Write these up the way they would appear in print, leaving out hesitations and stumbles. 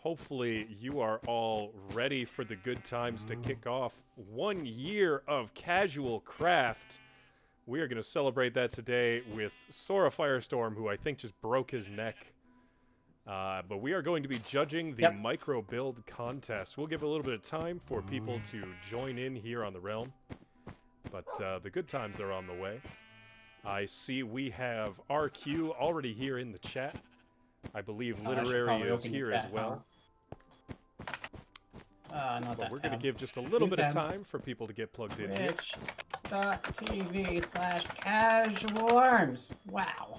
hopefully you are all ready for the good times to kick off 1 year of casual craft. We are going to celebrate that today with SoraFirestorm, who I think just broke his neck. But we are going to be judging the Microbuild contest. We'll give a little bit of time for people to join in here on the realm. But the good times are on the way. I see we have RQ already here in the chat. I believe Literary is here as well. Not but that we're going to give just a little bit of time for people to get plugged in here. Twitch.tv/casualarms. Wow.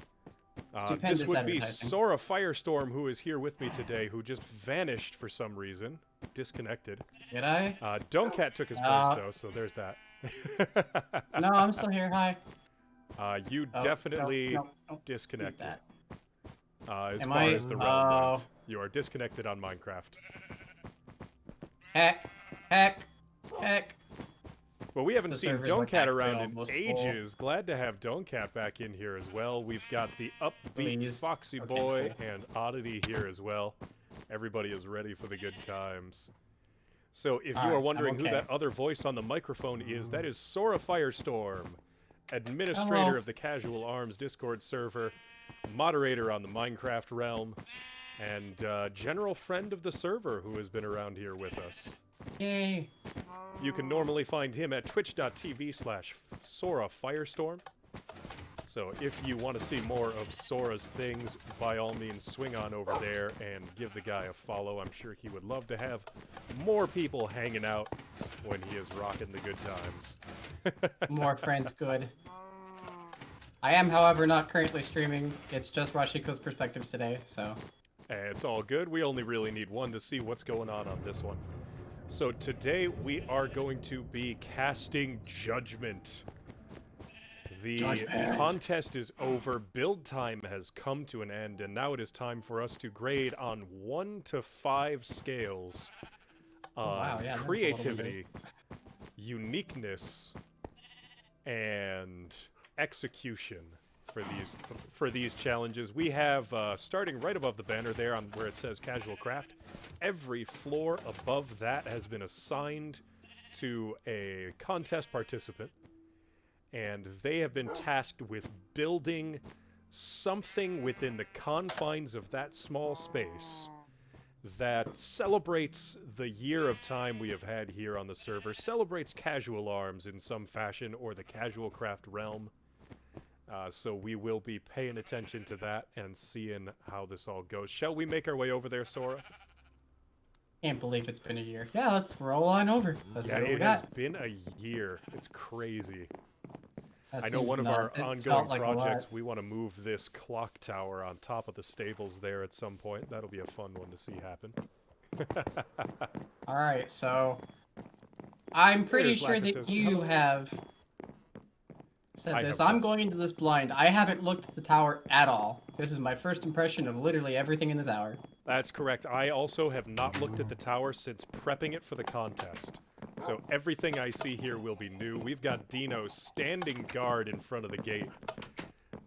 This would be SoraFirestorm, who is here with me today, who just vanished for some reason. Disconnected. Did I? Donecat took his place, though, so there's that. No, I'm still here. Hi. You definitely disconnected. As Am far as the realm went. You are disconnected on Minecraft. Heck. Well, we haven't seen Donecat around in ages. Glad to have Donecat back in here as well. We've got the upbeat Foxy Boy and Oddity here as well. Everybody is ready for the good times. So if you are wondering who that other voice on the microphone is, that is SoraFirestorm, administrator of the Casual Arms Discord server, moderator on the Minecraft realm, and general friend of the server who has been around here with us. Yay. You can normally find him at twitch.tv/SoraFirestorm. So if you want to see more of Sora's things, by all means swing on over there and give the guy a follow. I'm sure he would love to have more people hanging out when he is rocking the good times. More friends, good. I am, however, not currently streaming. It's just Rashiko's perspectives today, so... It's all good. We only really need one to see what's going on this one. So today we are going to be casting Judgment. The contest is over, build time has come to an end, and now it is time for us to grade on 1 to 5 scales. Creativity, uniqueness, and execution for these challenges. We have, starting right above the banner there on where it says Casual Craft, every floor above that has been assigned to a contest participant. And they have been tasked with building something within the confines of that small space that celebrates the year of time we have had here on the server, celebrates Casual Arms in some fashion, or the Casual Craft realm. So we will be paying attention to that and seeing how this all goes. Shall we make our way over there, Sora? Can't believe it's been a year. Yeah, let's roll on over. It has been a year. It's crazy. I know one of our ongoing projects, we want to move this clock tower on top of the stables there at some point. That'll be a fun one to see happen. Alright, so... I'm pretty sure that you have said this. I'm going into this blind. I haven't looked at the tower at all. This is my first impression of literally everything in the tower. That's correct. I also have not looked at the tower since prepping it for the contest. So everything I see here will be new. We've got Dino standing guard in front of the gate.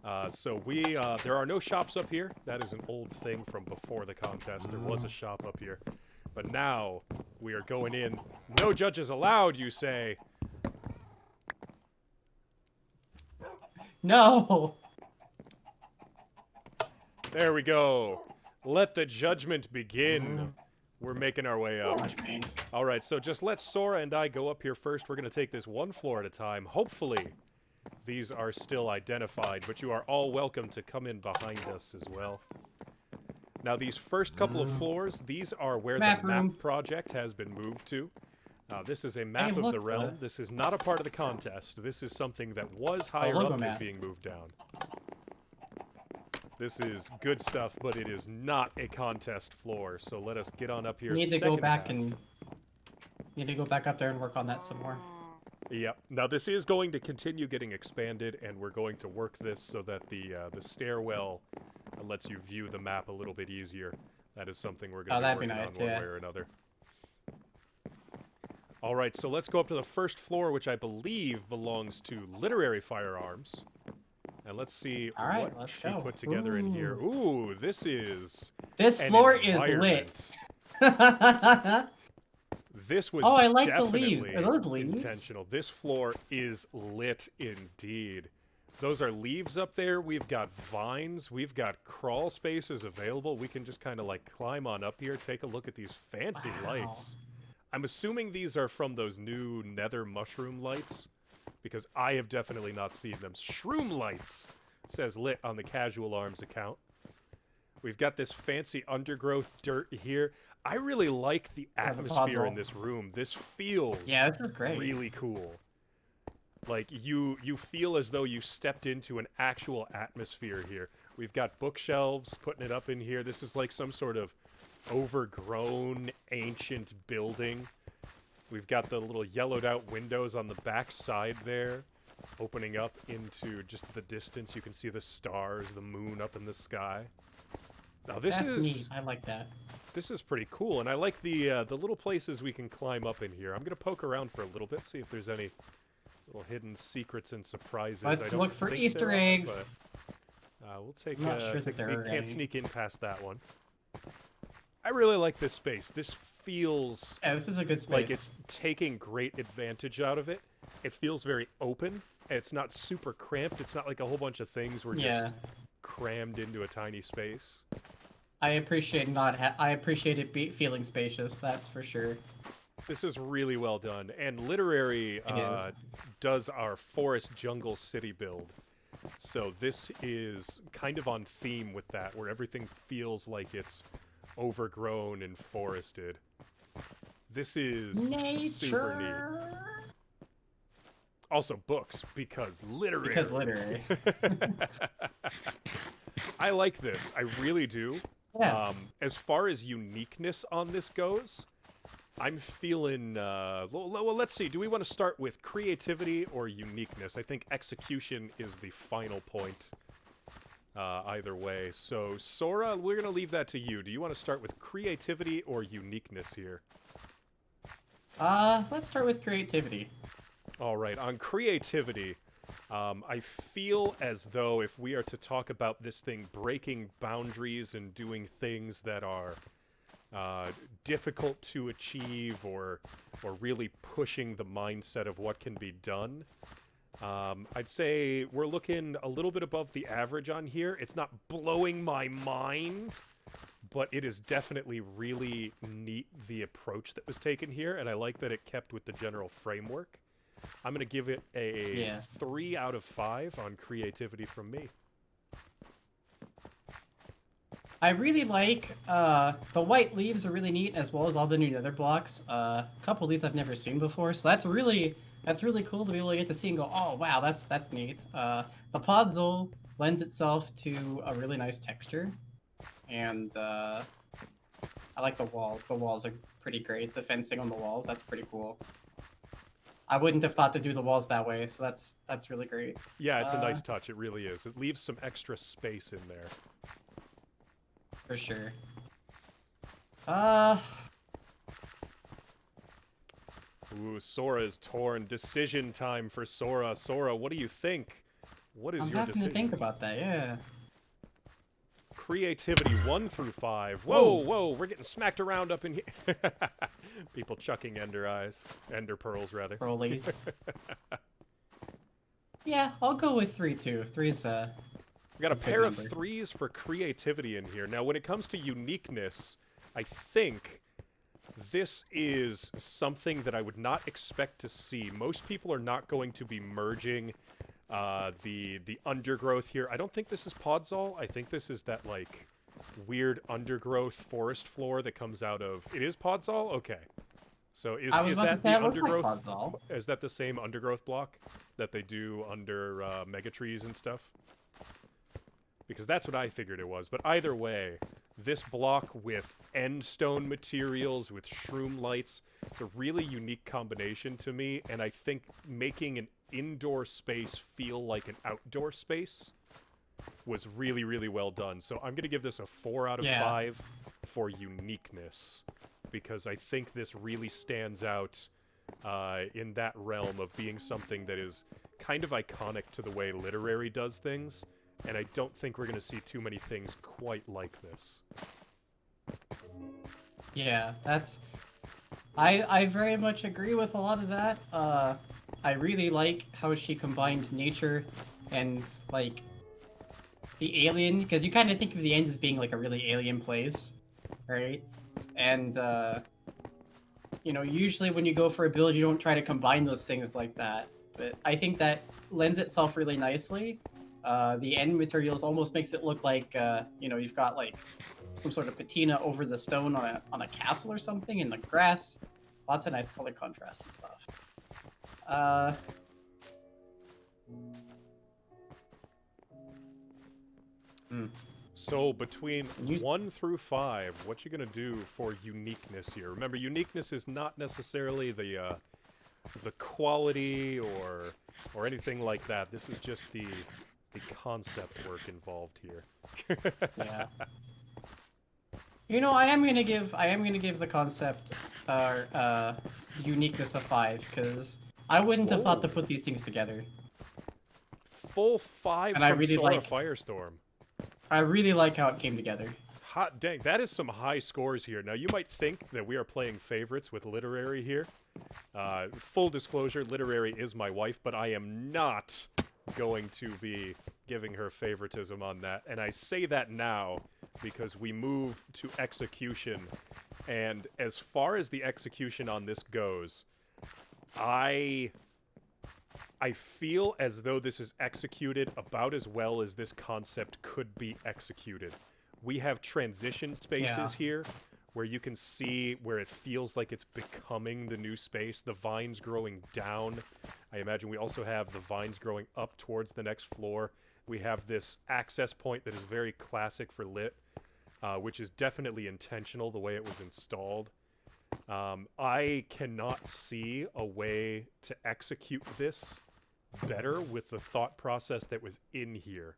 There are no shops up here. That is an old thing from before the contest. There was a shop up here. But now we are going in. No judges allowed, you say. No! There we go. Let the judgment begin. We're making our way up. All right, so just let Sora and I go up here first. We're going to take this one floor at a time. Hopefully, these are still identified, but you are all welcome to come in behind us as well. Now, these first couple of floors, these are where the map project has been moved to. This is a map of the realm. This is not a part of the contest. This is something that was higher up and is being moved down. This is good stuff, but it is not a contest floor. So let us get on up here. Need to go back up there and work on that some more. Yep. Now this is going to continue getting expanded, and we're going to work this so that the stairwell lets you view the map a little bit easier. That is something we're going to be working on one way or another. All right, so let's go up to the first floor, which I believe belongs to Literary Firearms. And let's see what she put together in here. Ooh, this floor is lit. This was Oh, I like the definitely leaves. Are those leaves? intentional. This floor is lit indeed. Those are leaves up there. We've got vines. We've got crawl spaces available. We can just kind of like climb on up here, take a look at these fancy lights. I'm assuming these are from those new nether mushroom lights, because I have definitely not seen them. Shroom lights, says lit on the Casual Arms account. We've got this fancy undergrowth dirt here. I really like the atmosphere in this room. This feels this is great. Really cool. Like, you feel as though you stepped into an actual atmosphere here. We've got bookshelves, putting it up in here. This is like some sort of overgrown, ancient building. We've got the little yellowed out windows on the back side there, opening up into just the distance. You can see the stars, the moon up in the sky. Now this That's is neat. I like that. This is pretty cool, and I like the little places we can climb up in here. I'm gonna poke around for a little bit, see if there's any little hidden secrets and surprises. Let's look for Easter eggs. We'll take. I'm not sure that we there are can't any. sneak in past that one. I really like this space. This feels this is a good space. like it's taking great advantage out of it. It feels very open. It's not super cramped. It's not like a whole bunch of things were just crammed into a tiny space. I appreciate it feeling spacious. That's for sure. This is really well done, and Literary does our forest jungle city build. So this is kind of on theme with that, where everything feels like it's overgrown and forested. This is super neat. Also books, because literary. Because literary. I like this. I really do. Yeah. As far as uniqueness on this goes, I'm feeling... well, let's see. Do we want to start with creativity or uniqueness? I think execution is the final point either way. So, Sora, we're going to leave that to you. Do you want to start with creativity or uniqueness here? Let's start with creativity. All right, on creativity, I feel as though if we are to talk about this thing breaking boundaries and doing things that are difficult to achieve or really pushing the mindset of what can be done, I'd say we're looking a little bit above the average on here. It's not blowing my mind, but it is definitely really neat, the approach that was taken here, and I like that it kept with the general framework. I'm going to give it a 3 out of 5 on creativity from me. I really like, the white leaves are really neat, as well as all the new nether blocks. A couple of these I've never seen before, so that's really cool to be able to get to see and go, oh wow, that's neat. The podzol lends itself to a really nice texture, and I like the walls. The walls are pretty great. The fencing on the walls, that's pretty cool. I wouldn't have thought to do the walls that way, so that's really great. Yeah, it's a nice touch. It really is. It leaves some extra space in there. For sure. Ooh, Sora is torn. Decision time for Sora. Sora, what do you think? What is your decision? I'm having to think about that, yeah. Creativity 1 through 5. Whoa, we're getting smacked around up in here. People chucking ender pearls rather. Pearlies. Yeah, I'll go with 3 too. 3's We got a pair of 3s for creativity in here. Now, when it comes to uniqueness, I think this is something that I would not expect to see. Most people are not going to be merging the undergrowth here. I don't think this is podzol. I think this is that, like, weird undergrowth forest floor that comes out of... It is podzol? Okay. So is that the undergrowth? Like is that the same undergrowth block that they do under mega trees and stuff? Because that's what I figured it was. But either way, this block with end stone materials, with shroom lights, it's a really unique combination to me, and I think making an indoor space feel like an outdoor space was really, really well done. So I'm going to give this a 4 out of 5 for uniqueness, because I think this really stands out in that realm of being something that is kind of iconic to the way Literary does things, and I don't think we're going to see too many things quite like this. Yeah, that's... I very much agree with a lot of that. I really like how she combined nature and, like, the alien, because you kind of think of the end as being, like, a really alien place, right? And, you know, usually when you go for a build, you don't try to combine those things like that. But I think that lends itself really nicely. The end materials almost makes it look like, you know, you've got, like, some sort of patina over the stone on a castle or something in the grass. Lots of nice color contrast and stuff. Uh, So between You- 1 through 5, what you gonna do for uniqueness here? Remember, uniqueness is not necessarily the quality or anything like that. This is just the concept work involved here. yeah. You know, I am gonna give the concept uniqueness a 5 because I wouldn't have thought to Whoa. put these things together. Full 5 And I from really Sora like- Firestorm. I really like how it came together. Hot dang, that is some high scores here. Now, you might think that we are playing favorites with Literary here. Full disclosure, Literary is my wife, but I am not going to be giving her favoritism on that. And I say that now because we move to execution. And as far as the execution on this goes, I feel as though this is executed about as well as this concept could be executed. We have transition spaces here where you can see where it feels like it's becoming the new space. The vines growing down. I imagine we also have the vines growing up towards the next floor. We have this access point that is very classic for Lit, which is definitely intentional the way it was installed. I cannot see a way to execute this better with the thought process that was in here.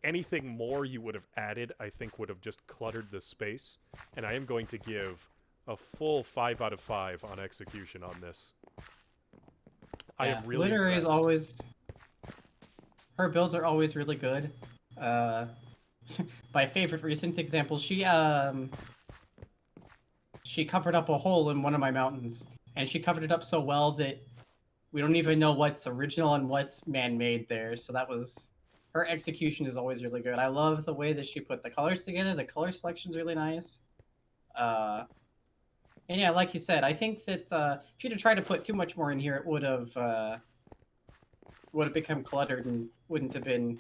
Anything more you would have added, I think, would have just cluttered the space. And I am going to give a full 5 out of 5 on execution on this. I am really Literary is impressed. always... Her builds are always really good. My favorite recent example, she covered up a hole in one of my mountains. And she covered it up so well that we don't even know what's original and what's man-made there. So that was... Her execution is always really good. I love the way that she put the colors together. The color selection's really nice. And yeah, like you said, I think that if you'd have tried to put too much more in here, it would have become cluttered and wouldn't have been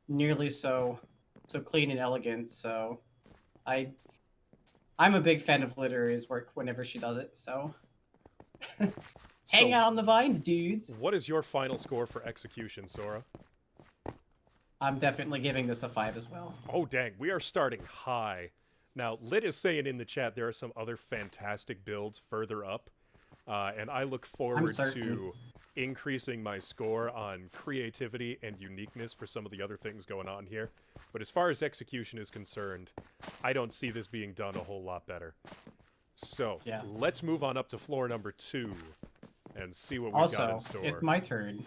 nearly so clean and elegant. So I'm a big fan of Literary's work whenever she does it. So hang out on the vines, dudes. What is your final score for execution, Sora? I'm definitely giving this a 5 as well. Oh, dang. We are starting high. Now, Lit is saying in the chat there are some other fantastic builds further up. And I look forward to increasing my score on creativity and uniqueness for some of the other things going on here. But as far as execution is concerned, I don't see this being done a whole lot better. So, let's move on up to floor number 2 and see what we've got in store. Also, it's my turn.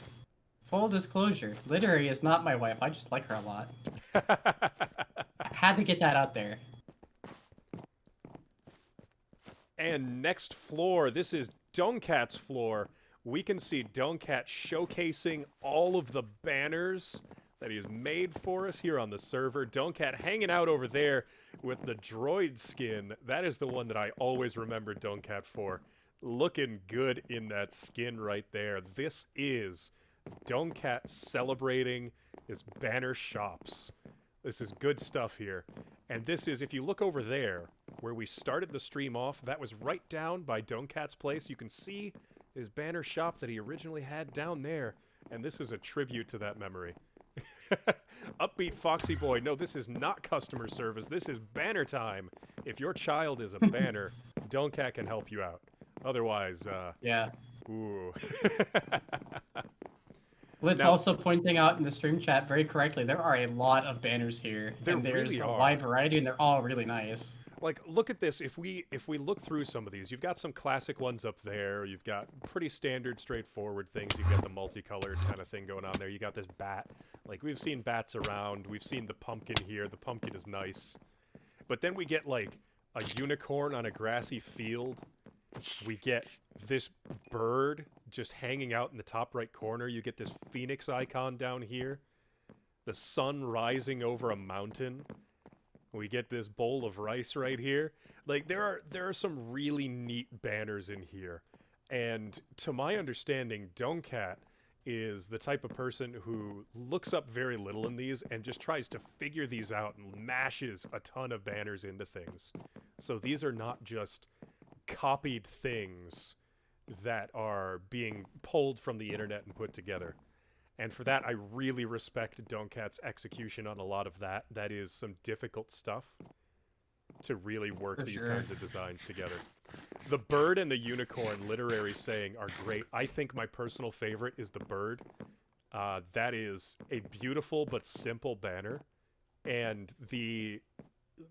Full disclosure, Literary is not my wife. I just like her a lot. I had to get that out there. And next floor, this is Dunkat's floor. We can see Dunkat showcasing all of the banners that he has made for us here on the server. Dunkat hanging out over there with the droid skin. That is the one that I always remember Dunkat for. Looking good in that skin right there. This is Dunkat celebrating his banner shops. This is good stuff here. And this is, if you look over there, where we started the stream off, that was right down by Dunkat's place. You can see his banner shop that he originally had down there. And this is a tribute to that memory. Upbeat Foxy Boy, no, this is not customer service. This is banner time. If your child is a banner, Dunkat can help you out. Otherwise, yeah. Ooh. Let's also pointing out in the stream chat very correctly, there are a lot of banners here. And there's really a are. wide variety, and they're all really nice. Like, look at this. If we look through some of these, you've got some classic ones up there. You've got pretty standard, straightforward things. You've got the multicolored kind of thing going on there. You got this bat. Like, we've seen bats around. We've seen the pumpkin here. The pumpkin is nice. But then we get, like, a unicorn on a grassy field. We get this bird just hanging out in the top right corner. You get this phoenix icon down here. The sun rising over a mountain. We get this bowl of rice right here. Like, there are some really neat banners in here. And to my understanding, Don'Cat is the type of person who looks up very little in these and just tries to figure these out and mashes a ton of banners into things. So these are not just copied things that are being pulled from the internet and put together. And for that, I really respect Don'Cat's execution on a lot of that. That is some difficult stuff to really work these kinds of designs together. The bird and the unicorn literary saying are great. I think my personal favorite is the bird. That is a beautiful but simple banner. And the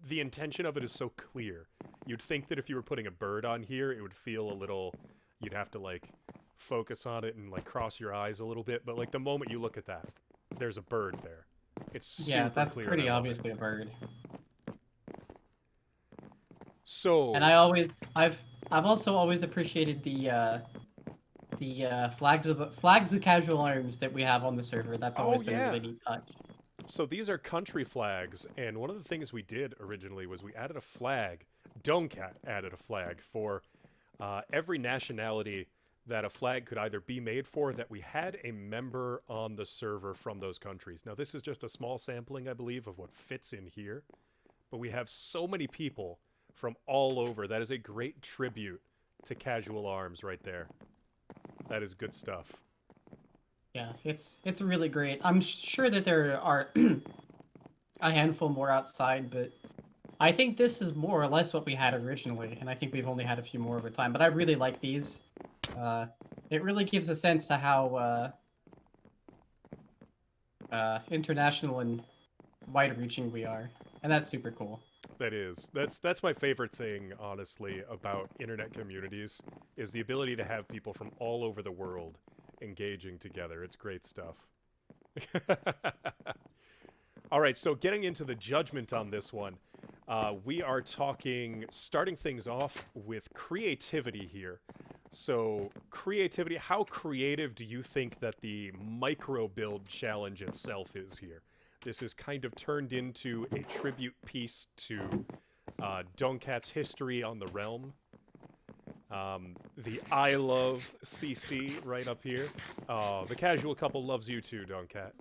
intention of it is so clear. You'd think that if you were putting a bird on here, it would feel a little... You'd have to, like, focus on it and, like, cross your eyes a little bit. But, like, the moment you look at that, there's a bird there. It's super clear. Yeah, that's pretty obviously a bird. So... And I've also always appreciated the flags of casual arms that we have on the server. That's always been a really neat touch. So these are country flags, and one of the things we did originally was we added a flag. Don'Cat added a flag for every nationality that a flag could either be made for, that we had a member on the server from those countries. Now, this is just a small sampling, I believe, of what fits in here, but we have so many people from all over. That is a great tribute to casual arms right there. That is good stuff. Yeah, it's really great. I'm sure that there are a handful more outside, but I think this is more or less what we had originally, and I think we've only had a few more over time. But I really like these. It really gives a sense to how international and wide-reaching we are, and that's super cool. That is. That's my favorite thing, honestly, about internet communities, is the ability to have people from all over the world engaging together. It's great stuff. All right, so getting into the judgment on this one, we are starting things off with creativity here. So creativity, how creative do you think that the Microbuild challenge itself is here? This is kind of turned into a tribute piece to Don'Cat's history on the realm. The I love CC right up here. The casual couple loves you too, Don'Cat.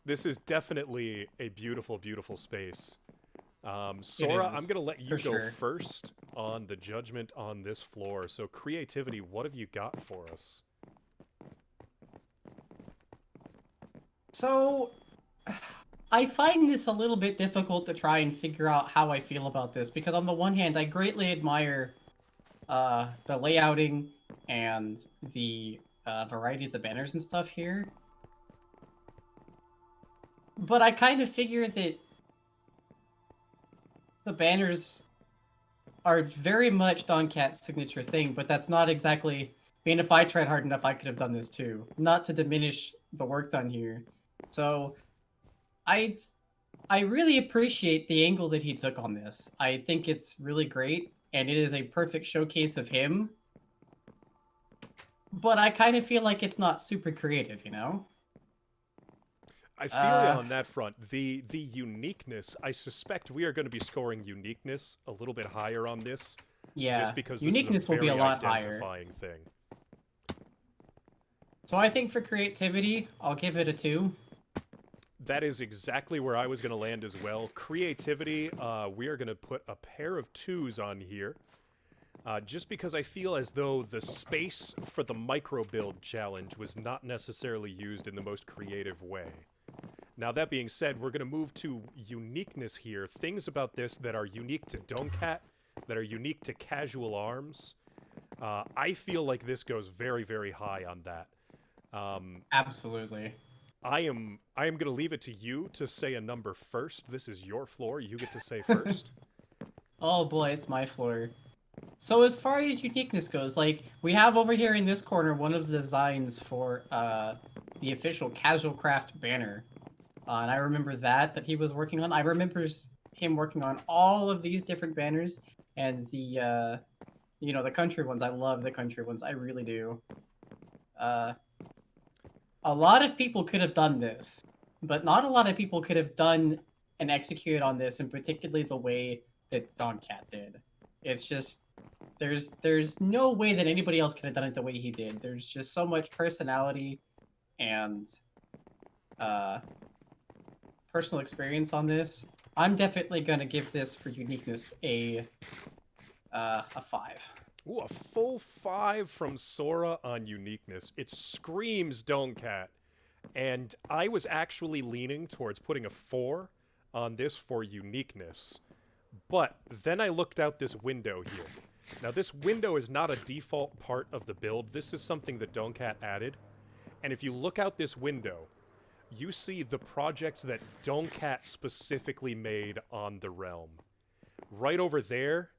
This is definitely a beautiful, beautiful space. Sora, I'm going to let you go first on the judgment on this floor. So creativity, what have you got for us? So, I find this a little bit difficult to try and figure out how I feel about this, because on the one hand, I greatly admire the layouting and the variety of the banners and stuff here. But I kind of figure that the banners are very much Don'Cat's signature thing, but that's not exactly... I mean, if I tried hard enough, I could have done this too. Not to diminish the work done here. So, I really appreciate the angle that he took on this. I think it's really great, and it is a perfect showcase of him. But I kind of feel like it's not super creative, you know? I feel you on that front. The uniqueness, I suspect we are going to be scoring uniqueness a little bit higher on this. Yeah, just because uniqueness this is a will be a lot identifying higher. Thing. So I think for creativity, I'll give it a 2. That is exactly where I was going to land as well. Creativity, we are going to put a pair of 2s on here. Just because I feel as though the space for the Microbuild challenge was not necessarily used in the most creative way. Now, that being said, we're going to move to uniqueness here. Things about this that are unique to Don'Cat, that are unique to casual arms. I feel like this goes very, very high on that. Absolutely. I am going to leave it to you to say a number first. This is your floor. You get to say first. Oh boy, it's my floor. So as far as uniqueness goes, like, we have over here in this corner one of the designs for the official Casual Craft banner. And I remember that he was working on. I remember him working on all of these different banners and the the country ones. I love the country ones. I really do. A lot of people could have done this, but not a lot of people could have done and executed on this, and particularly the way that Doncat did. It's just there's no way that anybody else could have done it the way he did. There's just so much personality and personal experience on this. I'm definitely gonna give this for uniqueness a 5. Ooh, a full 5 from Sora on uniqueness. It screams Doncat. And I was actually leaning towards putting a 4 on this for uniqueness. But then I looked out this window here. Now, this window is not a default part of the build. This is something that Doncat added. And if you look out this window, you see the projects that Doncat specifically made on the realm. Right over there,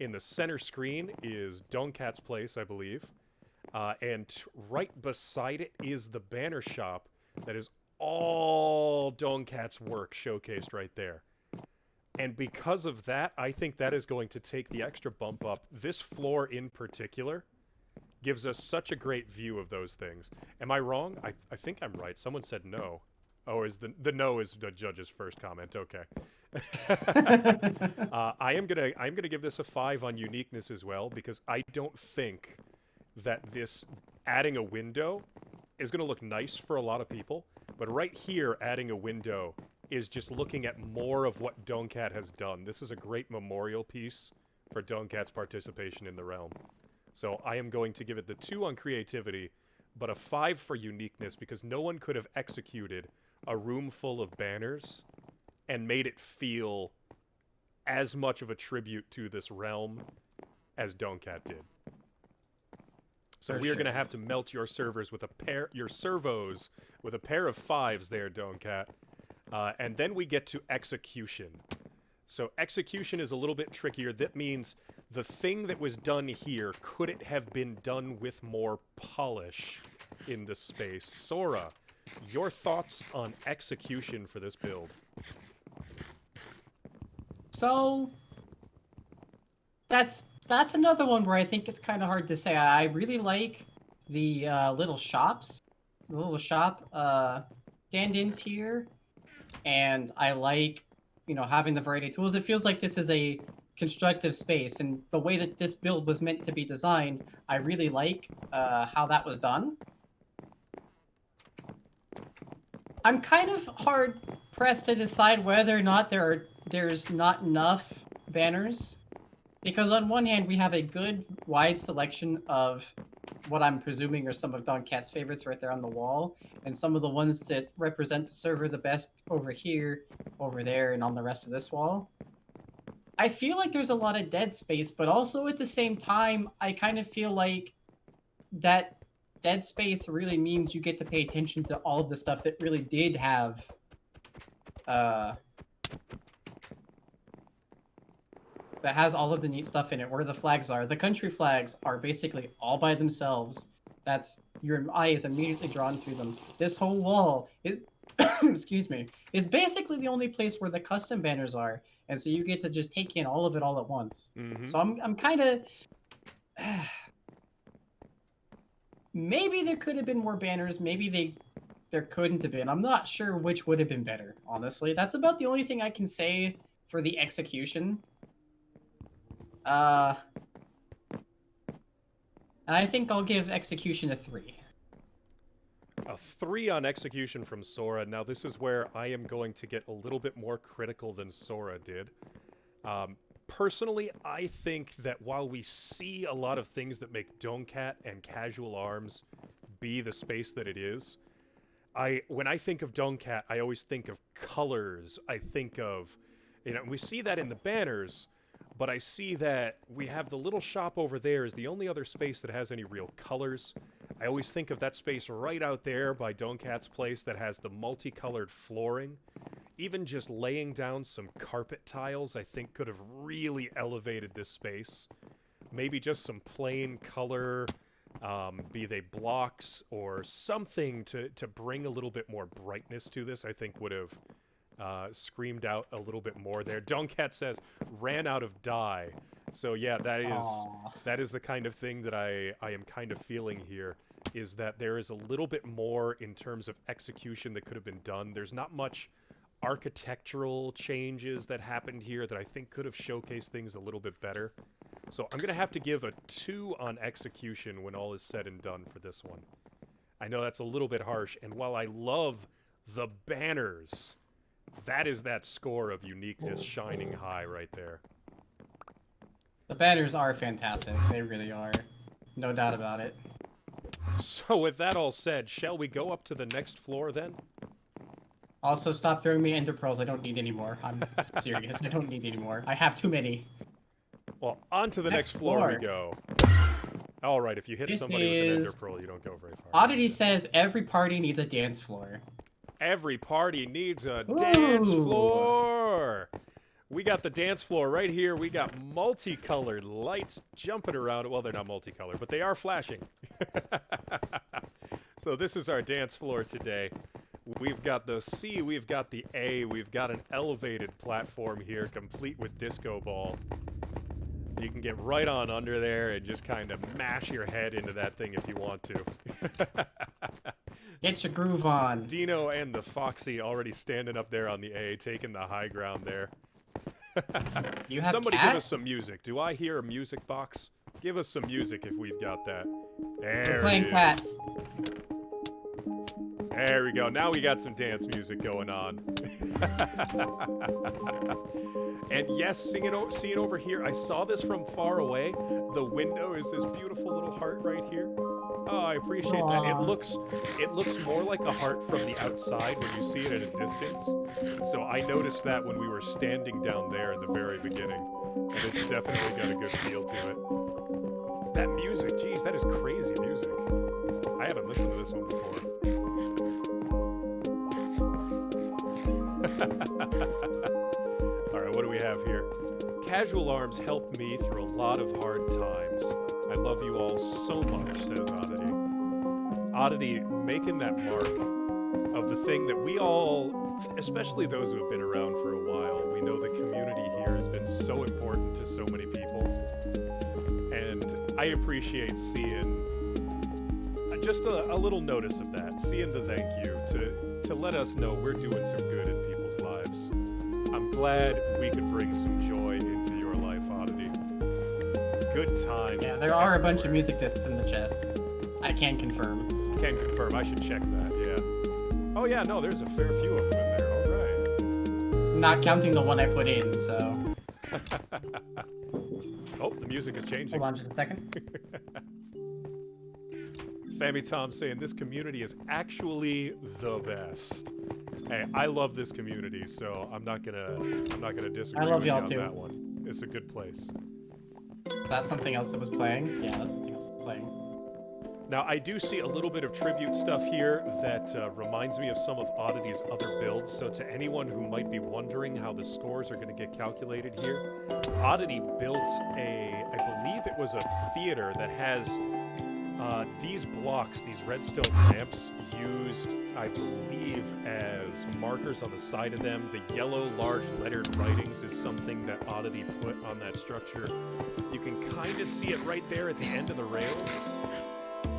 in the center screen, is Doncat's place, I believe. And right beside it is the banner shop that is all Doncat's work showcased right there. And because of that, I think that is going to take the extra bump up. This floor in particular gives us such a great view of those things. Am I wrong? I think I'm right. Someone said no. Oh, is the no is the judge's first comment. Okay. I'm gonna give this a 5 on uniqueness as well, because I don't think that this adding a window is gonna look nice for a lot of people. But right here, adding a window is just looking at more of what Doncat has done. This is a great memorial piece for Doncat's participation in the realm. So I am going to give it the 2 on creativity, but a 5 for uniqueness, because no one could have executed a room full of banners and made it feel as much of a tribute to this realm as Doncat did. So we are going to have to melt your servers with your servos with a pair of 5s there, Doncat. And then we get to execution. So execution is a little bit trickier. That means the thing that was done here, could it have been done with more polish in the space? Sora, your thoughts on execution for this build? So that's another one where I think it's kind of hard to say. I really like the little shops, the little shop stand-ins here, and I like having the variety of tools. It feels like this is a constructive space, and the way that this build was meant to be designed, I really like how that was done. I'm kind of hard pressed to decide whether or not there's not enough banners, because on one hand we have a good wide selection of what I'm presuming are some of Doncat's favorites right there on the wall, and some of the ones that represent the server the best over here, over there, and on the rest of this wall. I feel like there's a lot of dead space, but also at the same time, I kind of feel like that dead space really means you get to pay attention to all of the stuff that really did have that has all of the neat stuff in it, where the flags are. The country flags are basically all by themselves. Your eye is immediately drawn to them. This whole wall is excuse me, is basically the only place where the custom banners are, and so you get to just take in all of it all at once. Mm-hmm. So I'm kind of maybe there could have been more banners. Maybe there couldn't have been. I'm not sure which would have been better, honestly. That's about the only thing I can say for the execution. And I think I'll give execution a 3. A 3 on execution from Sora. Now, this is where I am going to get a little bit more critical than Sora did. Personally, I think that while we see a lot of things that make Doncat and Casual Arms be the space that it is, when I think of Doncat, I always think of colors. I think of, we see that in the banners, but I see that we have the little shop over there is the only other space that has any real colors. I always think of that space right out there by Doncat's place that has the multicolored flooring. Even just laying down some carpet tiles, I think, could have really elevated this space. Maybe just some plain color, be they blocks or something to bring a little bit more brightness to this, I think would have screamed out a little bit more there. Doncat says, ran out of dye. So yeah, that is the kind of thing that I am kind of feeling here, is that there is a little bit more in terms of execution that could have been done. There's not much architectural changes that happened here that I think could have showcased things a little bit better. So I'm going to have to give a 2 on execution when all is said and done for this one. I know that's a little bit harsh, and while I love the banners, that is that score of uniqueness shining high right there. The banners are fantastic. They really are. No doubt about it. So with that all said, shall we go up to the next floor then? Also, stop throwing me ender pearls. I don't need any more. I'm serious. I don't need any more. I have too many. Well, on to the next floor we go. All right, if you hit somebody with an ender pearl, you don't go very far. Oddity says every party needs a dance floor. Every party needs a dance floor. We got the dance floor right here. We got multicolored lights jumping around. Well, they're not multicolored, but they are flashing. So this is our dance floor today. We've got the C, we've got the A, we've got an elevated platform here, complete with disco ball. You can get right on under there and just kind of mash your head into that thing if you want to. Get your groove on. Dino and the Foxy already standing up there on the A, taking the high ground there. You have Somebody give us some music. Do I hear a music box? Give us some music if we've got that. There We're playing Cat. There we go. Now we got some dance music going on. And yes, see it over here. I saw this from far away. The window is this beautiful little heart right here. Oh, I appreciate that. It looks more like a heart from the outside when you see it at a distance. So I noticed that when we were standing down there in the very beginning. And it's definitely got a good feel to it. That music, geez, that is crazy music. I haven't listened to this one before. Alright, what do we have here? Casual Arms helped me through a lot of hard times. I love you all so much, says Oddity. Oddity making that mark of the thing that we all, especially those who have been around for a while, we know the community here has been so important to so many people. And I appreciate seeing just a little notice of that, seeing the thank you, to let us know we're doing some good in people's lives. I'm glad we could bring some joy into your life, Oddity. Good times. Yeah, there are a bunch of music discs in the chest. I can confirm. Can confirm. I should check that, yeah. Oh yeah, no, there's a fair few of them in there. All right. Not counting the one I put in, so... Oh, the music is changing. Hold on just a second. Fammy Tom saying this community is actually the best. Hey, I love this community, so I'm not gonna disagree with you on that one. It's a good place. Is that something else that was playing? Yeah, that's something else that was playing. Now, I do see a little bit of tribute stuff here that reminds me of some of Oddity's other builds. So to anyone who might be wondering how the scores are going to get calculated here, Oddity built I believe it was a theater that has these blocks, these redstone lamps, used, I believe, as markers on the side of them. The yellow large lettered writings is something that Oddity put on that structure. You can kind of see it right there at the end of the rails.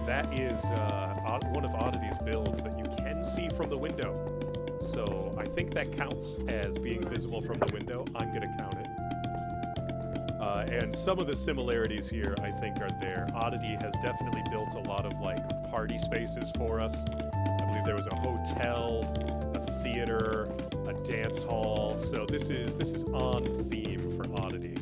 That is one of Oddity's builds that you can see from the window. So I think that counts as being visible from the window. I'm going to count it. And some of the similarities here, I think, are there. Oddity has definitely built a lot of like party spaces for us. I believe there was a hotel, a theater, a dance hall. So this is on theme for Oddity.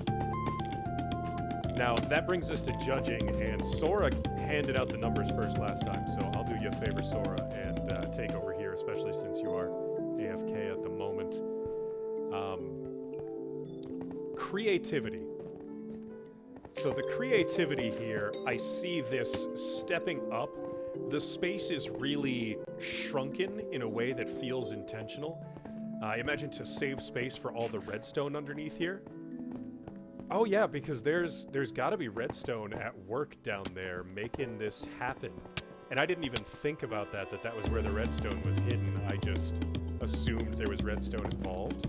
Now that brings us to judging, and Sora handed out the numbers first last time. So I'll do you a favor, Sora, and take over here, especially since you are AFK at the moment. Creativity. So the creativity here, I see this stepping up. The space is really shrunken in a way that feels intentional. I imagine to save space for all the redstone underneath here. Oh yeah, because there's got to be redstone at work down there making this happen. And I didn't even think about that was where the redstone was hidden. assumed there was redstone involved.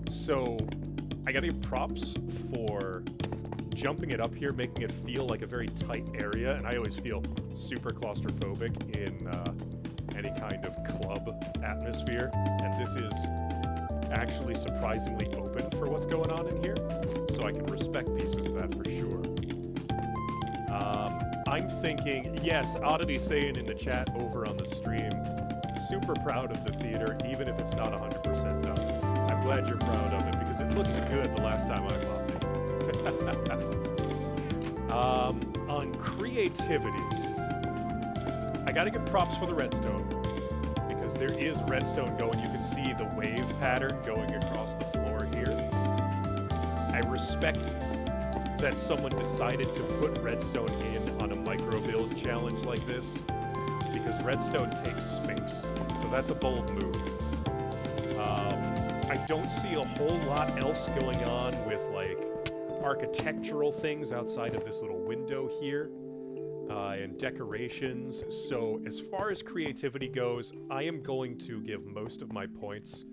So I gotta give props for jumping it up here, making it feel like a very tight area, and I always feel super claustrophobic in any kind of club atmosphere, and this is actually surprisingly open for what's going on in here, so I can respect pieces of that for sure. I'm thinking, yes, Oddity saying in the chat over on the stream, super proud of the theater, even if it's not 100% done. I'm glad you're proud of it, because it looks good the last time I flopped it. On creativity, I gotta give props for the redstone, because there is redstone going. You can see the wave pattern going across the floor here. I respect that someone decided to put redstone in on a microbuild challenge like this, because redstone takes space, so that's a bold move. I don't see a whole lot else going on with like architectural things outside of this little window here, and decorations. So as far as creativity goes, I am going to give most of my points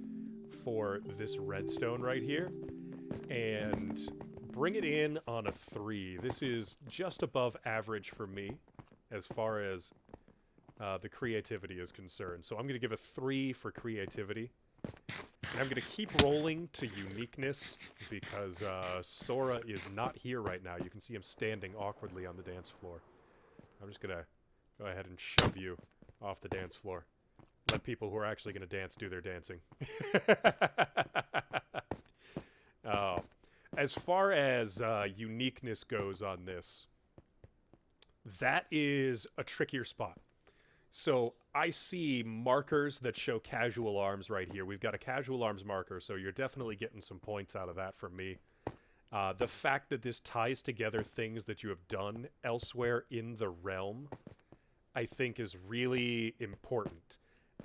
for this redstone right here, and bring it in on a 3. This is just above average for me as far as the creativity is concerned. So I'm going to give a 3 for creativity. And I'm going to keep rolling to uniqueness because Sora is not here right now. You can see him standing awkwardly on the dance floor. I'm just going to go ahead and shove you off the dance floor. Let people who are actually going to dance do their dancing. As far as uniqueness goes on this, that is a trickier spot. So I see markers that show casual arms right here. We've got a casual arms marker, so you're definitely getting some points out of that from me. The fact that this ties together things that you have done elsewhere in the realm, I think is really important.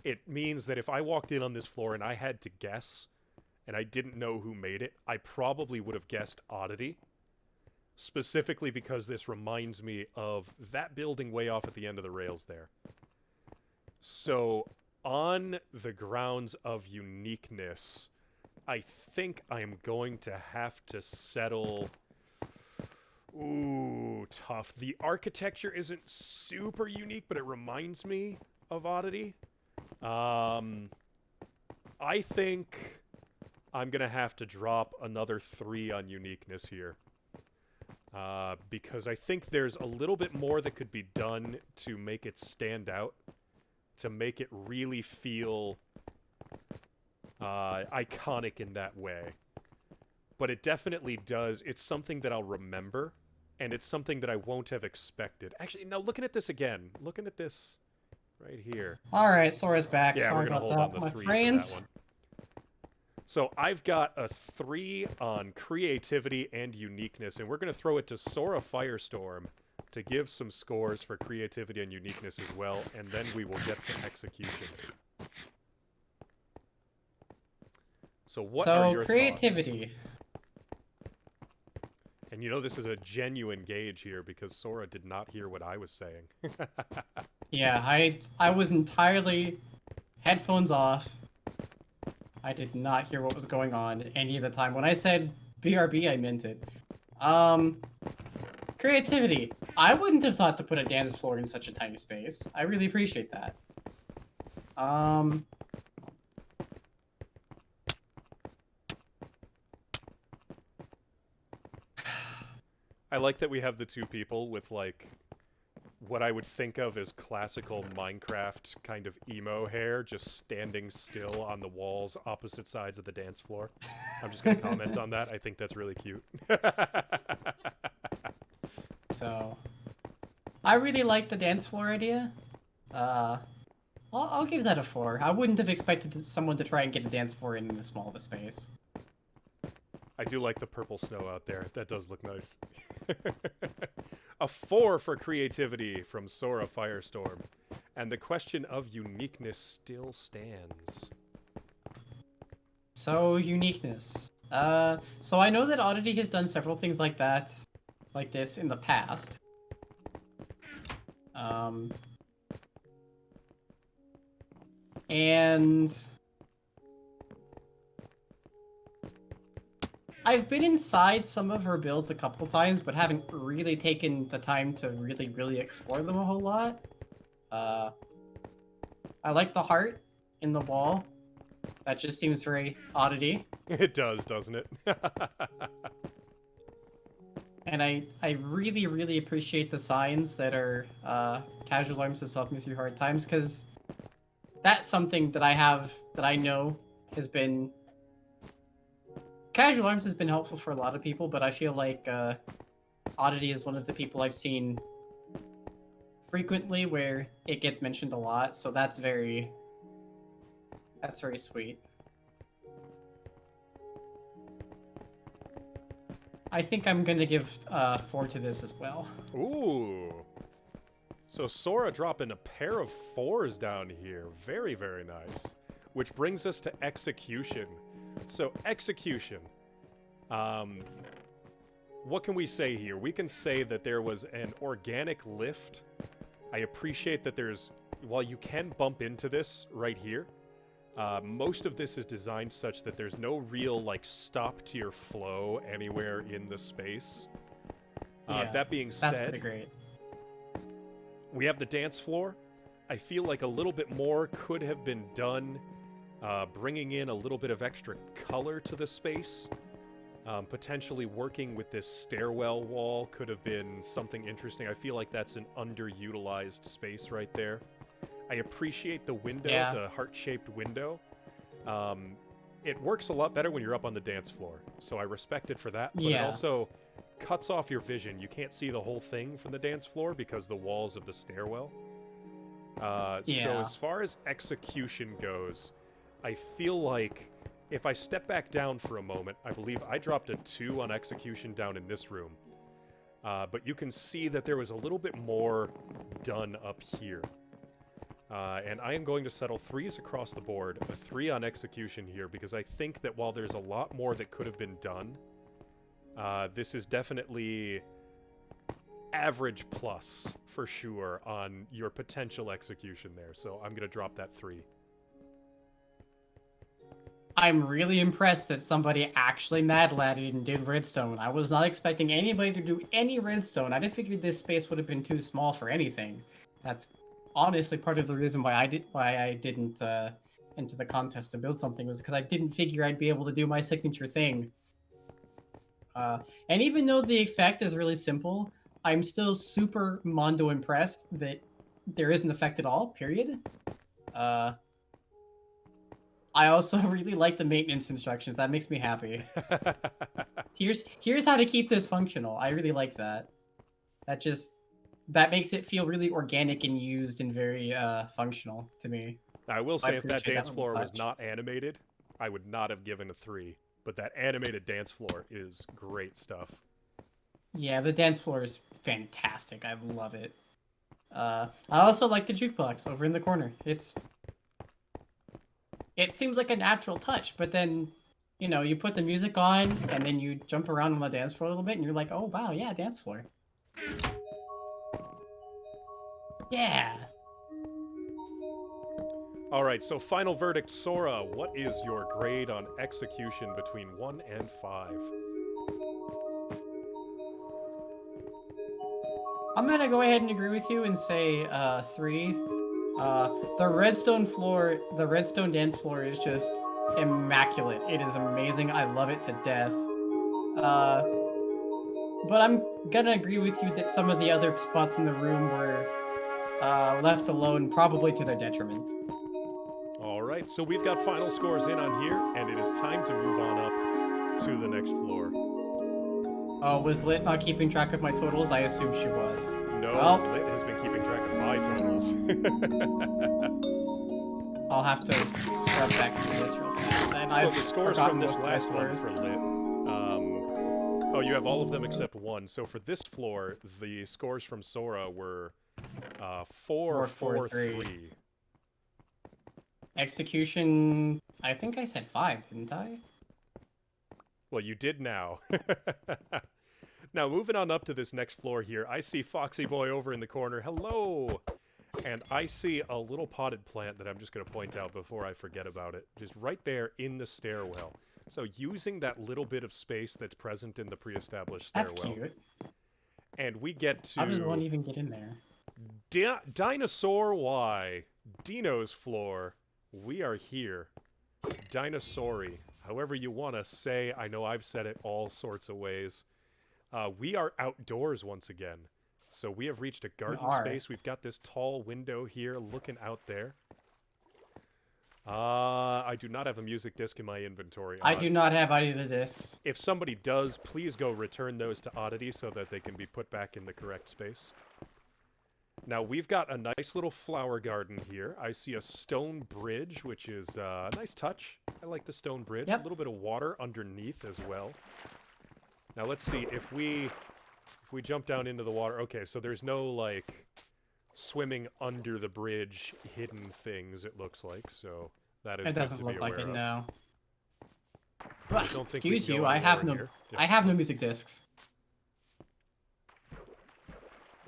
It means that if I walked in on this floor and I had to guess, and I didn't know who made it, I probably would have guessed Oddity. Specifically because this reminds me of that building way off at the end of the rails there. So, on the grounds of uniqueness, I think I am going to have to settle... Ooh, tough. The architecture isn't super unique, but it reminds me of Oddity. I think I'm going to have to drop another 3 on uniqueness here. Because I think there's a little bit more that could be done to make it stand out. To make it really feel iconic in that way. But it definitely does. It's something that I'll remember. And it's something that I won't have expected. Actually, now looking at this again. Looking at this right here. Alright, Sora's back. Yeah, Sorry we're going to hold about on that, the my 3 friends. for that one. So I've got a 3 on creativity and uniqueness. And we're going to throw it to SoraFirestorm to give some scores for creativity and uniqueness as well, and then we will get to execution. So what are your creativity. thoughts? And you know this is a genuine gauge here because Sora did not hear what I was saying. Yeah, I was entirely headphones off. I did not hear what was going on any of the time. When I said BRB, I meant it. Creativity. I wouldn't have thought to put a dance floor in such a tiny space. I really appreciate that. I like that we have the 2 people with, like, what I would think of as classical Minecraft kind of emo hair, just standing still on the walls opposite sides of the dance floor. I'm just going to comment on that. I think that's really cute. So, I really like the dance floor idea. I'll give that a 4. I wouldn't have expected someone to try and get a dance floor in this small of a space. I do like the purple snow out there. That does look nice. A 4 for creativity from SoraFirestorm. And the question of uniqueness still stands. So, uniqueness. So I know that Oddity has done several things like that, like this, in the past. And I've been inside some of her builds a couple times, but haven't really taken the time to really explore them a whole lot. I like the heart in the wall. That just seems very oddity. It does, doesn't it? And I really appreciate the signs that are casual arms has helped me through hard times, because that's something that I know has been... Casual arms has been helpful for a lot of people, but I feel like Oddity is one of the people I've seen frequently where it gets mentioned a lot, so that's very sweet. I think I'm gonna give 4 to this as well. Ooh. So Sora dropping a pair of 4s down here. Very, very nice. Which brings us to Execution. So Execution. What can we say here? We can say that there was an organic lift. I appreciate that there's... While you can bump into this right here, most of this is designed such that there's no real, like, stop to your flow anywhere in the space. Yeah, that being said... That's pretty great. We have the dance floor. I feel like a little bit more could have been done, bringing in a little bit of extra color to the space. Potentially working with this stairwell wall could have been something interesting. I feel like that's an underutilized space right there. I appreciate the window, the heart-shaped window. It works a lot better when you're up on the dance floor, so I respect it for that. But it also cuts off your vision. You can't see the whole thing from the dance floor because the walls of the stairwell. So as far as execution goes, I feel like if I step back down for a moment, I believe I dropped a 2 on execution down in this room. But you can see that there was a little bit more done up here. And I am going to settle 3s across the board, a 3 on execution here, because I think that while there's a lot more that could have been done, this is definitely average plus, for sure, on your potential execution there. So I'm going to drop that 3. I'm really impressed that somebody actually mad-ladded and did redstone. I was not expecting anybody to do any redstone. I didn't figure this space would have been too small for anything. That's honestly part of the reason why I didn't enter the contest to build something, was because I didn't figure I'd be able to do my signature thing. And even though the effect is really simple, I'm still super mondo impressed that there is an effect at all, period. I also really like the maintenance instructions. That makes me happy. Here's how to keep this functional. I really like that. That makes it feel really organic and used and very functional to me. I will say, if that dance floor was not animated, I would not have given a 3. But that animated dance floor is great stuff. Yeah, the dance floor is fantastic. I love it. I also like the jukebox over in the corner. It seems like a natural touch, but then, you know, you put the music on and then you jump around on the dance floor a little bit and you're like, oh wow, yeah, dance floor. Yeah. All right, so final verdict, Sora. What is your grade on execution between 1 and 5? I'm gonna go ahead and agree with you and say 3. The redstone dance floor is just immaculate. It is amazing. I love it to death. But I'm gonna agree with you that some of the other spots in the room were left alone, probably to their detriment. All right, so we've got final scores in on here, and it is time to move on up to the next floor. Oh, was Lit not keeping track of my totals? I assume she was. No, Lit has been keeping track of my totals. I'll have to scrub back through this real fast. Then so the scores from this last one for Lit. Oh, you have all of them except 1. So for this floor, the scores from Sora were 4, 4, 3. Execution, I think I said 5, didn't I? Well, you did now. Now, moving on up to this next floor here, I see Foxy Boy over in the corner. Hello! And I see a little potted plant that I'm just going to point out before I forget about it. Just right there in the stairwell. So using that little bit of space that's present in the pre-established That's stairwell. cute. And we get to... How does one even get in there? Dinosaur Y. Dino's floor. We are here. Dinosaury. However you want to say. I know I've said it all sorts of ways. We are outdoors once again. So we have reached a garden space. We've got this tall window here looking out there. I do not have a music disc in my inventory. I do not have any of the discs. If somebody does, please go return those to Oddity so that they can be put back in the correct space. Now, we've got a nice little flower garden here. I see a stone bridge, which is a nice touch. I like the stone bridge. Yep. A little bit of water underneath as well. Now, let's see. If we jump down into the water... Okay, so there's no, like, swimming under the bridge hidden things, it looks like. So that is It doesn't look like it, no. Excuse you, I have no music discs.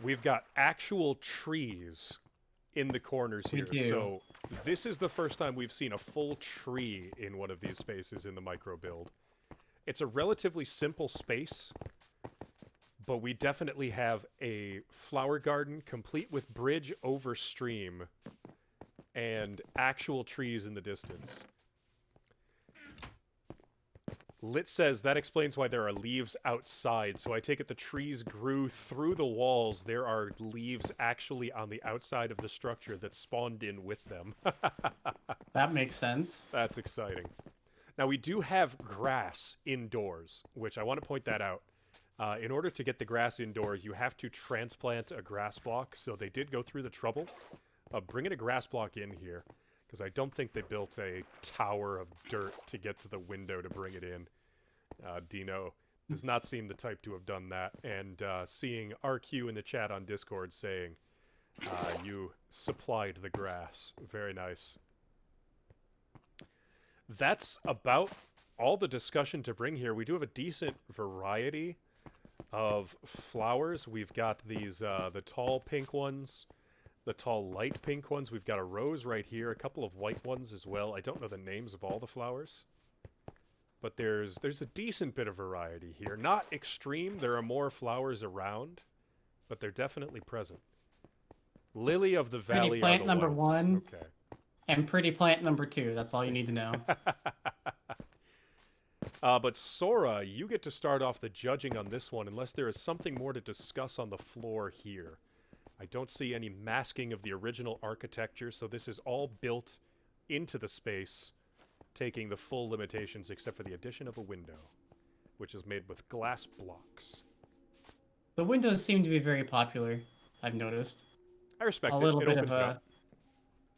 We've got actual trees in the corners here. So this is the first time we've seen a full tree in one of these spaces in the Microbuild. It's a relatively simple space, but we definitely have a flower garden complete with bridge over stream and actual trees in the distance. Lit says that explains why there are leaves outside. So I take it the trees grew through the walls. There are leaves actually on the outside of the structure that spawned in with them. That makes sense. That's exciting. Now we do have grass indoors, which I want to point that out. In order to get the grass indoors, you have to transplant a grass block. So they did go through the trouble of bringing a grass block in here. Because I don't think they built a tower of dirt to get to the window to bring it in. Dino does not seem the type to have done that. And seeing RQ in the chat on Discord saying, you supplied the grass. Very nice. That's about all the discussion to bring here. We do have a decent variety of flowers. We've got these, the tall pink ones. The tall light pink ones. We've got a rose right here, a couple of white ones as well. I don't know the names of all the flowers, but there's a decent bit of variety here. Not extreme. There are more flowers around, but they're definitely present. Lily of the Valley. Pretty plant number one. Okay. And pretty plant number 2. That's all you need to know. But Sora, you get to start off the judging on this one, unless there is something more to discuss on the floor here. I don't see any masking of the original architecture, so this is all built into the space, taking the full limitations except for the addition of a window, which is made with glass blocks. The windows seem to be very popular, I've noticed. I respect it. A little bit of a...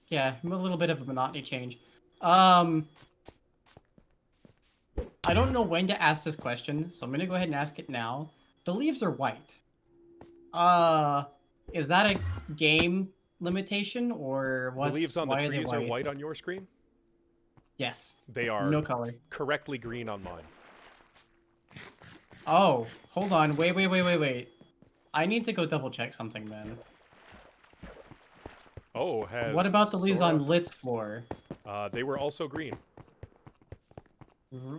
Yeah, a little bit of a monotony change. I don't know when to ask this question, so I'm going to go ahead and ask it now. The leaves are white. Is that a game limitation, or what's... The leaves on the trees are white on your screen? Yes. They are no color. Correctly green on mine. Oh, hold on. Wait. I need to go double check something then. Oh, what about the leaves on Lit's floor? They were also green.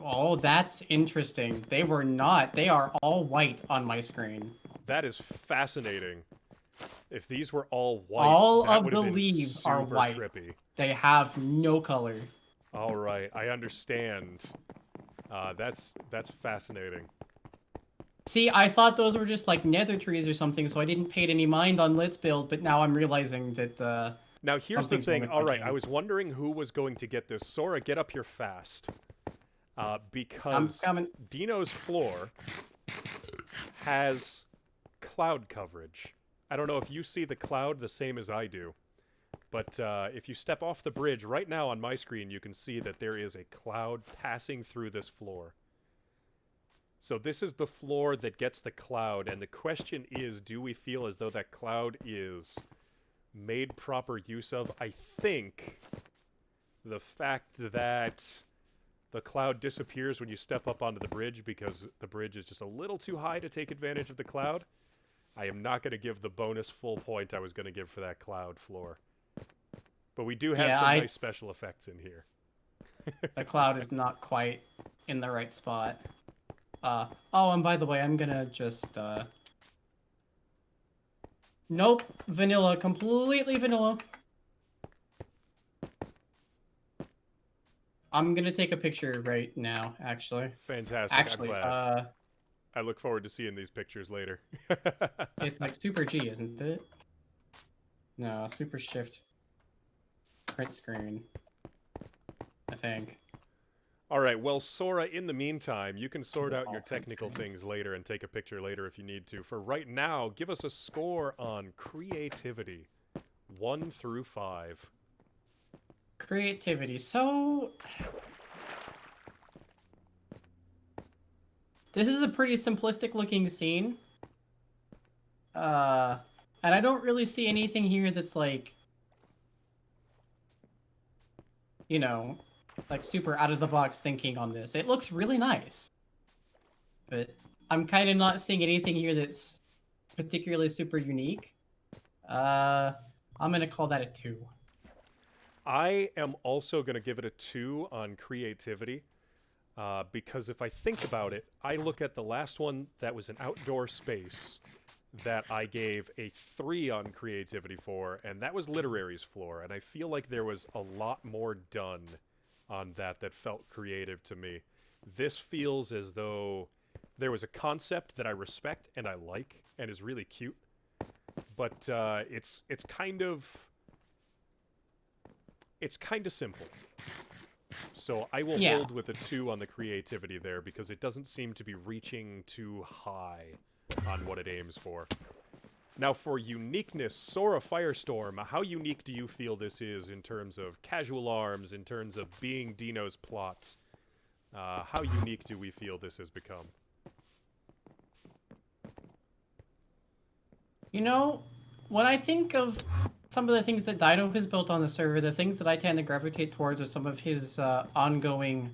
Oh, that's interesting. They were not. They are all white on my screen. That is fascinating. If these were all white, all of the leaves are white. Trippy. They have no color. All right, I understand. That's fascinating. See, I thought those were just like nether trees or something, so I didn't pay any mind on Lit's build, but now I'm realizing that now here's the thing. All right, I was wondering who was going to get this. Sora, get up here fast. Because Dino's floor has cloud coverage. I don't know if you see the cloud the same as I do, but if you step off the bridge right now on my screen, you can see that there is a cloud passing through this floor. So this is the floor that gets the cloud, and the question is, do we feel as though that cloud is made proper use of? I think the fact that the cloud disappears when you step up onto the bridge because the bridge is just a little too high to take advantage of the cloud. I am not going to give the bonus full point I was going to give for that cloud floor. But we do have some nice special effects in here. The cloud is not quite in the right spot. Oh, and by the way, I'm gonna just, Nope, vanilla, completely vanilla. I'm gonna take a picture right now, actually. Fantastic. I'm glad. Uh, I look forward to seeing these pictures later. it's like Super G, isn't it? No, Super Shift. Print screen. I think. All right, well, Sora, in the meantime, you can sort out your All print technical screen. things later and take a picture later if you need to. For right now, give us a score on creativity. 1 through 5. Creativity. So... This is a pretty simplistic looking scene. And I don't really see anything here that's like... You know, like super out of the box thinking on this. It looks really nice. But I'm kind of not seeing anything here that's particularly super unique. I'm gonna call that a 2. I am also going to give it a 2 on creativity. Because if I think about it, I look at the last one that was an outdoor space that I gave a 3 on creativity for, and that was Literary's floor, and I feel like there was a lot more done on that that felt creative to me. This feels as though there was a concept that I respect and I like and is really cute, but it's kind of simple. So I will hold with a 2 on the creativity there because it doesn't seem to be reaching too high on what it aims for. Now for uniqueness, SoraFirestorm, how unique do you feel this is in terms of casual arms, in terms of being Dino's plot? How unique do we feel this has become? You know, when I think of some of the things that Dino has built on the server, the things that I tend to gravitate towards are some of his ongoing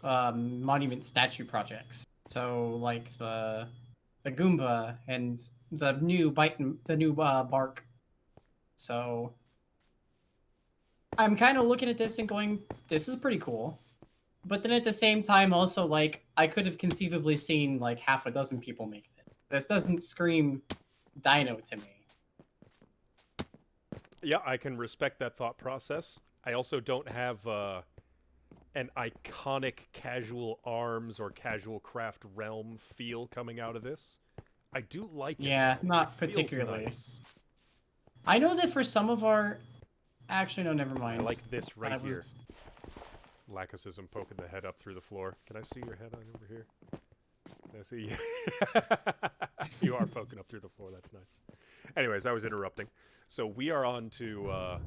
monument statue projects. So like the Goomba and the new bark. So I'm kind of looking at this and going, this is pretty cool. But then at the same time, also like I could have conceivably seen like half a dozen people make it. This doesn't scream Dino to me. Yeah, I can respect that thought process. I also don't have an iconic casual arms or casual craft realm feel coming out of this. I do like it. Yeah, though. not It feels particularly. nice. I know that for some of our... Actually, no, never mind. I like this right That here. was... Lachesis poking the head up through the floor. Can I see your head on over here? Can I see? You are poking up through the floor. That's nice. Anyways, I was interrupting. So we are on to...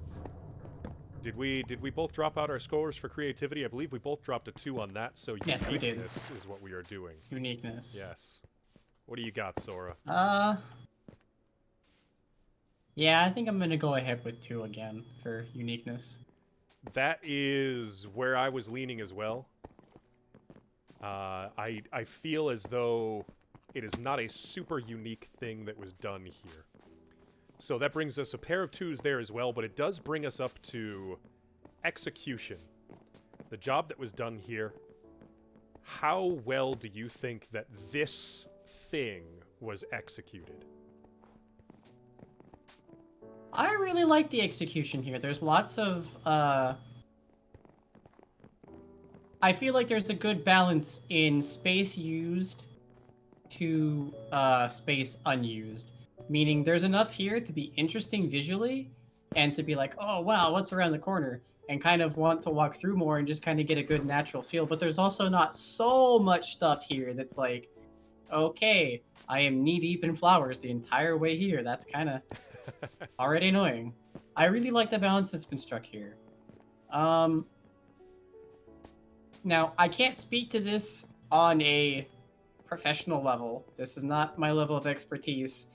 Did we both drop out our scores for creativity? I believe we both dropped a 2 on that, so Yes, we did. uniqueness is what we are doing. Uniqueness. Yes. What do you got, Sora? Yeah, I think I'm gonna go ahead with 2 again for uniqueness. That is where I was leaning as well. I feel as though it is not a super unique thing that was done here. So that brings us a pair of 2s there as well, but it does bring us up to execution. The job that was done here. How well do you think that this thing was executed? I really like the execution here. There's lots of, I feel like there's a good balance in space used to space unused. Meaning there's enough here to be interesting visually and to be like, oh wow, what's around the corner? And kind of want to walk through more and just kind of get a good natural feel. But there's also not so much stuff here that's like, okay, I am knee-deep in flowers the entire way here. That's kind of already annoying. I really like the balance that's been struck here. Now, I can't speak to this on a professional level. This is not my level of expertise.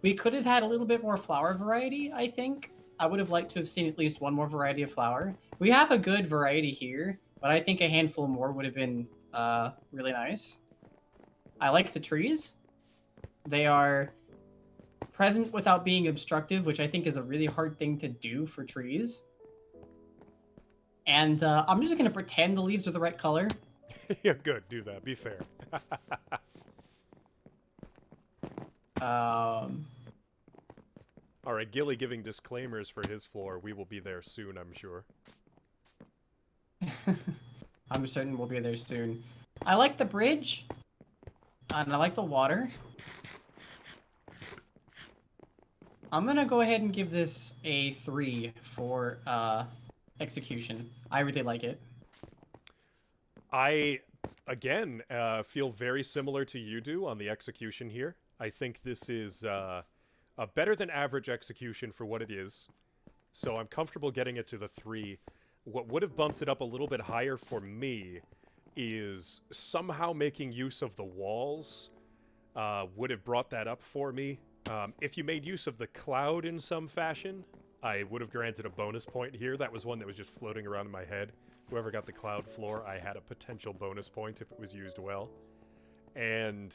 We could have had a little bit more flower variety, I think. I would have liked to have seen at least one more variety of flower. We have a good variety here, but I think a handful more would have been really nice. I like the trees. They are present without being obstructive, which I think is a really hard thing to do for trees. And I'm just going to pretend the leaves are the right color. Yeah, good. Do that. Be fair. All right, Gilly giving disclaimers for his floor. We will be there soon, I'm sure. I'm certain we'll be there soon. I like the bridge. And I like the water. I'm gonna go ahead and give this a 3 for execution. I really like it. I, again, feel very similar to you do on the execution here. I think this is a better than average execution for what it is. So I'm comfortable getting it to the 3. What would have bumped it up a little bit higher for me is somehow making use of the walls would have brought that up for me. If you made use of the cloud in some fashion, I would have granted a bonus point here. That was one that was just floating around in my head. Whoever got the cloud floor, I had a potential bonus point if it was used well. And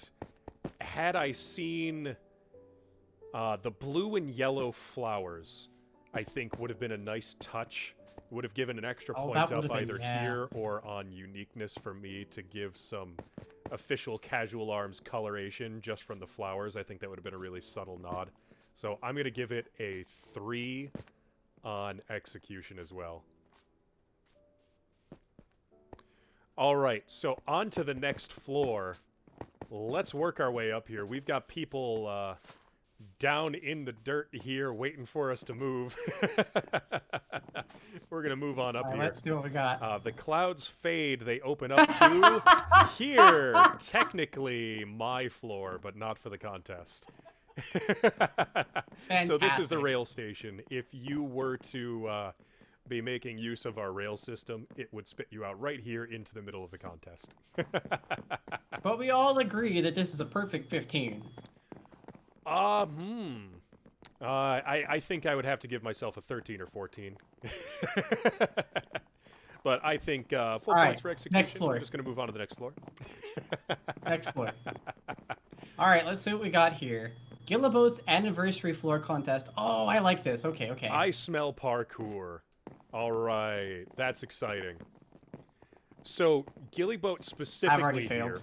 had I seen the blue and yellow flowers, I think would have been a nice touch. It would have given an extra point up either here or on uniqueness for me to give some official Casual Arms coloration just from the flowers. I think that would have been a really subtle nod. So I'm going to give it a 3 on execution as well. All right, so on to the next floor. Let's work our way up here. We've got people down in the dirt here waiting for us to move. We're going to move on up here. Let's see what we got. The clouds fade. They open up to here. Technically my floor, but not for the contest. So this is the rail station. If you were to be making use of our rail system, it would spit you out right here into the middle of the contest. But we all agree that this is a perfect 15. I think I would have to give myself a 13 or 14. But I think full points for execution. Next floor. We're just going to move on to the next floor. Next floor. All right, let's see what we got here. Gillaboat's anniversary floor contest. Oh, I like this. Okay, okay. I smell parkour. All right, that's exciting. So Gillyboat specifically here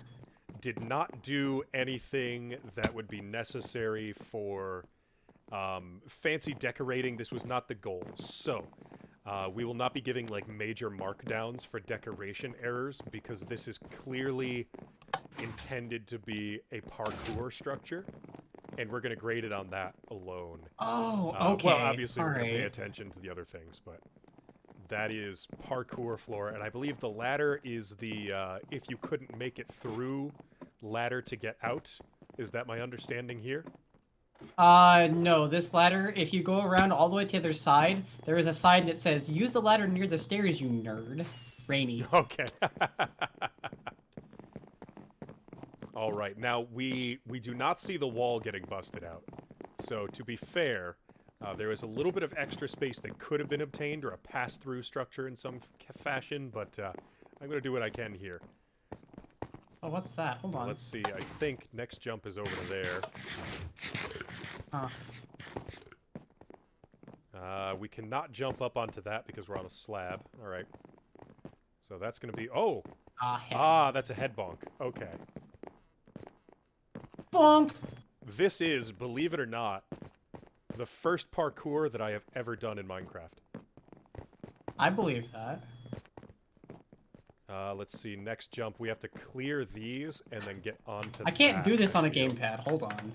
did not do anything that would be necessary for fancy decorating. This was not the goal. So we will not be giving like major markdowns for decoration errors because this is clearly intended to be a parkour structure. And we're going to grade it on that alone. Oh, okay. Well, obviously, we're going to pay right. attention to the other things, but that is parkour floor. And I believe the ladder is the, if you couldn't make it through, ladder to get out. Is that my understanding here? No, this ladder, if you go around all the way to the other side, there is a sign that says, use the ladder near the stairs, you nerd. Rainy. Okay. All right. Now, we do not see the wall getting busted out. So, to be fair, there is a little bit of extra space that could have been obtained or a pass-through structure in some fashion, but I'm going to do what I can here. Oh, what's that? Hold on. Let's see. I think next jump is over to there. Huh. We cannot jump up onto that because we're on a slab. All right. So that's going to be... Oh! That's a head bonk. Okay. Bonk! This is, believe it or not, the first parkour that I have ever done in Minecraft. I believe that. Let's see, next jump, we have to clear these and then get onto I can't do this on a gamepad. Hold on.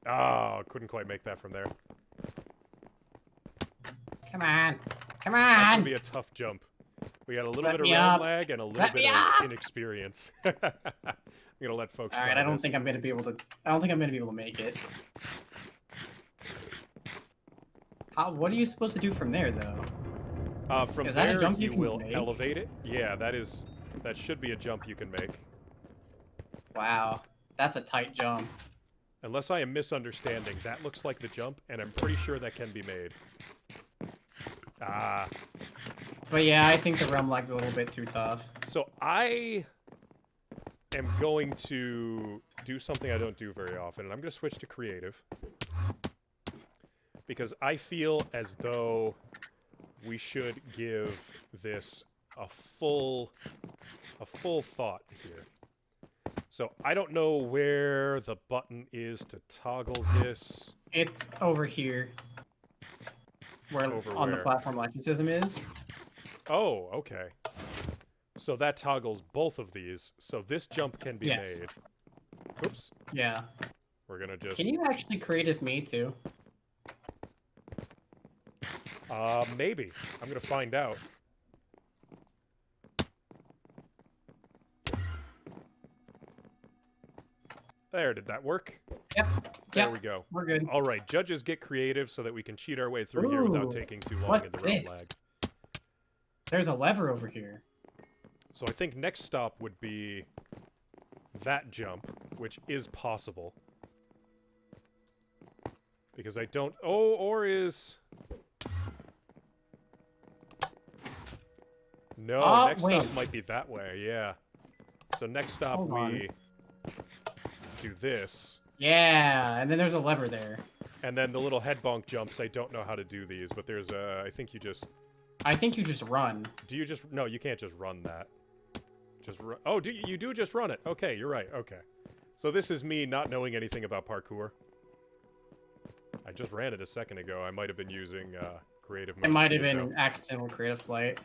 Oh, couldn't quite make that from there. Come on. Come That's on! gonna be a tough jump. We got a little bit of up. lag and a little bit of inexperience. I'm gonna let folks. All right, I don't think I'm gonna be able to. I don't think I'm gonna be able to make it. What are you supposed to do from there, though? From is there, that a jump you will make? elevate it. Yeah, that should be a jump you can make. Wow, that's a tight jump. Unless I am misunderstanding, that looks like the jump, and I'm pretty sure that can be made. But yeah, I think the realm lag's a little bit too tough. So I am going to do something I don't do very often, and I'm going to switch to creative. Because I feel as though we should give this a full thought here. So I don't know where the button is to toggle this. It's over here. Where on the platform launching system is. Oh, okay. So that toggles both of these, so this jump can be made. Oops. Yeah. We're gonna just... Can you actually creative me too? Maybe. I'm gonna find out. There, did that work? Yep. There we go. We're good. All right, judges get creative so that we can cheat our way through here without taking too long in the realm lag. There's a lever over here. So I think next stop would be that jump, which is possible. Because I don't... Oh, or is... No, next stop might be that way, yeah. So next stop we do this. Yeah, and then there's a lever there. And then the little head bonk jumps, I don't know how to do these, but there's a... I think you just run. Do you just... No, you can't just run that. Just run... Oh, you do just run it. Okay, you're right, okay. So this is me not knowing anything about parkour. I just ran it a second ago. I might have been using creative mode. It might have been accidental creative flight.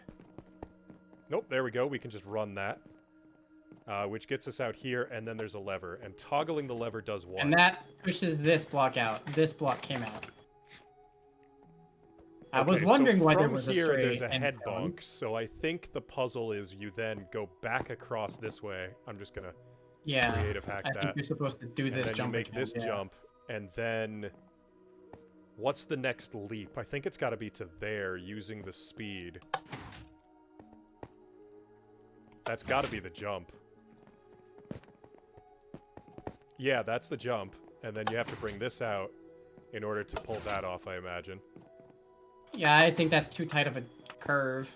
Nope, there we go. We can just run that. Which gets us out here, and then there's a lever. And toggling the lever does what? And that pushes this block out. This block came out. I was wondering why there was a straight there's a head bonk, so I think the puzzle is you then go back across this way. I'm just gonna creative hack that. I think you're supposed to do this jump. You make this jump, and then what's the next leap? I think it's got to be to there using the speed. That's got to be the jump. Yeah, that's the jump, and then you have to bring this out in order to pull that off, I imagine. Yeah, I think that's too tight of a curve.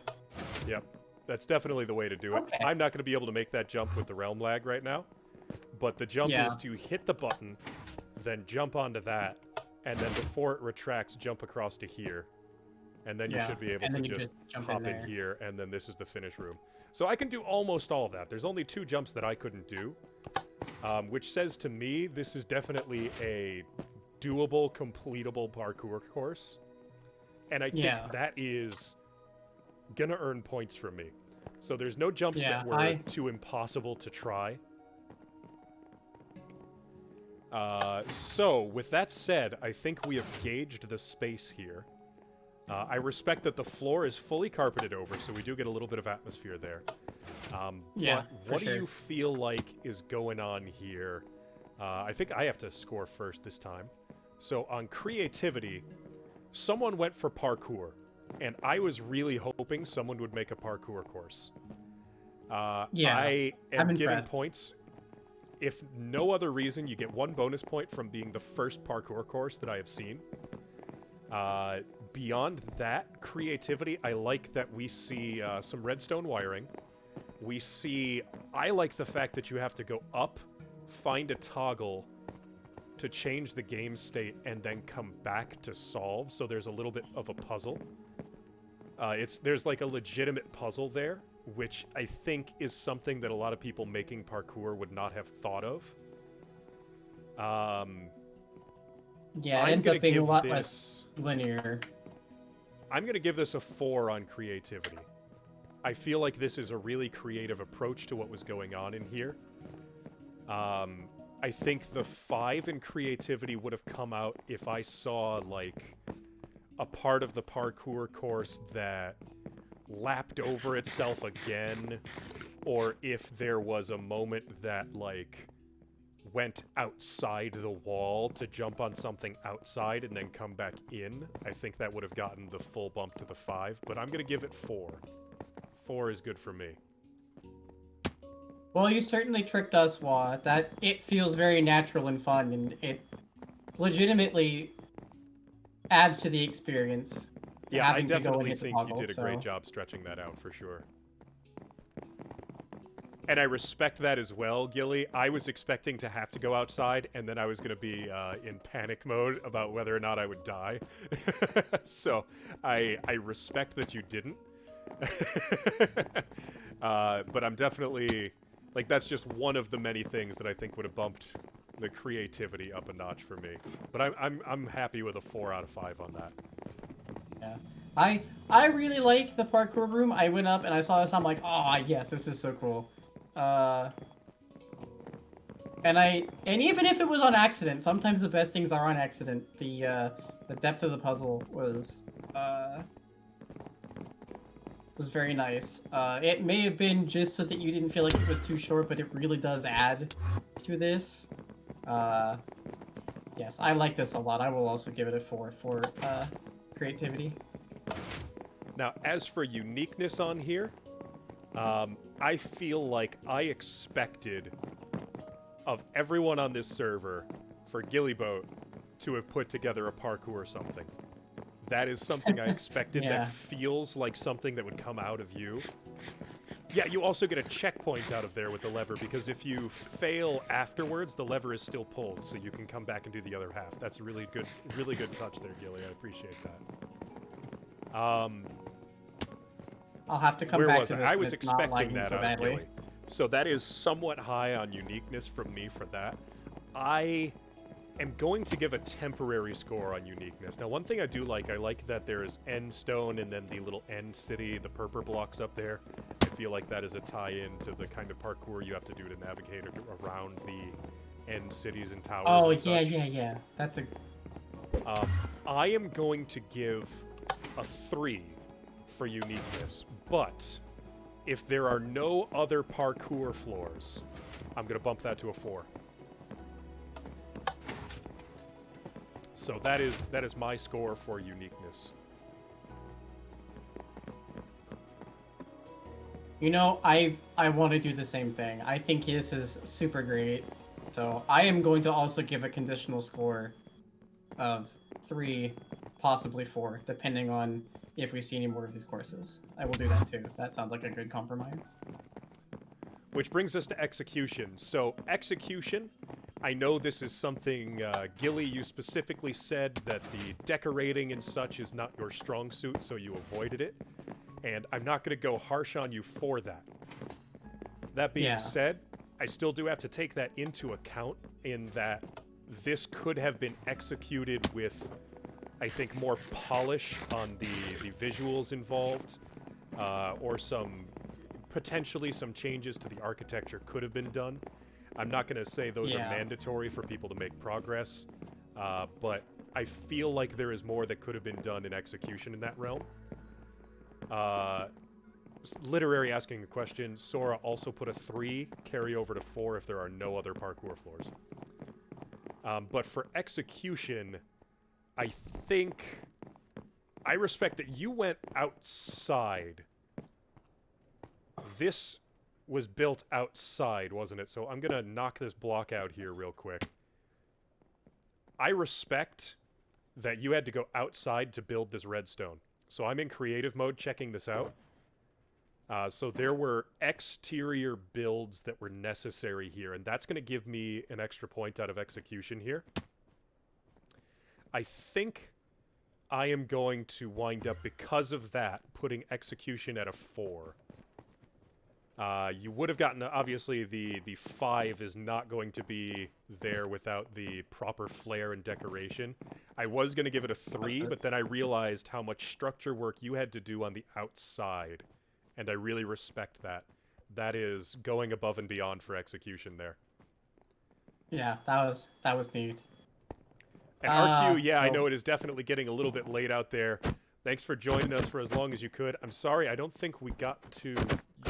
Yep, that's definitely the way to do it. Okay. I'm not going to be able to make that jump with the realm lag right now, but the jump is to hit the button, then jump onto that, and then before it retracts, jump across to here. And then you should be able to just hop in here, and then this is the finish room. So I can do almost all of that. There's only 2 jumps that I couldn't do, which says to me this is definitely a doable, completable parkour course. And I think that is gonna earn points from me. So there's no jumps that were too impossible to try. So with that said, I think we have gauged the space here. I respect that the floor is fully carpeted over, so we do get a little bit of atmosphere there. But what do you feel like is going on here? I think I have to score first this time. So on creativity, someone went for parkour, and I was really hoping someone would make a parkour course. I am giving points. If no other reason, you get 1 bonus point from being the first parkour course that I have seen. Beyond that, creativity, I like that we see some redstone wiring. We see... I like the fact that you have to go up, find a toggle to change the game state, and then come back to solve, so there's a little bit of a puzzle. There's like a legitimate puzzle there, which I think is something that a lot of people making parkour would not have thought of. Yeah, it ends up being a lot less linear. I'm going to give this a 4 on creativity. I feel like this is a really creative approach to what was going on in here. I think the 5 in creativity would have come out if I saw, like, a part of the parkour course that lapped over itself again, or if there was a moment that, like, went outside the wall to jump on something outside and then come back in. I think that would have gotten the full bump to the 5, but I'm going to give it 4. 4 is good for me. Well, you certainly tricked us, Wah. That it feels very natural and fun, and it legitimately adds to the experience. Yeah, I definitely think you did a great job stretching that out, for sure. And I respect that as well, Gilly. I was expecting to have to go outside, and then I was going to be in panic mode about whether or not I would die. So I respect that you didn't. But I'm definitely... Like, that's just one of the many things that I think would have bumped the creativity up a notch for me. But I'm happy with a 4 out of 5 on that. Yeah. I really like the parkour room. I went up and I saw this. I'm like, oh yes, this is so cool. And even if it was on accident, sometimes the best things are on accident. The depth of the puzzle was very nice. It may have been just so that you didn't feel like it was too short, but it really does add to this. Yes, I like this a lot. I will also give it a 4 for creativity. Now, as for uniqueness on here, I feel like I expected of everyone on this server for Gillyboat to have put together a parkour or something. That is something I expected. Yeah. That feels like something that would come out of you. Yeah, you also get a checkpoint out of there with the lever, because if you fail afterwards, the lever is still pulled, so you can come back and do the other half. That's a really good touch there, Gilly. I appreciate that. I'll have to come back to this. I was expecting that so out of Gilly. So that is somewhat high on uniqueness from me for that. I am going to give a temporary score on uniqueness. Now, one thing I do like, I like that there is End Stone and then the little End City, the purple blocks up there. I feel like that is a tie-in to the kind of parkour you have to do to navigate around the End Cities and towers. Oh, and such. yeah. That's a... I am going to give a 3 for uniqueness, but if there are no other parkour floors, I'm going to bump that to a 4. So that is my score for uniqueness. You know, I want to do the same thing. I think this is super great. So I am going to also give a conditional score of 3, possibly 4, depending on if we see any more of these courses. I will do that too. That sounds like a good compromise. Which brings us to execution. So execution, I know this is something, Gilly, you specifically said that the decorating and such is not your strong suit, so you avoided it. And I'm not going to go harsh on you for that. That being said, I still do have to take that into account in that this could have been executed with, I think, more polish on the visuals involved, or potentially some changes to the architecture could have been done. I'm not going to say those are mandatory for people to make progress, but I feel like there is more that could have been done in execution in that realm. Literary asking a question, Sora also put a 3, carry over to 4 if there are no other parkour floors. But for execution, I think I respect that you went outside. This was built outside, wasn't it? So I'm going to knock this block out here real quick. I respect that you had to go outside to build this redstone. So I'm in creative mode checking this out. So there were exterior builds that were necessary here, and that's going to give me an extra point out of execution here. I think I am going to wind up, because of that, putting execution at a 4. You would have gotten, obviously, the 5 is not going to be there without the proper flair and decoration. I was going to give it a 3, but then I realized how much structure work you had to do on the outside, and I really respect that. That is going above and beyond for execution there. Yeah, that was neat. And RQ, I know it is definitely getting a little bit late out there. Thanks for joining us for as long as you could. I'm sorry, I don't think we got to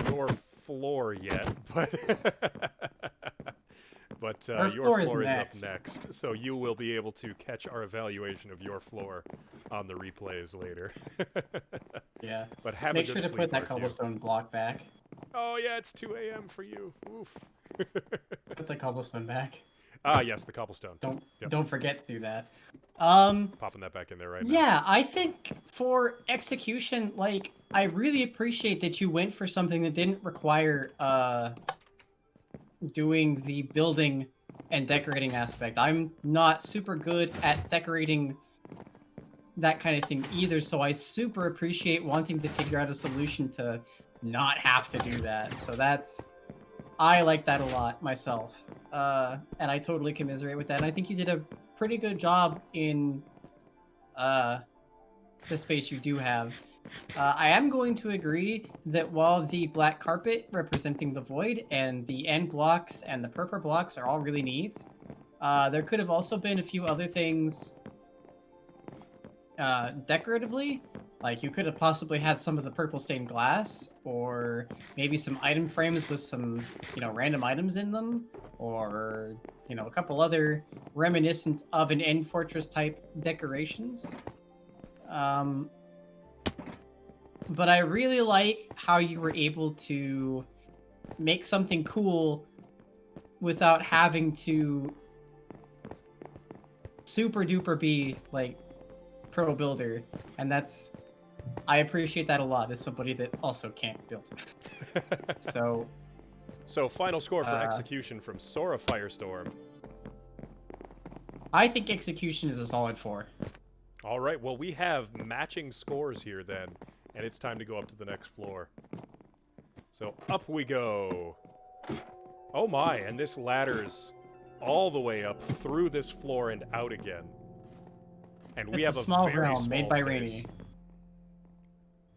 your floor yet, but your floor is up next, so you will be able to catch our evaluation of your floor on the replays later. Yeah, but have make a good sure to sleep, put that RQ. cobblestone block back. Oh yeah, it's 2 a.m. for you. Oof. Put the cobblestone back. Ah, yes, the cobblestone. Don't forget to do that. Popping that back in there right now. Yeah, I think for execution, like, I really appreciate that you went for something that didn't require doing the building and decorating aspect. I'm not super good at decorating that kind of thing either, so I super appreciate wanting to figure out a solution to not have to do that. So I like that a lot myself. And I totally commiserate with that. And I think you did a pretty good job in the space you do have. I am going to agree that while the black carpet representing the void and the end blocks and the purple blocks are all really neat, there could have also been a few other things decoratively. Like you could have possibly had some of the purple stained glass, or maybe some item frames with some, random items in them, or, a couple other reminiscent of an End Fortress type decorations. But I really like how you were able to make something cool without having to super duper be like pro builder, and I appreciate that a lot as somebody that also can't build. So final score for execution from SoraFirestorm. I think execution is a solid 4. All right, well, we have matching scores here then, and it's time to go up to the next floor. So up we go. Oh my, and this ladder's all the way up through this floor and out again. And we have a small very realm small made by space. Rainy.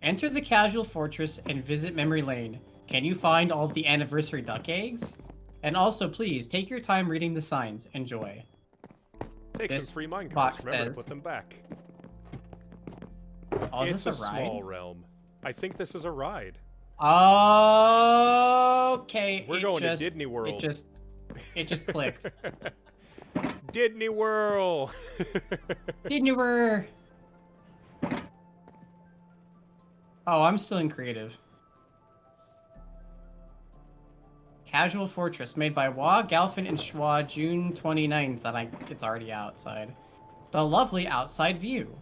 Enter the casual fortress and visit memory lane. Can you find all of the anniversary duck eggs? And also, please, take your time reading the signs. Enjoy. Take This some free minecarts. box Remember to says- put them back. Oh, is It's this a ride? small realm. I think this is a ride. Okay. We're going to Disney World. It just clicked. Disney World. Disney World. Oh, I'm still in creative. Casual Fortress, made by Wah, Galfin, and Schwa, June 29th, and it's already outside. The lovely outside view.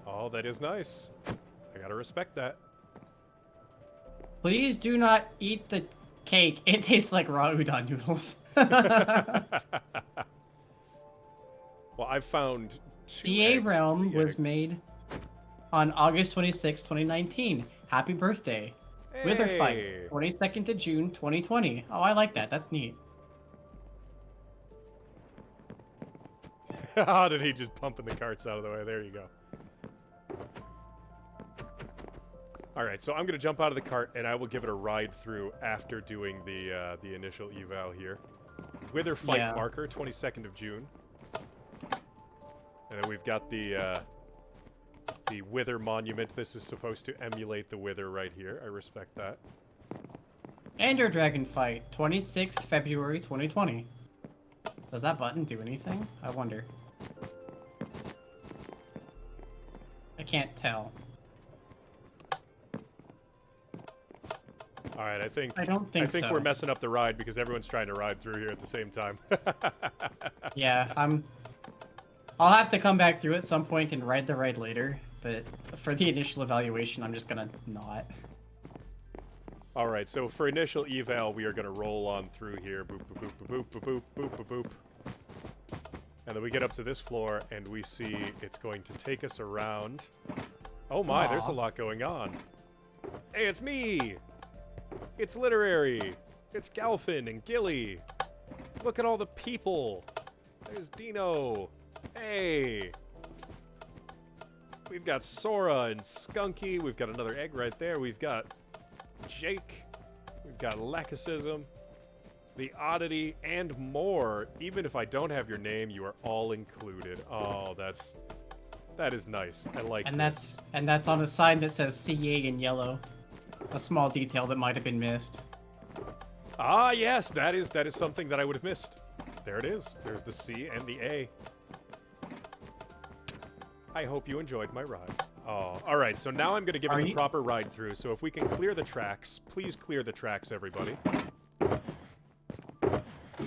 Oh, that is nice. I gotta respect that. Please do not eat the cake. It tastes like raw udon noodles. Well, I've found CA Realm was made on August 26, 2019. Happy birthday. Hey. Wither Fight, 22nd of June, 2020. Oh, I like that. That's neat. How did he just pumping the carts out of the way? There you go. All right, so I'm going to jump out of the cart, and I will give it a ride through after doing the initial eval here. Wither Fight marker, 22nd of June. And then we've got the Wither monument. This is supposed to emulate the Wither right here. I respect that. Ender Dragon Fight, 26th February 2020. Does that button do anything? I wonder. I can't tell. All right, I think I think so. we're messing up the ride because everyone's trying to ride through here at the same time. Yeah, I'll have to come back through at some point and ride the ride later, but for the initial evaluation, I'm just gonna not. All right, so for initial eval, we are gonna roll on through here. Boop, boop, boop, boop, boop, boop, boop, boop. And then we get up to this floor, and we see it's going to take us around. Oh my, there's a lot going on. Hey, it's me! It's Literary! It's Galfin and Gilly! Look at all the people! There's Dino! Hey! We've got Sora and Skunky. We've got another egg right there. We've got Jake. We've got Lacacism. The Oddity, and more. Even if I don't have your name, you are all included. Oh, that is nice. I like and this. that's on a sign that says CA in yellow. A small detail that might have been missed. Ah, yes, that is something that I would have missed. There it is. There's the C and the A. I hope you enjoyed my ride. Oh, all right. So now I'm going to give it the proper ride through. So if we can clear the tracks, please clear the tracks, everybody.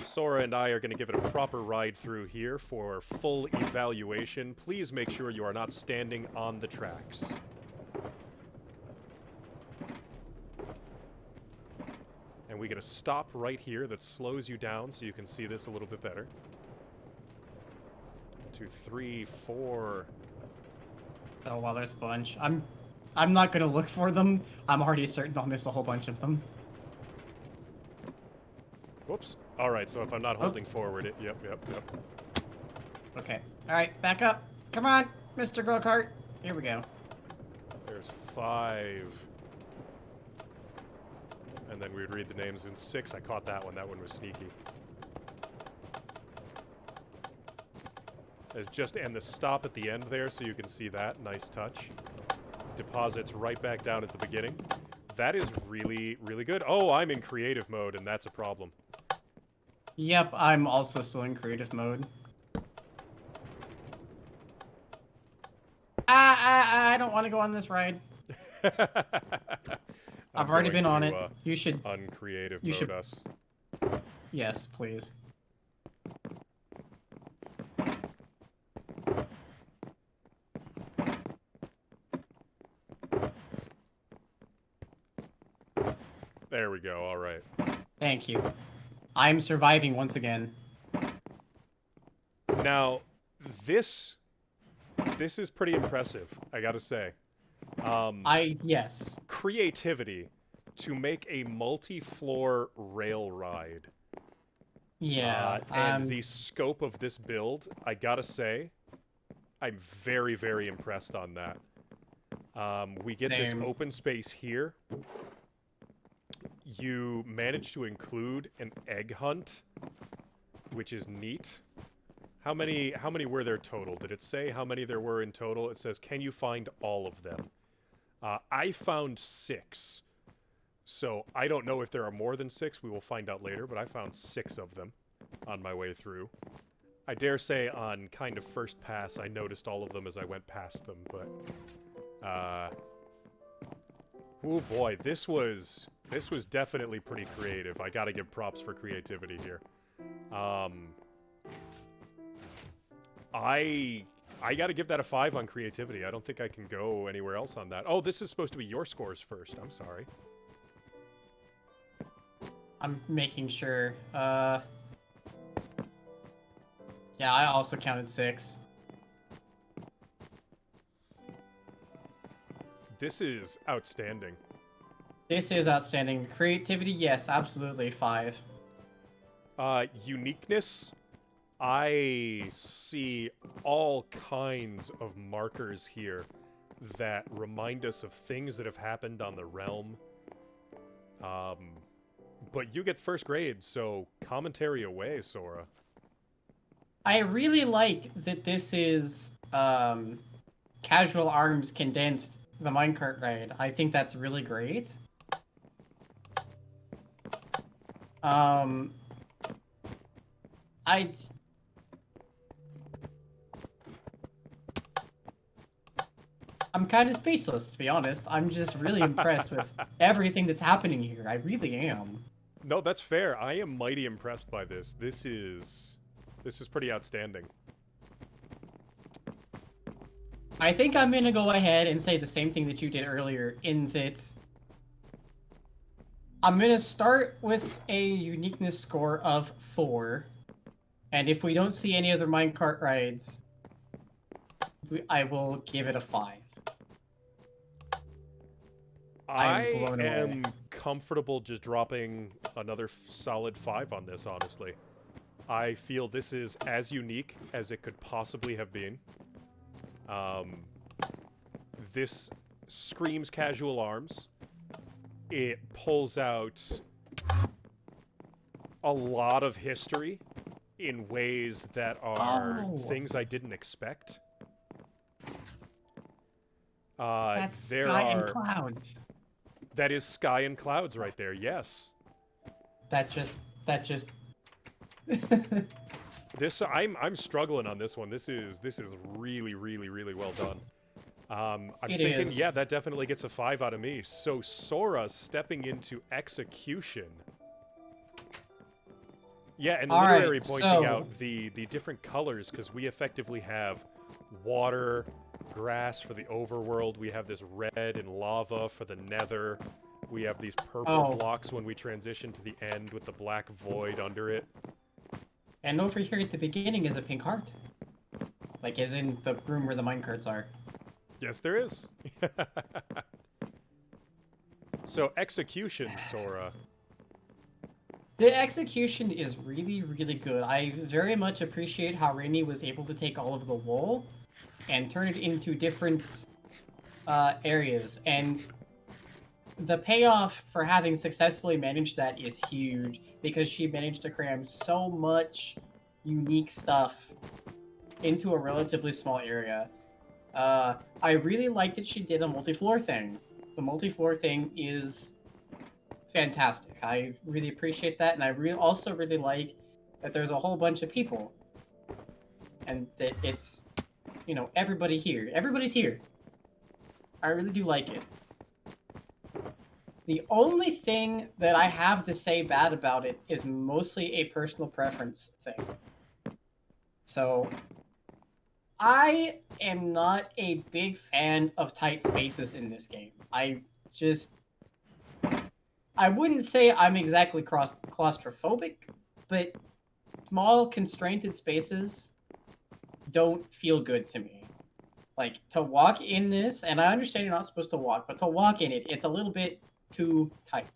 Sora and I are going to give it a proper ride through here for full evaluation. Please make sure you are not standing on the tracks. And we get a stop right here that slows you down so you can see this a little bit better. 1, 2, 3, 4. Oh, well, there's a bunch. I'm not gonna look for them. I'm already certain I'll miss a whole bunch of them. Whoops. All right, so if I'm not holding Oops. forward, it... Yep. Okay. All right, back up. Come on, Mr. Go-Kart. Here we go. There's 5. And then we would read the names in 6. I caught that one. That one was sneaky. There's just... And the stop at the end there, so you can see that. Nice touch. Deposits right back down at the beginning. That is really, really good. Oh, I'm in creative mode, and that's a problem. Yep, I'm also still in creative mode. I don't want to go on this ride. I've already been on it. You should uncreative you mode should... us. Yes, please. There we go. All right. Thank you. I'm surviving once again. Now, this is pretty impressive, I gotta say. Yes. Creativity to make a multi-floor rail ride. Yeah. And the scope of this build, I gotta say, I'm very, very impressed on that. We get this open space here. You manage to include an egg hunt, which is neat. How many were there total? Did it say how many there were in total? It says, can you find all of them? I found 6. So I don't know if there are more than 6. We will find out later, but I found 6 of them on my way through. I dare say on kind of first pass, I noticed all of them as I went past them, but... oh boy, this was definitely pretty creative. I gotta give props for creativity here. I gotta give that a 5 on creativity. I don't think I can go anywhere else on that. Oh, this is supposed to be your scores first. I'm sorry. I'm making sure. Yeah, I also counted 6. This is outstanding. This is outstanding. Creativity, yes, absolutely 5. Uniqueness, I see all kinds of markers here that remind us of things that have happened on the realm. But you get first grade, so commentary away, Sora. I really like that this is Casual Arms condensed the minecart ride. I think that's really great. I'm kind of speechless, to be honest. I'm just really impressed with everything that's happening here. I really am. No, that's fair. I am mighty impressed by this. This is pretty outstanding. I think I'm gonna go ahead and say the same thing that you did earlier, in that I'm gonna start with a uniqueness score of 4, and if we don't see any other minecart rides, I will give it a 5. I am comfortable just dropping another solid 5 on this, honestly. I feel this is as unique as it could possibly have been. This screams Casual Arms. It pulls out a lot of history in ways that are things I didn't expect. That's Sky and Clouds. That is Sky and Clouds right there, yes. That just... This I'm struggling on this one. This is really, really, really well done. I'm thinking, yeah, that definitely gets a 5 out of me. So Sora stepping into execution. Yeah, and Literary pointing out the different colors, because we effectively have water, grass for the overworld. We have this red and lava for the nether. We have these purple Oh. blocks when we transition to the end with the black void under it. And over here at the beginning is a pink heart. Like, as in the room where the minecarts are. Yes, there is. So, execution, Sora. The execution is really, really good. I very much appreciate how Rainy was able to take all of the wool and turn it into different areas. And the payoff for having successfully managed that is huge, because she managed to cram so much unique stuff into a relatively small area. I really like that she did a multi-floor thing. The multi-floor thing is fantastic. I really appreciate that, and I also really like that there's a whole bunch of people, and that it's, you know, everybody here. Everybody's here. I really do like it. The only thing that I have to say bad about it is mostly a personal preference thing. So, I am not a big fan of tight spaces in this game. I wouldn't say I'm exactly claustrophobic, but small, constrained spaces don't feel good to me. Like, to walk in this, and I understand you're not supposed to walk, but to walk in it, it's a little bit too tight.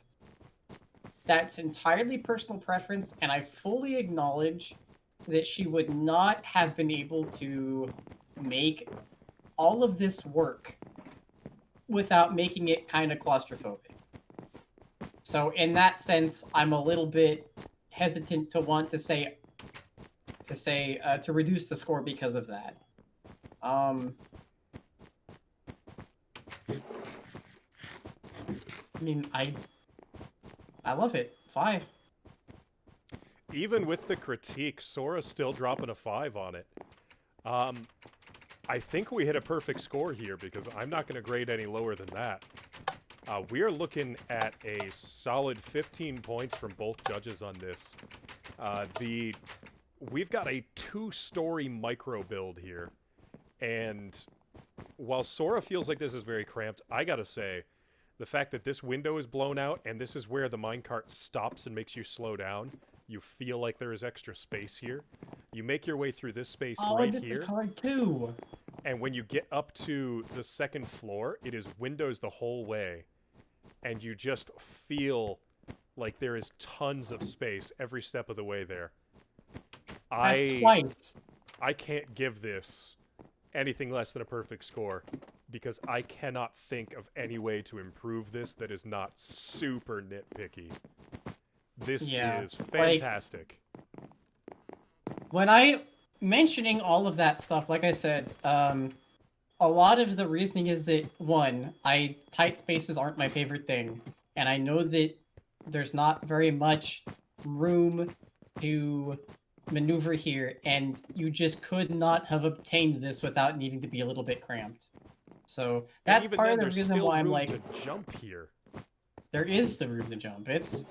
That's entirely personal preference, and I fully acknowledge that she would not have been able to make all of this work without making it kind of claustrophobic. So in that sense, I'm a little bit hesitant to want to reduce the score because of that. I mean, I love it. 5. Even with the critique, Sora's still dropping a 5 on it. I think we hit a perfect score here, because I'm not going to grade any lower than that. We are looking at a solid 15 points from both judges on this. We've got a 2-story micro build here, and while Sora feels like this is very cramped, I gotta say, the fact that this window is blown out and this is where the minecart stops and makes you slow down, you feel like there is extra space here. You make your way through this space right here. This is hard too. And when you get up to the second floor, it is windows the whole way. And you just feel like there is tons of space every step of the way there. That's twice. I can't give this anything less than a perfect score, because I cannot think of any way to improve this that is not super nitpicky. This is fantastic. When I mentioning all of that stuff, like I said, a lot of the reasoning is that, one, tight spaces aren't my favorite thing, and I know that there's not very much room to maneuver here, and you just could not have obtained this without needing to be a little bit cramped. So that's part of the reason why I'm like, to jump here. There is the room to jump. It's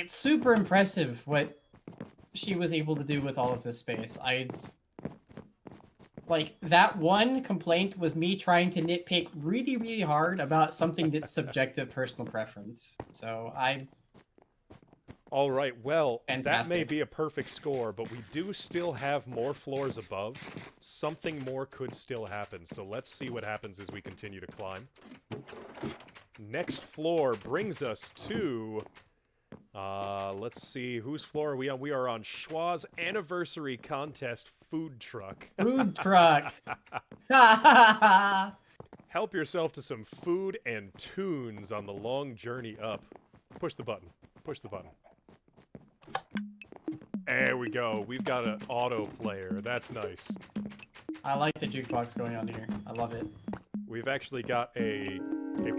super impressive what she was able to do with all of this space. Like, that one complaint was me trying to nitpick really, really hard about something that's subjective personal preference. So All right, well, fantastic. That may be a perfect score, but we do still have more floors above. Something more could still happen, so let's see what happens as we continue to climb. Next floor brings us to... let's see, whose floor are we on? We are on Schwa's Anniversary Contest Food Truck. Food truck! Help yourself to some food and tunes on the long journey up. Push the button. Push the button. There we go. We've got an auto player. That's nice. I like the jukebox going on here. I love it. We've actually got a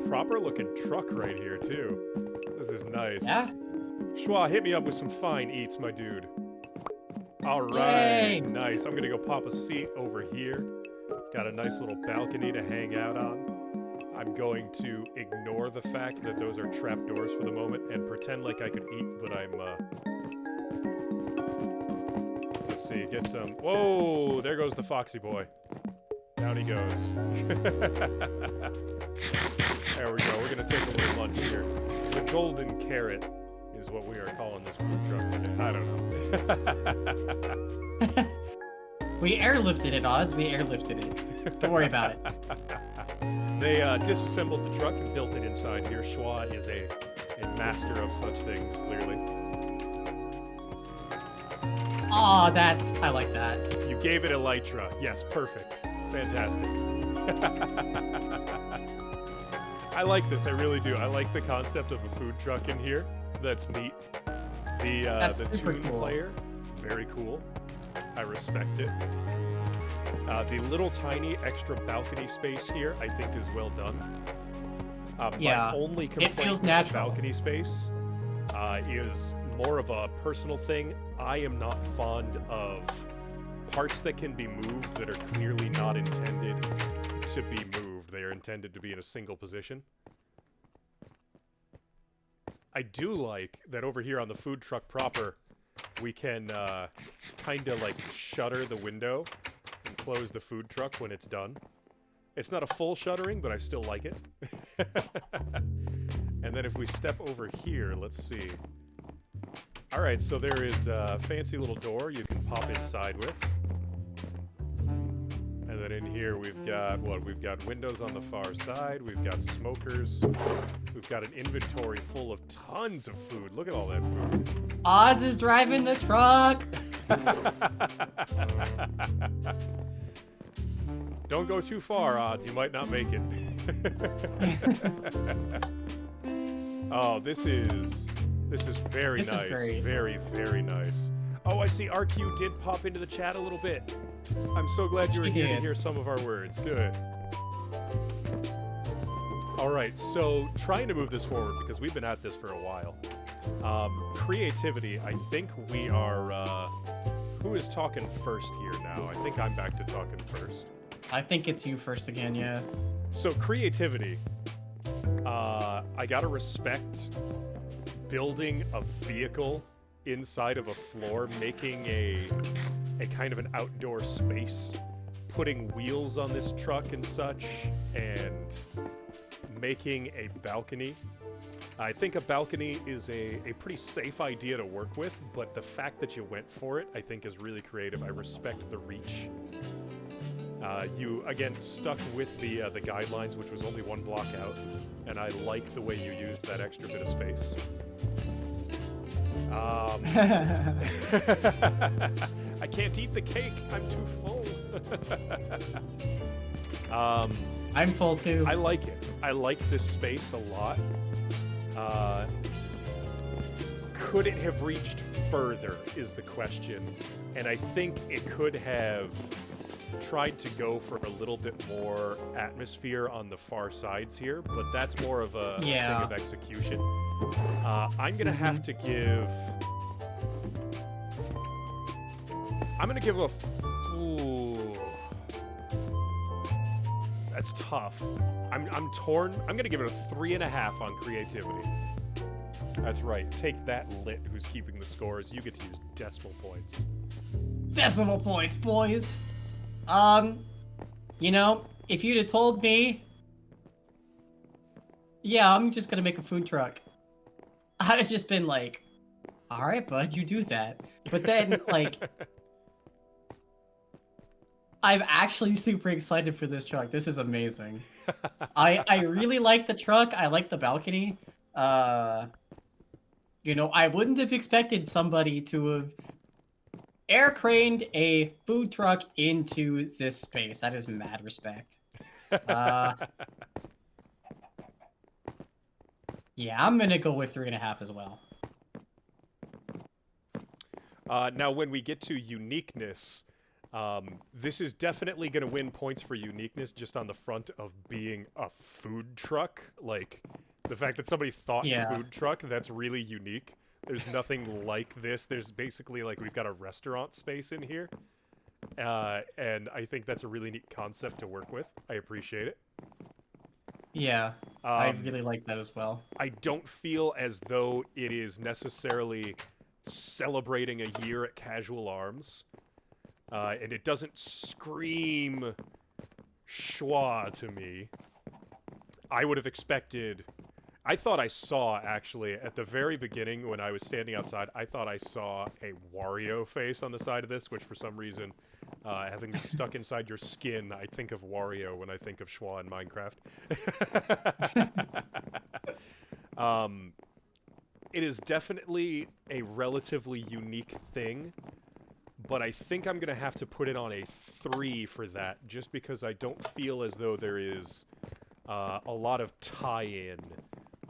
proper looking truck right here too. This is nice. Yeah. Schwa, hit me up with some fine eats, my dude. All right. Yay. Nice. I'm gonna go pop a seat over here. Got a nice little balcony to hang out on. I'm going to ignore the fact that those are trapdoors for the moment and pretend like I could eat, but I'm, let's see, get some... Whoa! There goes the Foxy boy. Down he goes. There we go. We're going to take a little lunch here. The golden carrot is what we are calling this food truck today. I don't know. We airlifted it, Odds. We airlifted it. Don't worry about it. They disassembled the truck and built it inside here. Schwa is a master of such things, clearly. Aw, I like that. You gave it elytra. Yes, perfect. Fantastic. I like this, I really do. I like the concept of a food truck in here. That's neat. The tune player, very cool. I respect it. The little tiny extra balcony space here, I think, is well done. Yeah, my only complaint it feels with the natural. balcony space is more of a personal thing. I am not fond of parts that can be moved that are clearly not intended to be moved. They are intended to be in a single position. I do like that over here on the food truck proper, we can kind of like shutter the window and close the food truck when it's done. It's not a full shuttering, but I still like it. And then if we step over here, let's see. All right, so there is a fancy little door you can pop inside with. And then in here we've got, what? We've got windows on the far side. We've got smokers. We've got an inventory full of tons of food. Look at all that food. Odds is driving the truck. Don't go too far, Odds. You might not make it. Oh, this is very nice. Very, very nice. Oh, I see RQ did pop into the chat a little bit. I'm so glad you were here to hear some of our words. Good. All right, so trying to move this forward because we've been at this for a while. Creativity, I think we are... who is talking first here now? I think I'm back to talking first. I think it's you first again, yeah. So creativity, I gotta respect building a vehicle inside of a floor, making a kind of an outdoor space, putting wheels on this truck and such, and making a balcony. I think a balcony is a pretty safe idea to work with, but the fact that you went for it, I think, is really creative. I respect the reach. You, again, stuck with the guidelines, which was only one block out, and I like the way you used that extra bit of space. I can't eat the cake. I'm too full. I'm full too. I like it. I like this space a lot. Could it have reached further is the question. And I think it could have tried to go for a little bit more atmosphere on the far sides here, but that's more of a thing of execution. I'm gonna have to give... I'm gonna give a... Ooh. That's tough. I'm torn. I'm gonna give it a 3.5 on creativity. That's right. Take that, Lit, who's keeping the scores. You get to use decimal points. Decimal points, boys. You know, if you'd have told me, yeah, I'm just gonna make a food truck, I'd have just been like, all right, bud, you do that. But then, like, I'm actually super excited for this truck. This is amazing. I really like the truck. I like the balcony. You know, I wouldn't have expected somebody to have air craned a food truck into this space. That is mad respect. Yeah, I'm gonna go with 3.5 as well. Now, when we get to uniqueness, this is definitely going to win points for uniqueness just on the front of being a food truck. Like, the fact that somebody thought food truck, that's really unique. There's nothing like this. There's basically, like, we've got a restaurant space in here. And I think that's a really neat concept to work with. I appreciate it. Yeah, I really like that as well. I don't feel as though it is necessarily celebrating a year at Casual Arms. And it doesn't scream schwa to me. I would have expected... I thought I saw, actually, at the very beginning when I was standing outside, I thought I saw a Wario face on the side of this, which for some reason, having been stuck inside your skin, I think of Wario when I think of Schwa in Minecraft. It is definitely a relatively unique thing, but I think I'm going to have to put it on a 3 for that, just because I don't feel as though there is a lot of tie-in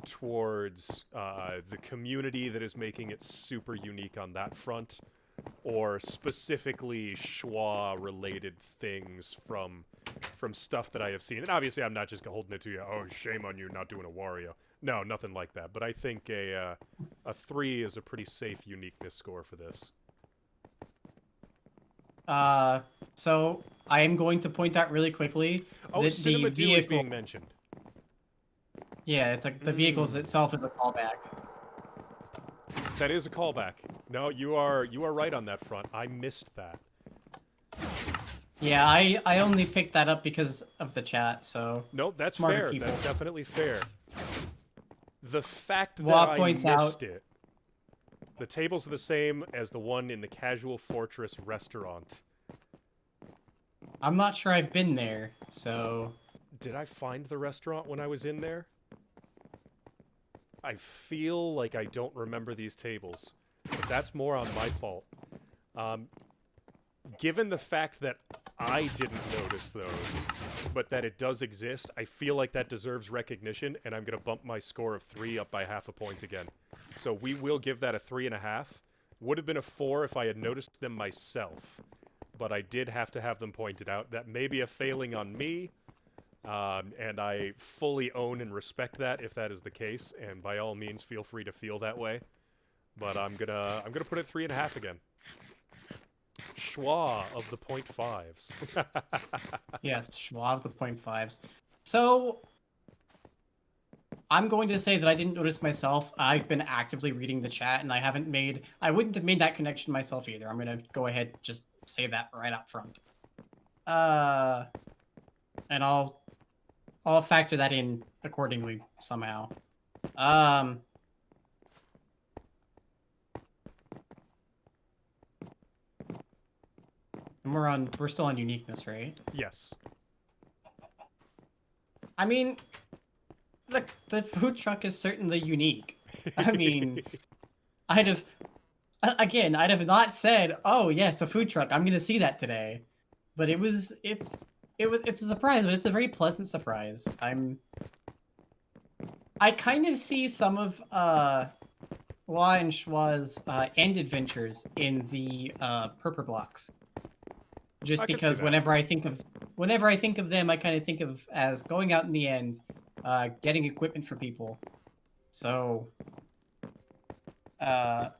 towards the community that is making it super unique on that front, or specifically Schwa-related things from stuff that I have seen. And obviously I'm not just holding it to you, oh, shame on you not doing a Wario. No, nothing like that. But I think a 3 is a pretty safe uniqueness score for this. So I am going to point out really quickly that Cinema the vehicle is being mentioned. Yeah, it's like the vehicles itself is a callback. That is a callback. No, you are right on that front. I missed that. Yeah, I only picked that up because of the chat, so... No, that's fair. People. That's definitely fair. The fact that I missed it... The tables are the same as the one in the Casual Fortress restaurant. I'm not sure I've been there, so... Did I find the restaurant when I was in there? I feel like I don't remember these tables, but that's more on my fault. Given the fact that I didn't notice those, but that it does exist, I feel like that deserves recognition, and I'm going to bump my score of 3 up by half a point again. So we will give that a 3.5. Would have been a 4 if I had noticed them myself, but I did have to have them pointed out. That may be a failing on me. And I fully own and respect that if that is the case, and by all means feel free to feel that way. But I'm gonna put it 3.5 again. Schwa of the 0.5s. Yes, Schwa of the 0.5s. So I'm going to say that I didn't notice myself. I've been actively reading the chat, and I wouldn't have made that connection myself either. I'm gonna go ahead and just say that right up front. And I'll factor that in accordingly somehow. And we're still on uniqueness, right? Yes. I mean, the food truck is certainly unique. I mean, I'd have not said, "Oh yes, a food truck. I'm gonna see that today," but it's a surprise, but it's a very pleasant surprise. I kind of see some of Wa and Schwa's end adventures in the Purple blocks. Just because whenever I think of them, I kind of think of as going out in the end, getting equipment for people. So that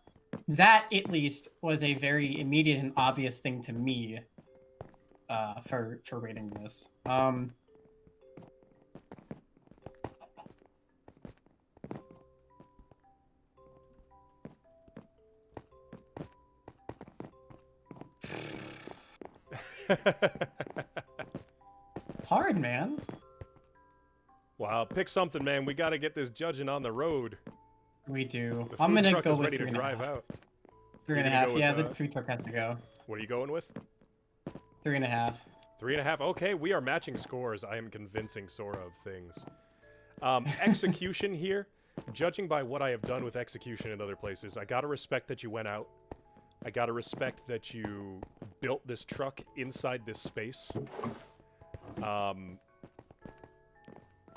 at least was a very immediate and obvious thing to me. For rating this. It's hard, man. Wow, pick something, man. We got to get this judging on the road. We do. The food truck is ready to drive out. 3.5. Yeah, the food truck has to go. What are you going with? 3.5. 3.5. Okay, we are matching scores. I am convincing Sora of things. Execution here. Judging by what I have done with execution in other places, I gotta respect that you went out. I gotta respect that you built this truck inside this space. I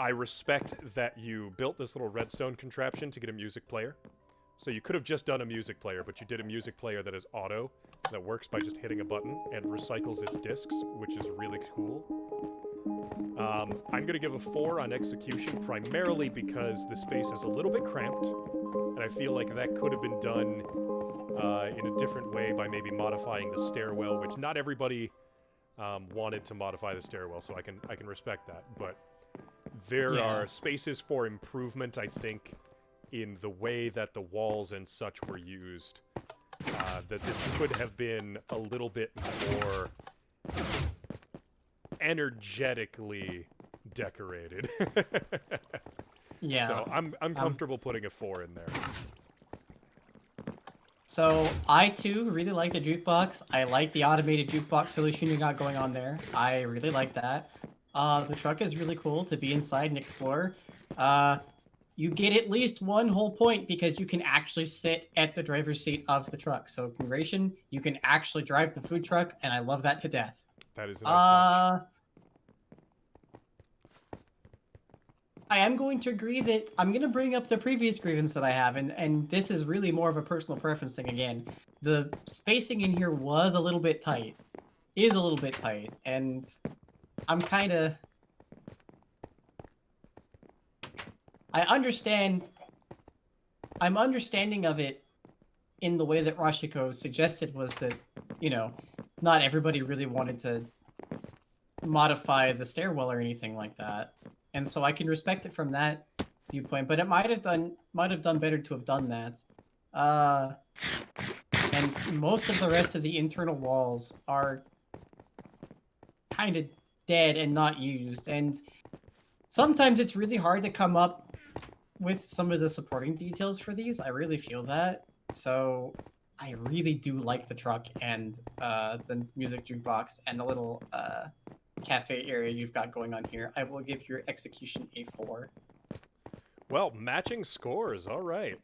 respect that you built this little redstone contraption to get a music player. So you could have just done a music player, but you did a music player that is auto, that works by just hitting a button and recycles its discs, which is really cool. I'm going to give a 4 on execution, primarily because the space is a little bit cramped, and I feel like that could have been done in a different way by maybe modifying the stairwell, which not everybody wanted to modify the stairwell, so I can respect that. But there are spaces for improvement, I think, in the way that the walls and such were used. That this could have been a little bit more energetically decorated. Yeah. So I'm comfortable putting a 4 in there. So I too really like the jukebox. I like the automated jukebox solution you got going on there. I really like that. The truck is really cool to be inside and explore. You get at least one whole point because you can actually sit at the driver's seat of the truck. So Congration, you can actually drive the food truck, and I love that to death. That is a nice touch. I am going to agree that I'm going to bring up the previous grievance that I have, and this is really more of a personal preference thing again. The spacing in here was a little bit tight. Is a little bit tight, and I'm kind of... I'm understanding of it in the way that Rashiko suggested was that, you know, not everybody really wanted to modify the stairwell or anything like that. And so I can respect it from that viewpoint, but it might have done better to have done that. And most of the rest of the internal walls are kind of dead and not used. And sometimes it's really hard to come up with some of the supporting details for these. I really feel that. So I really do like the truck and the music jukebox and the little cafe area you've got going on here. I will give your execution a 4. Well, matching scores. All right.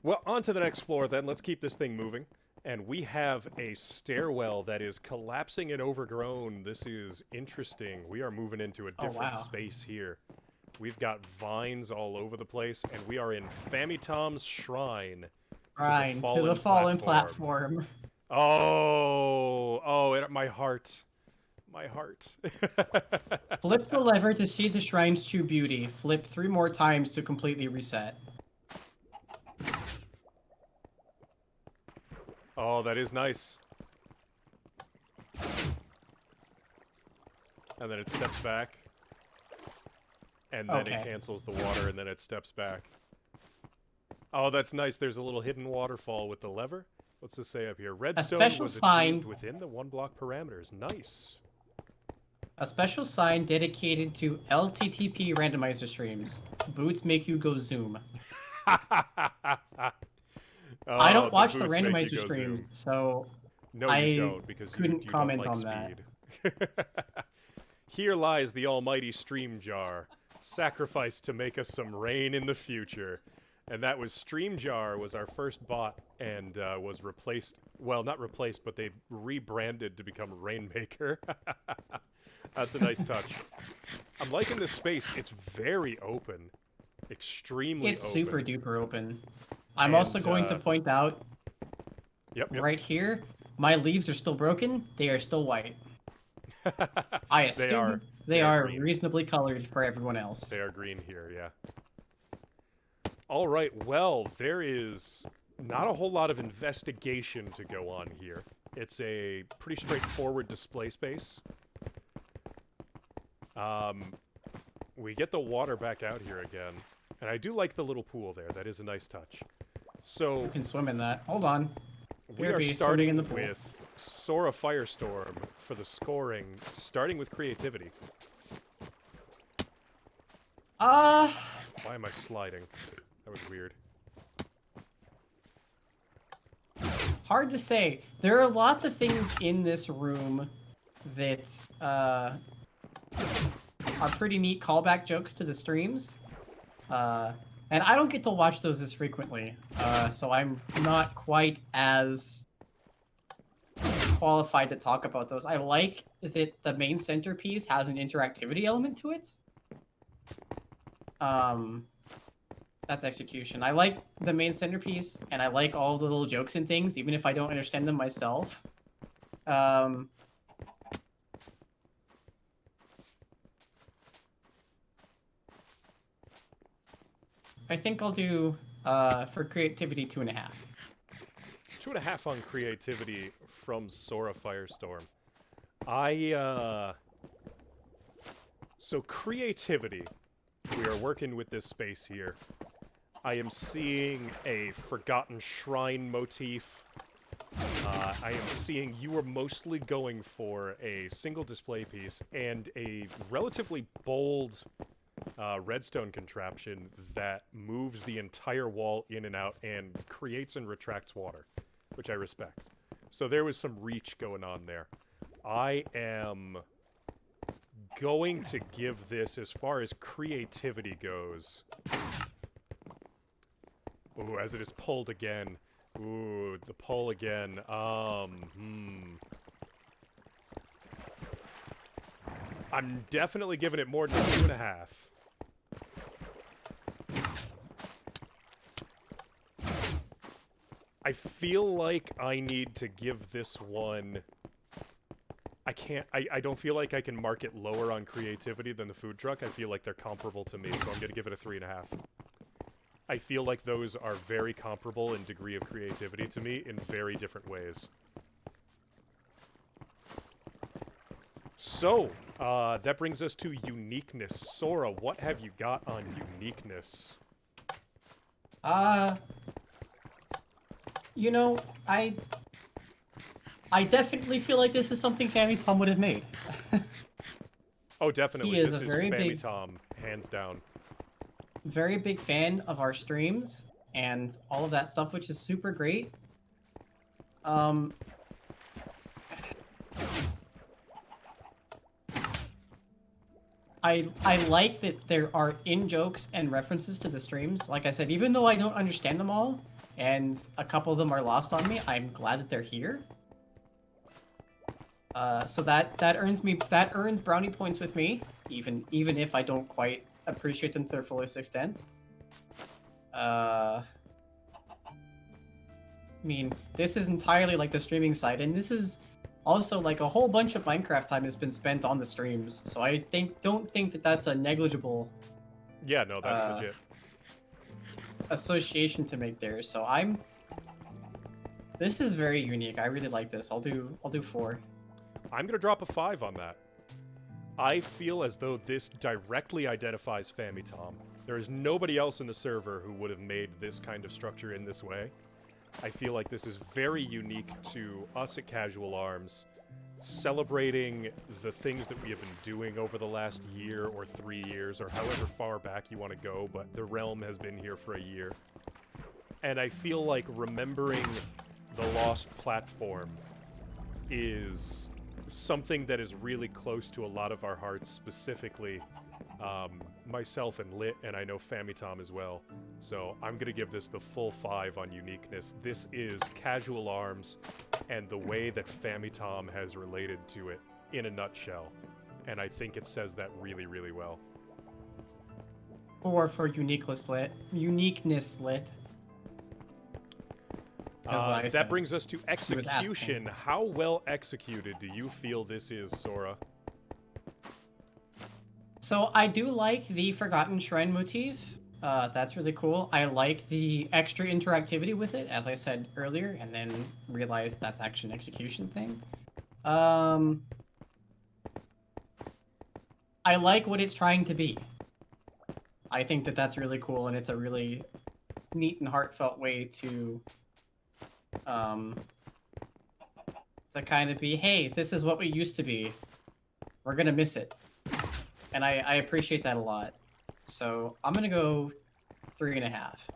Well, on to the next floor then. Let's keep this thing moving. And we have a stairwell that is collapsing and overgrown. This is interesting. We are moving into a different space here. We've got vines all over the place, and we are in Famitom's Shrine. To the fallen platform. Oh, my heart. My heart. Flip the lever to see the shrine's true beauty. Flip 3 more times to completely reset. Oh, that is nice. And then it steps back. And then it cancels the water, and then it steps back. Oh, that's nice. There's a little hidden waterfall with the lever. What's this say up here? Redstone was achieved within the 1-block parameters. Nice. A special sign dedicated to LTTP randomizer streams. Boots make you go zoom. I don't watch the randomizer streams, so no, you don't, because couldn't you comment don't like on speed. That. Here lies the almighty stream jar, sacrificed to make us some rain in the future. And that was Streamjar was our first bot and was replaced. Well, not replaced, but they rebranded to become Rainmaker. That's a nice touch. I'm liking this space. It's very open. Extremely open. It's super duper open. I'm also going to point out right here, my leaves are still broken. They are still white. I assume they are reasonably colored for everyone else. They are green here, yeah. All right, well, there is not a whole lot of investigation to go on here. It's a pretty straightforward display space. We get the water back out here again. And I do like the little pool there. That is a nice touch. So you can swim in that. Hold on. We are starting with SoraFirestorm for the scoring, starting with creativity. Why am I sliding? That was weird. Hard to say. There are lots of things in this room that are pretty neat callback jokes to the streams. And I don't get to watch those as frequently, so I'm not quite as qualified to talk about those. I like that the main centerpiece has an interactivity element to it. That's execution. I like the main centerpiece, and I like all the little jokes and things, even if I don't understand them myself. I think I'll do, for creativity, 2.5. 2.5 on creativity from SoraFirestorm. So creativity. We are working with this space here. I am seeing a forgotten shrine motif. I am seeing you are mostly going for a single display piece and a relatively bold redstone contraption that moves the entire wall in and out and creates and retracts water, which I respect. So there was some reach going on there. I am going to give this, as far as creativity goes... Ooh, as it is pulled again. Ooh, the pull again. I'm definitely giving it more than 2.5. I feel like I need to give this one... I don't feel like I can mark it lower on creativity than the food truck. I feel like they're comparable to me, so I'm going to give it a 3.5. I feel like those are very comparable in degree of creativity to me in very different ways. So, that brings us to uniqueness. Sora, what have you got on uniqueness? You know, I definitely feel like this is something Fammy Tom would have made. Oh, definitely. He is this a is very Fammy big... Tom, hands down. Very big fan of our streams and all of that stuff, which is super great. I like that there are in-jokes and references to the streams. Like I said, even though I don't understand them all, and a couple of them are lost on me, I'm glad that they're here. So that earns brownie points with me, even if I don't quite appreciate them to their fullest extent. I mean, this is entirely like the streaming side, and this is also like a whole bunch of Minecraft time has been spent on the streams. So I don't think that that's a negligible. Yeah, no, that's legit. Association to make there. So this is very unique. I really like this. I'll do 4. I'm gonna drop a 5 on that. I feel as though this directly identifies Fammy Tom. There is nobody else in the server who would have made this kind of structure in this way. I feel like this is very unique to us at Casual Arms, celebrating the things that we have been doing over the last year or 3 years, or however far back you want to go, but the realm has been here for a year. And I feel like remembering the lost platform is something that is really close to a lot of our hearts, specifically myself and Lit, and I know Fammy Tom as well. So I'm going to give this the full 5 on uniqueness. This is Casual Arms and the way that Fammy Tom has related to it in a nutshell. And I think it says that really, really well. Or for uniqueness lit. That brings us to execution. How well executed do you feel this is, Sora? So I do like the Forgotten Shrine motif. That's really cool. I like the extra interactivity with it, as I said earlier, and then realized that's actually an execution thing. I like what it's trying to be. I think that that's really cool, and it's a really neat and heartfelt way to kind of be, hey, this is what we used to be. We're gonna miss it. And I appreciate that a lot. So I'm gonna go 3.5.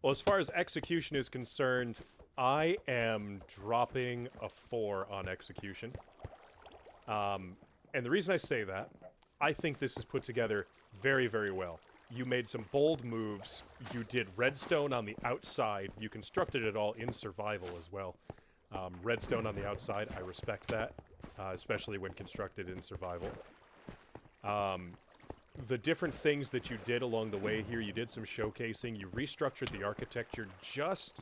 Well, as far as execution is concerned, I am dropping a 4 on execution. And the reason I say that, I think this is put together very, very well. You made some bold moves. You did redstone on the outside. You constructed it all in survival as well. Redstone on the outside, I respect that, especially when constructed in survival. The different things that you did along the way here, you did some showcasing. You restructured the architecture just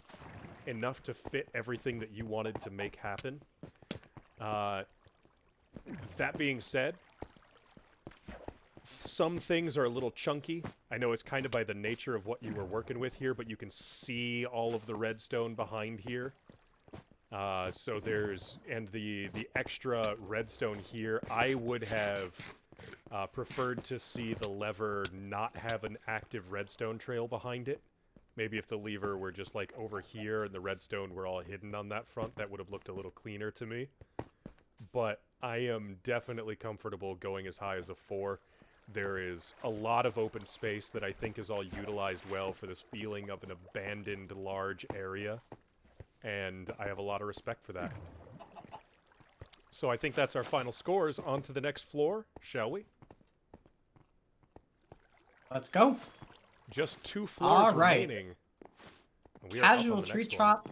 enough to fit everything that you wanted to make happen. That being said, some things are a little chunky. I know it's kind of by the nature of what you were working with here, but you can see all of the redstone behind here. So there's, and the extra redstone here, I would have preferred to see the lever not have an active redstone trail behind it. Maybe if the lever were just like over here and the redstone were all hidden on that front, that would have looked a little cleaner to me. But I am definitely comfortable going as high as a 4. There is a lot of open space that I think is all utilized well for this feeling of an abandoned large area. And I have a lot of respect for that. So I think that's our final scores. On to the next floor, shall we? Let's go. Just 2 floors right. remaining. We Casual treetop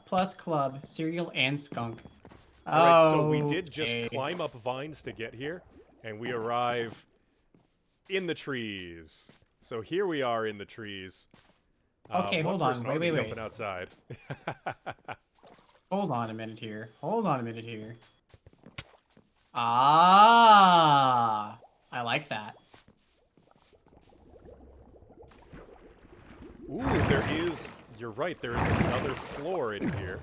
plus club, cereal and skunk. Alright, so we did just climb up vines to get here, and we arrive in the trees. So here we are in the trees. Okay, hold on. Wait. Jumping outside. Hold on a minute here. Ah, I like that. Ooh, there is... You're right, there is another floor in here.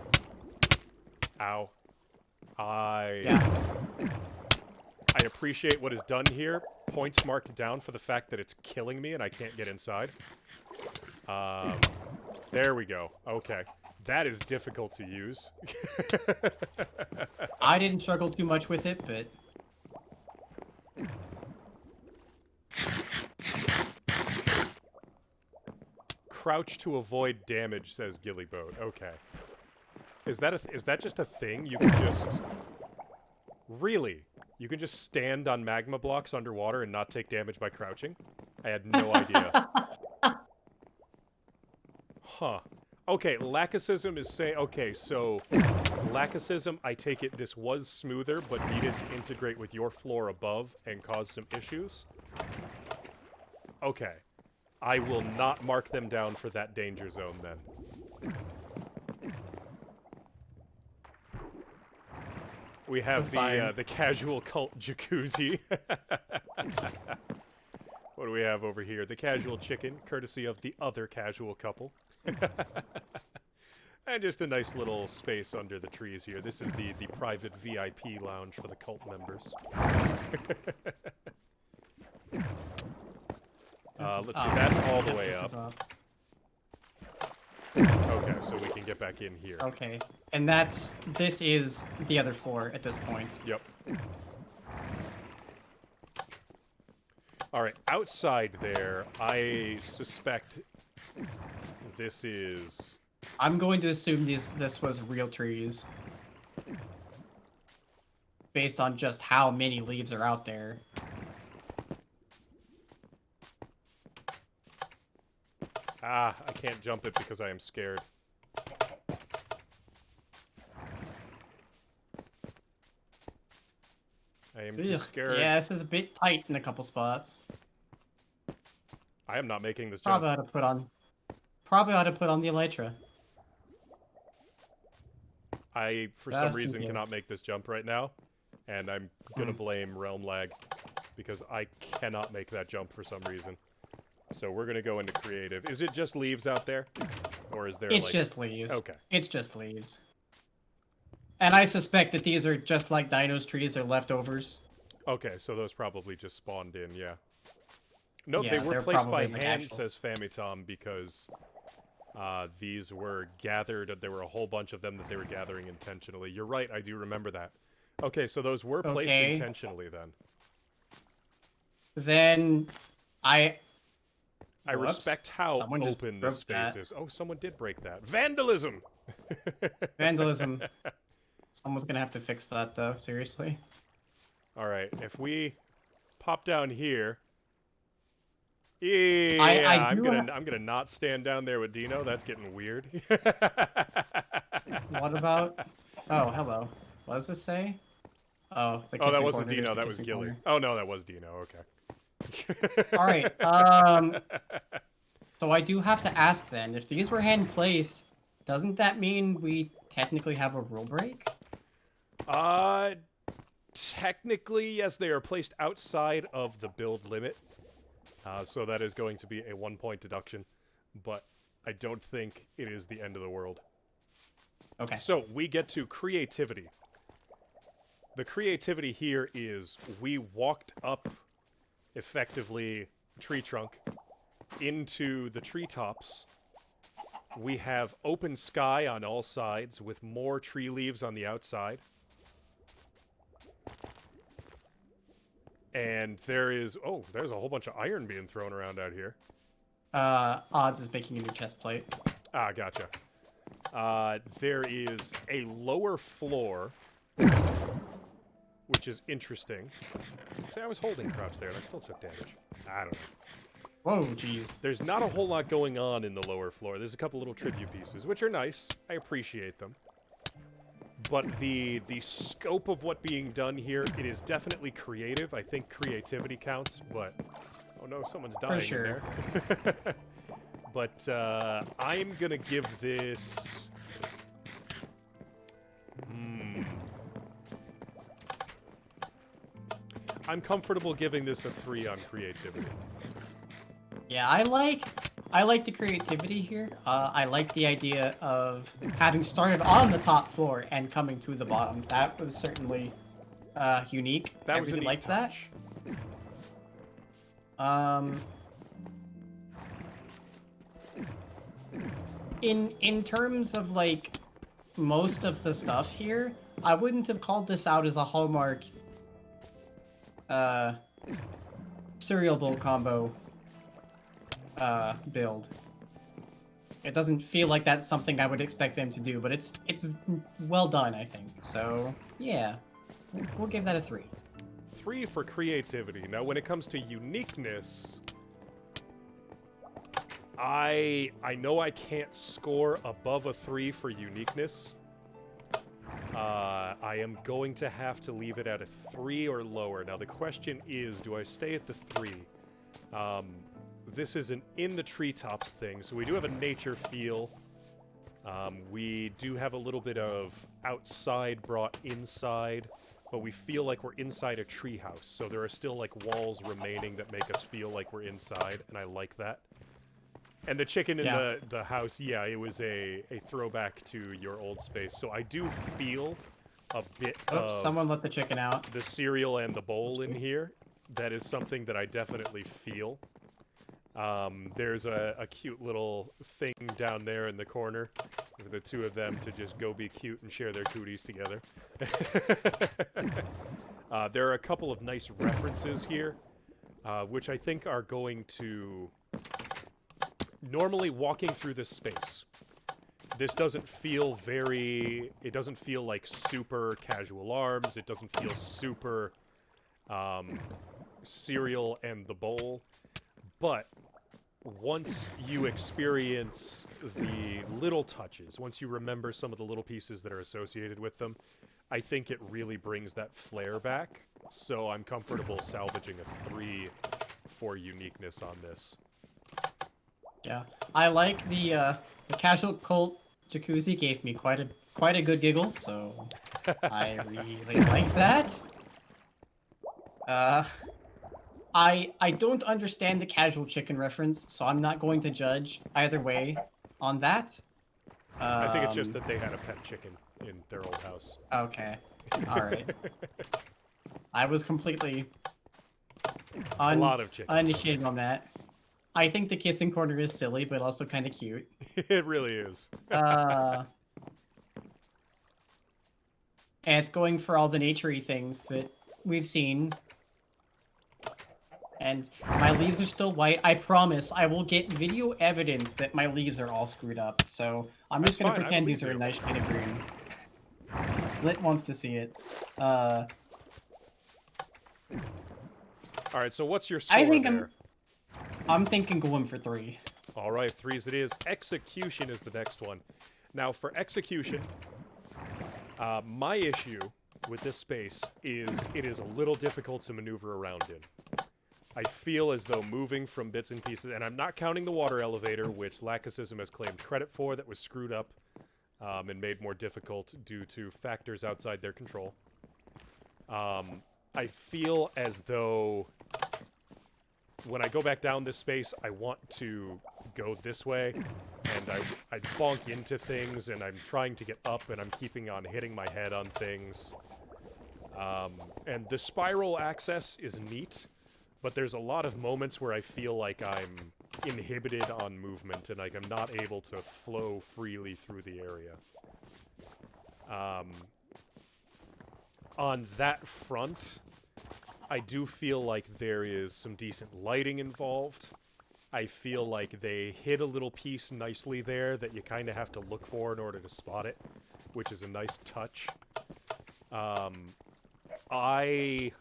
Ow. I appreciate what is done here. Points marked down for the fact that it's killing me and I can't get inside. There we go. Okay. That is difficult to use. I didn't struggle too much with it, but... Crouch to avoid damage, says Gillyboat. Okay. Is that just a thing? You can just... Really? You can just stand on magma blocks underwater and not take damage by crouching? I had no idea. Huh. Okay, Lacacism is saying... Okay, so... Lacacism, I take it this was smoother, but needed to integrate with your floor above and cause some issues? Okay. I will not mark them down for that danger zone, then. We have the casual cult jacuzzi. What do we have over here? The casual chicken, courtesy of the other casual couple. And just a nice little space under the trees here. This is the private VIP lounge for the cult members. Let's see, that's all the way up. Okay, so we can get back in here. Okay, and this is the other floor at this point. Yep. Alright, outside there, I suspect this is... I'm going to assume this was real trees. Based on just how many leaves are out there. Ah, I can't jump it because I am scared. I am too scared. Yeah, this is a bit tight in a couple spots. I am not making this Probably jump. ought to put on the elytra. I, for some reason, cannot make this jump right now, and I'm gonna blame realm lag because I cannot make that jump for some reason. So we're gonna go into creative. Is it just leaves out there, or is there? It's just leaves. Okay. It's just leaves. And I suspect that these are just like Dino's trees. They're leftovers. Okay, so those probably just spawned in. Yeah. No, Yeah, they were placed by like hand, actual... says Famitom, because these were gathered. There were a whole bunch of them that they were gathering intentionally. You're right, I do remember that. Okay, so those were placed intentionally then. Then I respect how open this space is. Oh, someone did break that. Vandalism! Vandalism. Someone's gonna have to fix that, though. Seriously. Alright, if we pop down here... Yeah, I'm gonna not stand down there with Dino. That's getting weird. What about? Oh, hello. What does this say? Oh, the that wasn't Dino. That was Gilly. Corner. Oh no, that was Dino. Okay. All right. So I do have to ask then, if these were hand placed, doesn't that mean we technically have a rule break? Technically, yes. They are placed outside of the build limit. So that is going to be a 1-point deduction, but I don't think it is the end of the world. Okay. So we get to creativity. The creativity here is we walked up, effectively, tree trunk, into the treetops, we have open sky on all sides with more tree leaves on the outside. And there is... Oh, there's a whole bunch of iron being thrown around out here. Odds is making a new chest plate. Ah, gotcha. There is a lower floor, which is interesting. See, I was holding crouch there, and I still took damage. I don't know. Whoa, jeez. There's not a whole lot going on in the lower floor. There's a couple little tribute pieces, which are nice. I appreciate them. But the scope of what being done here, it is definitely creative. I think creativity counts, but... Oh no, someone's dying in there. But I'm gonna give this... I'm comfortable giving this a 3 on creativity. Yeah, I like the creativity here. I like the idea of having started on the top floor and coming to the bottom. That was certainly unique. That I was really a neat liked touch. that. In terms of like most of the stuff here, I wouldn't have called this out as a hallmark cereal bowl combo build. It doesn't feel like that's something I would expect them to do, but it's well done, I think. So yeah, we'll give that a 3. 3 for creativity. Now, when it comes to uniqueness, I know I can't score above a 3 for uniqueness. I am going to have to leave it at a 3 or lower. Now, the question is, do I stay at the 3? This is an in the treetops thing, so we do have a nature feel. We do have a little bit of outside brought inside, but we feel like we're inside a treehouse. So there are still like walls remaining that make us feel like we're inside, and I like that. And the chicken in the house, yeah, it was a throwback to your old space. So I do feel a bit of... someone let the chicken out. The cereal and the bowl in here. That is something that I definitely feel. There's a cute little thing down there in the corner for the two of them to just go be cute and share their cooties together. There are a couple of nice references here, which I think are going to... Normally, walking through this space, this doesn't feel very... It doesn't feel like super casual arms. It doesn't feel super cereal and the bowl. But once you experience the little touches, once you remember some of the little pieces that are associated with them, I think it really brings that flair back. So I'm comfortable salvaging a 3 for uniqueness on this. Yeah, I like the casual cult jacuzzi gave me quite a good giggle, so I really like that. I don't understand the casual chicken reference, so I'm not going to judge either way on that. I think it's just that they had a pet chicken in their old house. Okay, all right. I was completely a lot of chicken. uninitiated on that. I think the kissing corner is silly, but also kind of cute. It really is. And it's going for all the naturey things that we've seen. And my leaves are still white. I promise I will get video evidence that my leaves are all screwed up. So I'm just going to pretend these are a nice shade of green. Lit wants to see it. All right, so what's your score there? I'm thinking going for 3. All right, 3s it is. Execution is the next one. Now, for execution, my issue with this space is it is a little difficult to maneuver around in. I feel as though moving from bits and pieces, and I'm not counting the water elevator, which Lackasism has claimed credit for, that was screwed up and made more difficult due to factors outside their control. I feel as though when I go back down this space, I want to go this way, and I bonk into things, and I'm trying to get up, and I'm keeping on hitting my head on things. And the spiral access is neat, but there's a lot of moments where I feel like I'm inhibited on movement, and like I'm not able to flow freely through the area. On that front, I do feel like there is some decent lighting involved. I feel like they hit a little piece nicely there that you kind of have to look for in order to spot it, which is a nice touch. I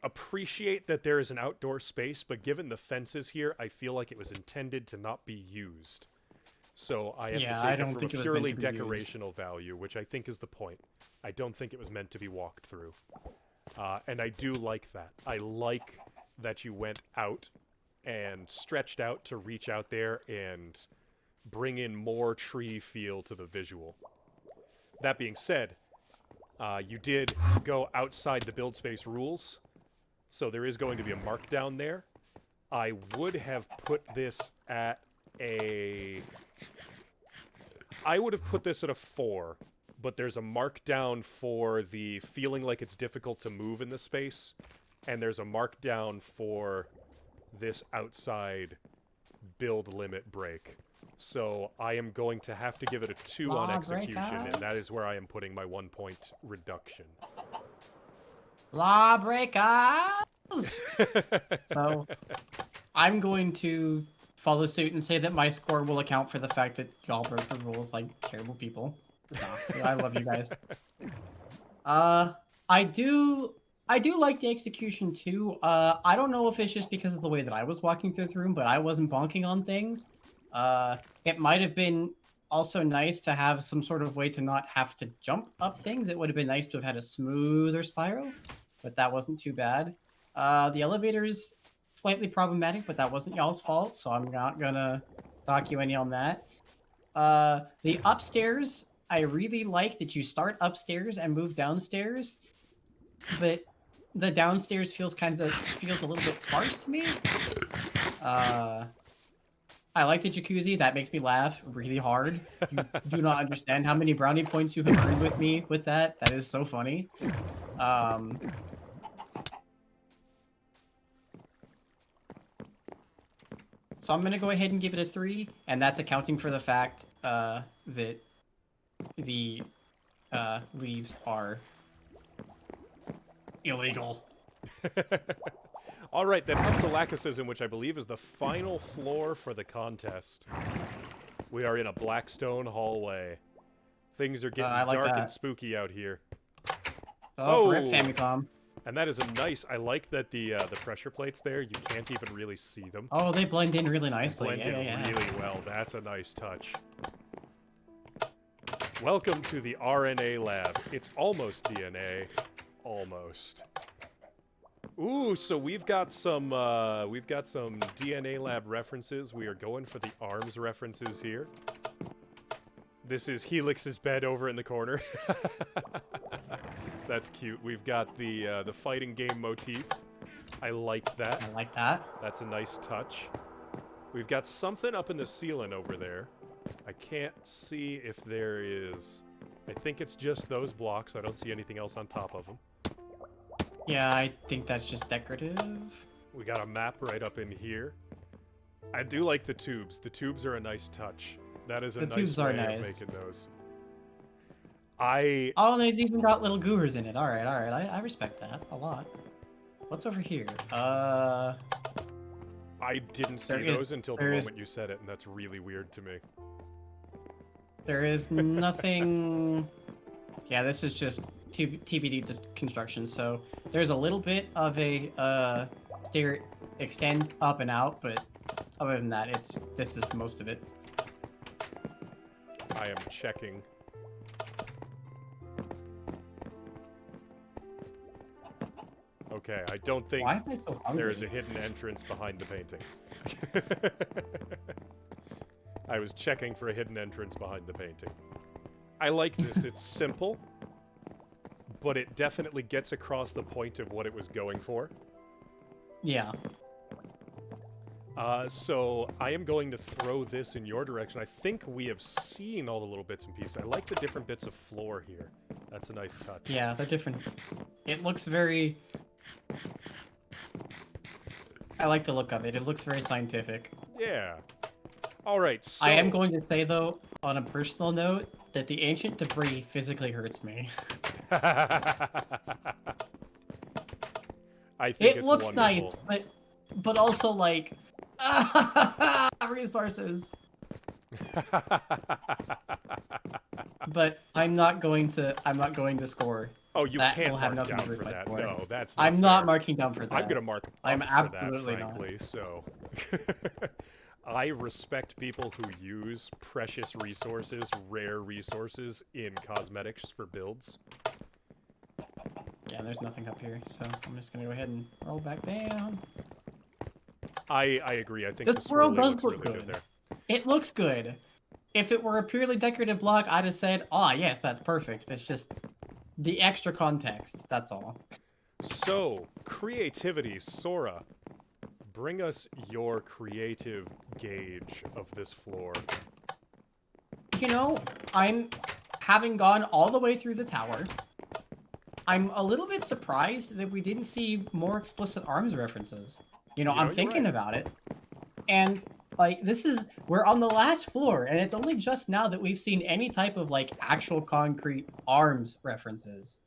appreciate that there is an outdoor space, but given the fences here, I feel like it was intended to not be used. So I have to take it from a purely decorational value, which I think is the point. I don't think it was meant to be walked through. And I do like that. I like that you went out and stretched out to reach out there and bring in more tree feel to the visual. That being said, you did go outside the build space rules, so there is going to be a markdown there. I would have put this at a... I would have put this at a 4, but there's a markdown for the feeling like it's difficult to move in the space, and there's a markdown for this outside build limit break. So I am going to have to give it a 2 on execution, and that is where I am putting my 1 point reduction. Lawbreakers! So I'm going to follow suit and say that my score will account for the fact that y'all broke the rules like terrible people. Nah, I love you guys. I do like the execution too. I don't know if it's just because of the way that I was walking through the room, but I wasn't bonking on things. It might have been also nice to have some sort of way to not have to jump up things. It would have been nice to have had a smoother spiral, but that wasn't too bad. The elevator's slightly problematic, but that wasn't y'all's fault, so I'm not gonna dock you any on that. The upstairs, I really like that you start upstairs and move downstairs, but the downstairs feels a little bit sparse to me. I like the jacuzzi. That makes me laugh really hard. You do not understand how many brownie points you have earned with me with that. That is so funny. So I'm going to go ahead and give it a 3, and that's accounting for the fact that the leaves are illegal. All right, then up to Lachecism, which I believe is the final floor for the contest. We are in a blackstone hallway. Things are getting dark and spooky out here. Oh, rip Famicom. And that is a nice... I like that the pressure plates there, you can't even really see them. Oh, they blend in really nicely. Blend in really well. That's a nice touch. Welcome to the RNA lab. It's almost DNA. Almost. Ooh, so we've got some DNA lab references. We are going for the arms references here. This is Helix's bed over in the corner. That's cute. We've got the fighting game motif. I like that. I like that. That's a nice touch. We've got something up in the ceiling over there. I can't see if there is... I think it's just those blocks. I don't see anything else on top of them. Yeah, I think that's just decorative. We got a map right up in here. I do like the tubes. The tubes are a nice touch. That is a nice way of making those. Oh, they've even got little goobers in it. All right. I respect that a lot. What's over here? I didn't see those until the moment you said it, and that's really weird to me. There is nothing... Yeah, this is just TBD construction, so there's a little bit of a stair extend up and out, but other than that, this is most of it. I am checking. Okay, I don't think Why am I so hungry? there is a hidden entrance behind the painting. I was checking for a hidden entrance behind the painting. I like this. It's simple, but it definitely gets across the point of what it was going for. Yeah. So I am going to throw this in your direction. I think we have seen all the little bits and pieces. I like the different bits of floor here. That's a nice touch. Yeah, they're different. It looks very... I like the look of it. It looks very scientific. Yeah. All right. So I am going to say though, on a personal note, that the ancient debris physically hurts me. I think It it's looks wonderful. nice, but also like resources. But I'm not going to score. Oh, you That can't will have mark nothing down to do for with my that. score. No, that's not I'm fair. not marking down for that. I'm gonna mark I'm up for that, absolutely frankly. not. So, I respect people who use precious resources, rare resources in cosmetics for builds. Yeah, there's nothing up here, so I'm just gonna go ahead and roll back down. I agree. I think This the world swirly does looks look really good good. there. It looks good. If it were a purely decorative block, I'd have said, "Ah, yes, that's perfect." It's just the extra context. That's all. So, creativity, Sora. Bring us your creative gauge of this floor. You know, I'm having gone all the way through the tower. I'm a little bit surprised that we didn't see more explicit arms references. You know, I'm you're thinking right. about it. And like we're on the last floor, and it's only just now that we've seen any type of like actual concrete arms references.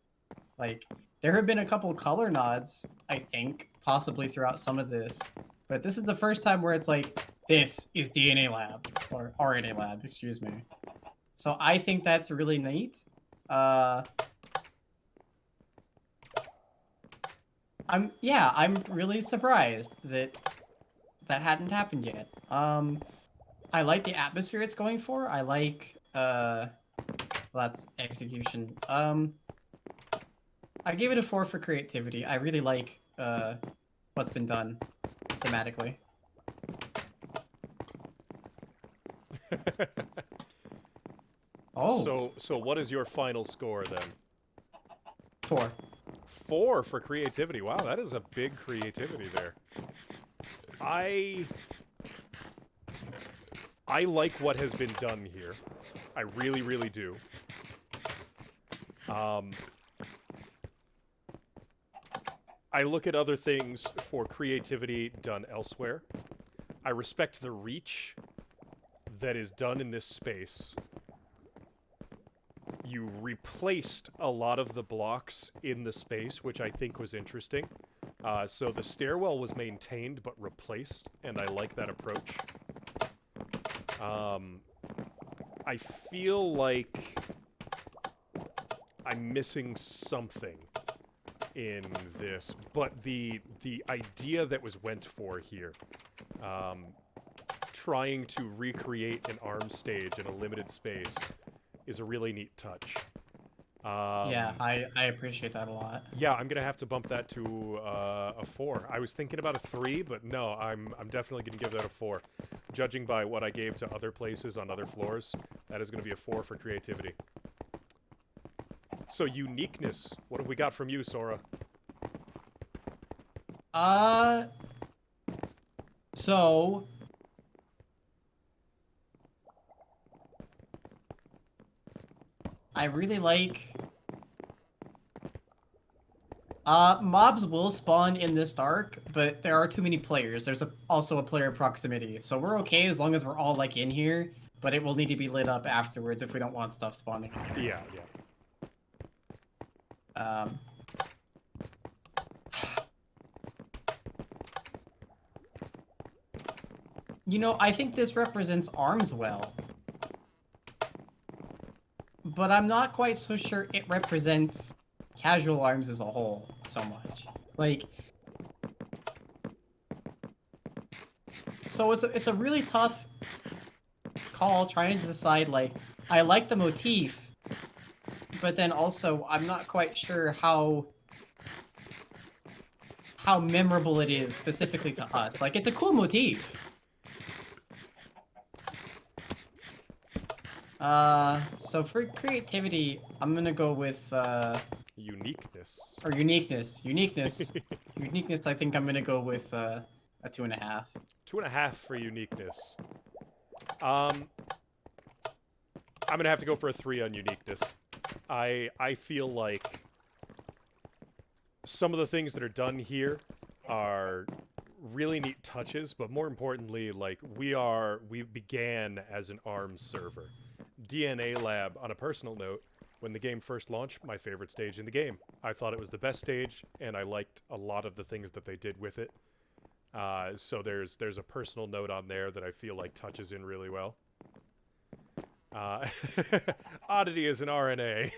Like there have been a couple color nods, I think, possibly throughout some of this. But this is the first time where it's like, this is DNA lab or RNA lab, excuse me. So I think that's really neat. I'm really surprised that that hadn't happened yet. I like the atmosphere it's going for. I like well, that's execution. I gave it a 4 for creativity. I really like what's been done thematically. Oh. So what is your final score then? 4. 4 for creativity. Wow, that is a big creativity there. I like what has been done here. I really, really do. I look at other things for creativity done elsewhere. I respect the reach that is done in this space. You replaced a lot of the blocks in the space, which I think was interesting. So the stairwell was maintained but replaced, and I like that approach. I feel like I'm missing something in this, but the idea that was went for here, trying to recreate an arm stage in a limited space, is a really neat touch. Yeah, I appreciate that a lot. Yeah, I'm gonna have to bump that to a 4. I was thinking about a 3, but no, I'm definitely gonna give that a 4. Judging by what I gave to other places on other floors, that is gonna be a 4 for creativity. So uniqueness, what have we got from you, Sora? So I really like mobs will spawn in this dark, but there are too many players. There's also a player proximity. So we're okay as long as we're all like in here, but it will need to be lit up afterwards if we don't want stuff spawning. Yeah. You know, I think this represents arms well. But I'm not quite so sure it represents casual arms as a whole so much. Like, so it's a really tough call trying to decide, like, I like the motif, but then also I'm not quite sure how memorable it is specifically to us. Like, it's a cool motif. So for creativity, I'm gonna go with Uniqueness. Or uniqueness. Uniqueness, I think I'm gonna go with a 2.5. 2.5 for uniqueness. I'm gonna have to go for a 3 on uniqueness. I feel like some of the things that are done here are really neat touches, but more importantly, like, we began as an ARMS server. DNA Lab, on a personal note, when the game first launched, my favorite stage in the game. I thought it was the best stage, and I liked a lot of the things that they did with it. So there's a personal note on there that I feel like touches in really well. Oddity is an RNA.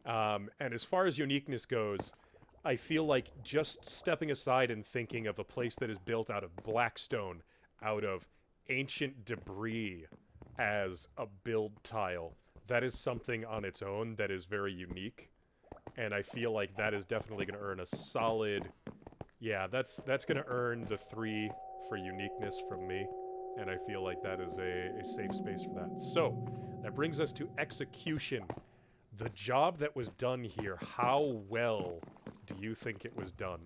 And as far as uniqueness goes, I feel like just stepping aside and thinking of a place that is built out of blackstone, out of ancient debris as a build tile, that is something on its own that is very unique. And I feel like that is definitely going to earn a solid... Yeah, that's going to earn the 3 for uniqueness from me. And I feel like that is a safe space for that. So, that brings us to execution. The job that was done here, how well do you think it was done?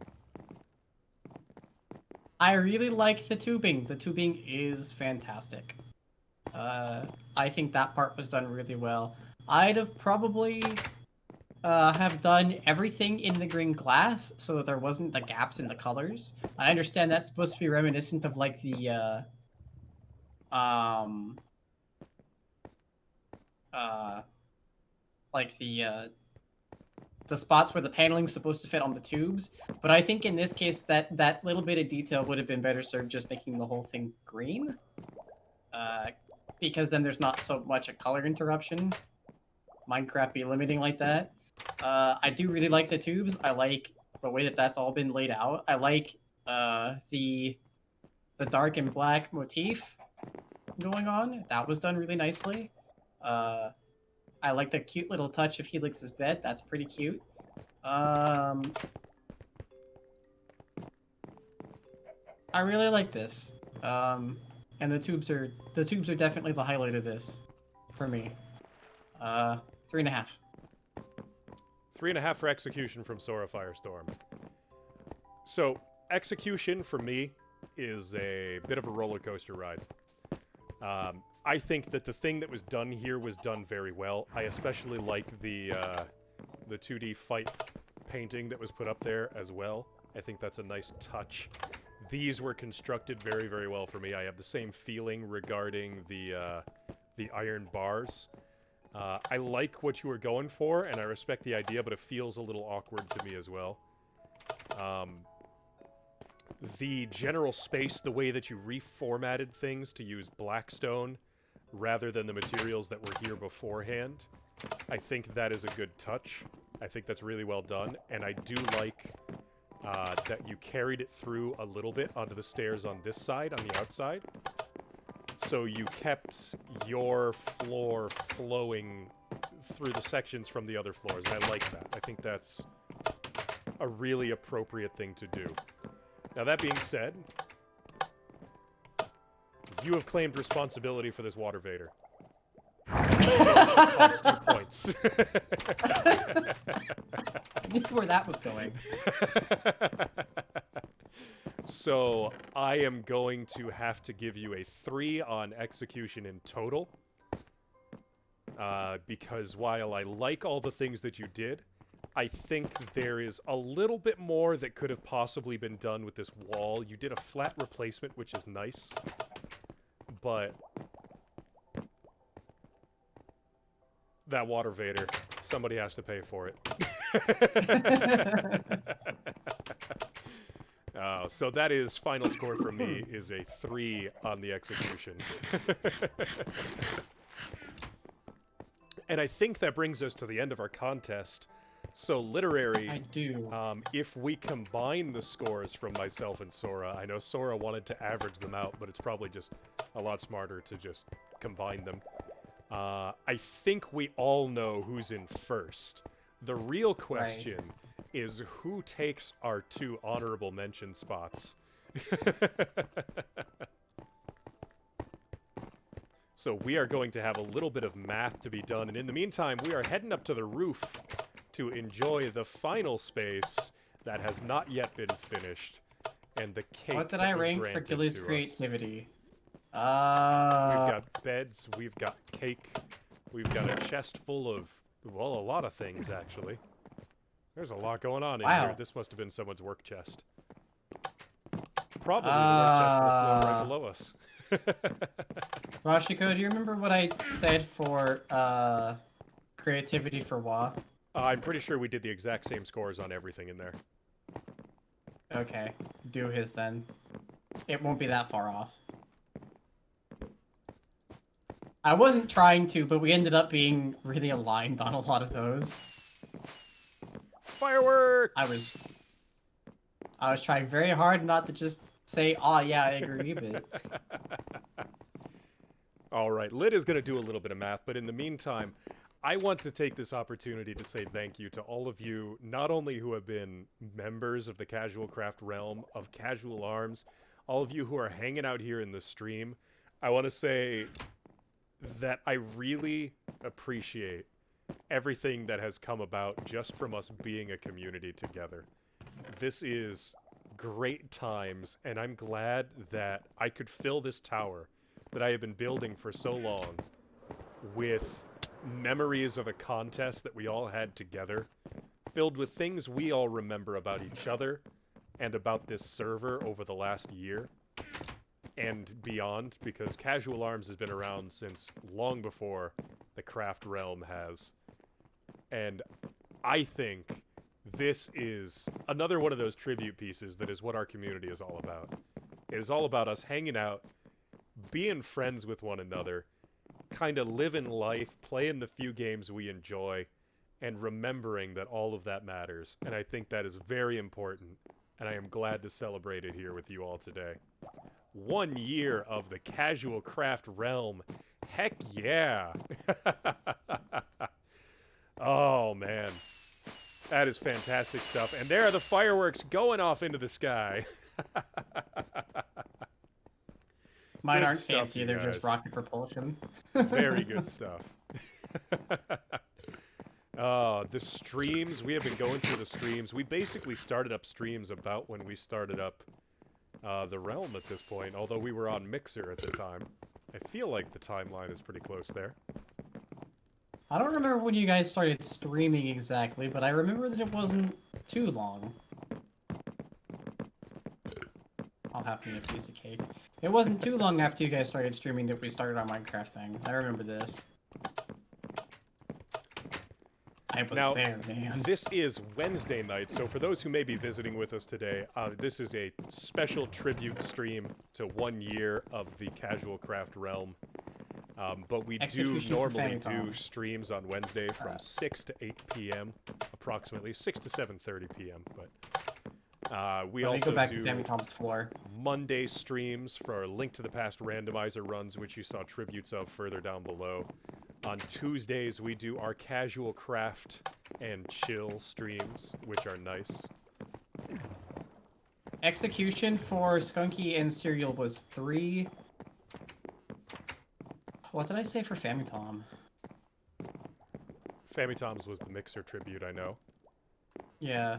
I really like the tubing. The tubing is fantastic. I think that part was done really well. I'd have probably have done everything in the green glass so that there wasn't the gaps in the colors. I understand that's supposed to be reminiscent of like the like the spots where the paneling's supposed to fit on the tubes. But I think in this case that little bit of detail would have been better served just making the whole thing green. Because then there's not so much a color interruption. Minecraft be limiting like that. I do really like the tubes. I like the way that that's all been laid out. I like the dark and black motif going on. That was done really nicely. I like the cute little touch of Helix's bed. That's pretty cute. I really like this. And the tubes are definitely the highlight of this for me. 3.5. 3.5 for execution from SoraFirestorm. So, execution for me is a bit of a roller coaster ride. I think that the thing that was done here was done very well. I especially like the 2D fight painting that was put up there as well. I think that's a nice touch. These were constructed very, very well for me. I have the same feeling regarding the iron bars. I like what you were going for, and I respect the idea, but it feels a little awkward to me as well. The general space, the way that you reformatted things to use blackstone rather than the materials that were here beforehand, I think that is a good touch. I think that's really well done, and I do like that you carried it through a little bit onto the stairs on this side, on the outside. So you kept your floor flowing through the sections from the other floors, and I like that. I think that's a really appropriate thing to do. Now, that being said, you have claimed responsibility for this water vader. Cost 2 points. I knew where that was going. So, I am going to have to give you a 3 on execution in total. Because while I like all the things that you did, I think there is a little bit more that could have possibly been done with this wall. You did a flat replacement, which is nice. But that water vader, somebody has to pay for it. So that is final score for me is a 3 on the execution. And I think that brings us to the end of our contest. So literary, I do. If we combine the scores from myself and Sora, I know Sora wanted to average them out, but it's probably just a lot smarter to just combine them. I think we all know who's in first. The real question is who takes our 2 honorable mention spots. So we are going to have a little bit of math to be done, and in the meantime, we are heading up to the roof to enjoy the final space that has not yet been finished, and the cake. What did I rank for Gilly's creativity? We've got beds, we've got cake, we've got a chest full of, well, a lot of things, actually. There's a lot going on in here. This must have been someone's work chest. probably the war chest for the floor right below us. Rashiko, do you remember what I said for creativity for WA? I'm pretty sure we did the exact same scores on everything in there. Okay, do his then. It won't be that far off. I wasn't trying to, but we ended up being really aligned on a lot of those. Fireworks! I was trying very hard not to just say, "Oh yeah, I agree," but all right, Lid is going to do a little bit of math, but in the meantime, I want to take this opportunity to say thank you to all of you, not only who have been members of the Casual Craft realm of Casual Arms, all of you who are hanging out here in the stream. I want to say that I really appreciate everything that has come about just from us being a community together. This is great times, and I'm glad that I could fill this tower that I have been building for so long with memories of a contest that we all had together, filled with things we all remember about each other and about this server over the last year and beyond, because Casual Arms has been around since long before the craft realm has. And I think this is another one of those tribute pieces that is what our community is all about. It is all about us hanging out, being friends with one another, kind of living life, playing the few games we enjoy, and remembering that all of that matters. And I think that is very important, and I am glad to celebrate it here with you all today. 1 year of the Casual Craft realm. Heck yeah! Oh, man. That is fantastic stuff. And there are the fireworks going off into the sky. mine Good aren't stuff, fancy, you they're guys. just rocket propulsion. Very good stuff. The streams, we have been going through the streams. We basically started up streams about when we started up the realm at this point, although we were on Mixer at the time. I feel like the timeline is pretty close there. I don't remember when you guys started streaming exactly, but I remember that it wasn't too long. I'll have me a piece of cake. It wasn't too long after you guys started streaming that we started our Minecraft thing. I remember this. I was there, man. This is Wednesday night, so for those who may be visiting with us today, this is a special tribute stream to 1 year of the Casual Craft realm. But we do normally do streams on Wednesday from 6 to 8 p.m. approximately, 6 to 7:30 p.m. But we also do Tom's floor. Monday streams for our Link to the Past randomizer runs, which you saw tributes of further down below. On Tuesdays, we do our Casual Craft and Chill streams, which are nice. Execution for Skunky and Cereal was 3. What did I say for Famitom? Famitom's was the Mixer tribute, I know. Yeah.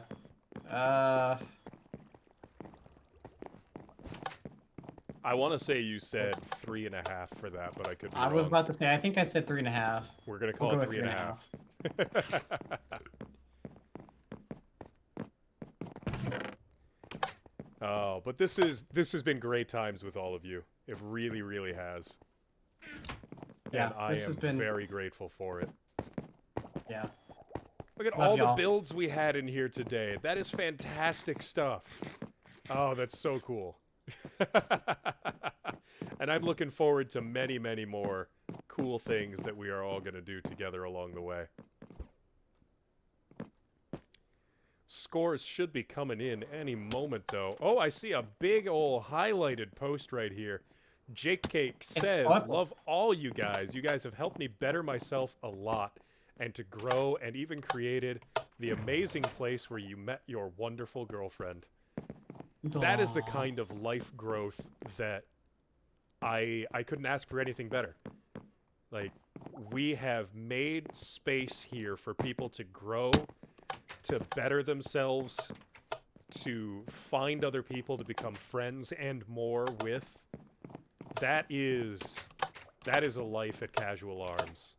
I want to say you said 3.5 for that, but I could be wrong. I was about to say, I think I said 3.5. We're going to call it 3.5. Oh, but this has been great times with all of you. It really, really has. Yeah, and I am very grateful for it. Yeah. Look at all the builds we had in here today. That is fantastic stuff. Oh, that's so cool. And I'm looking forward to many, many more cool things that we are all going to do together along the way. Scores should be coming in any moment, though. Oh, I see a big old highlighted post right here. Jake Cake says, love all you guys. You guys have helped me better myself a lot and to grow and even created the amazing place where you met your wonderful girlfriend. Aww. That is the kind of life growth that I couldn't ask for anything better. Like, we have made space here for people to grow, to better themselves, to find other people to become friends and more with. That is a life at Casual Arms.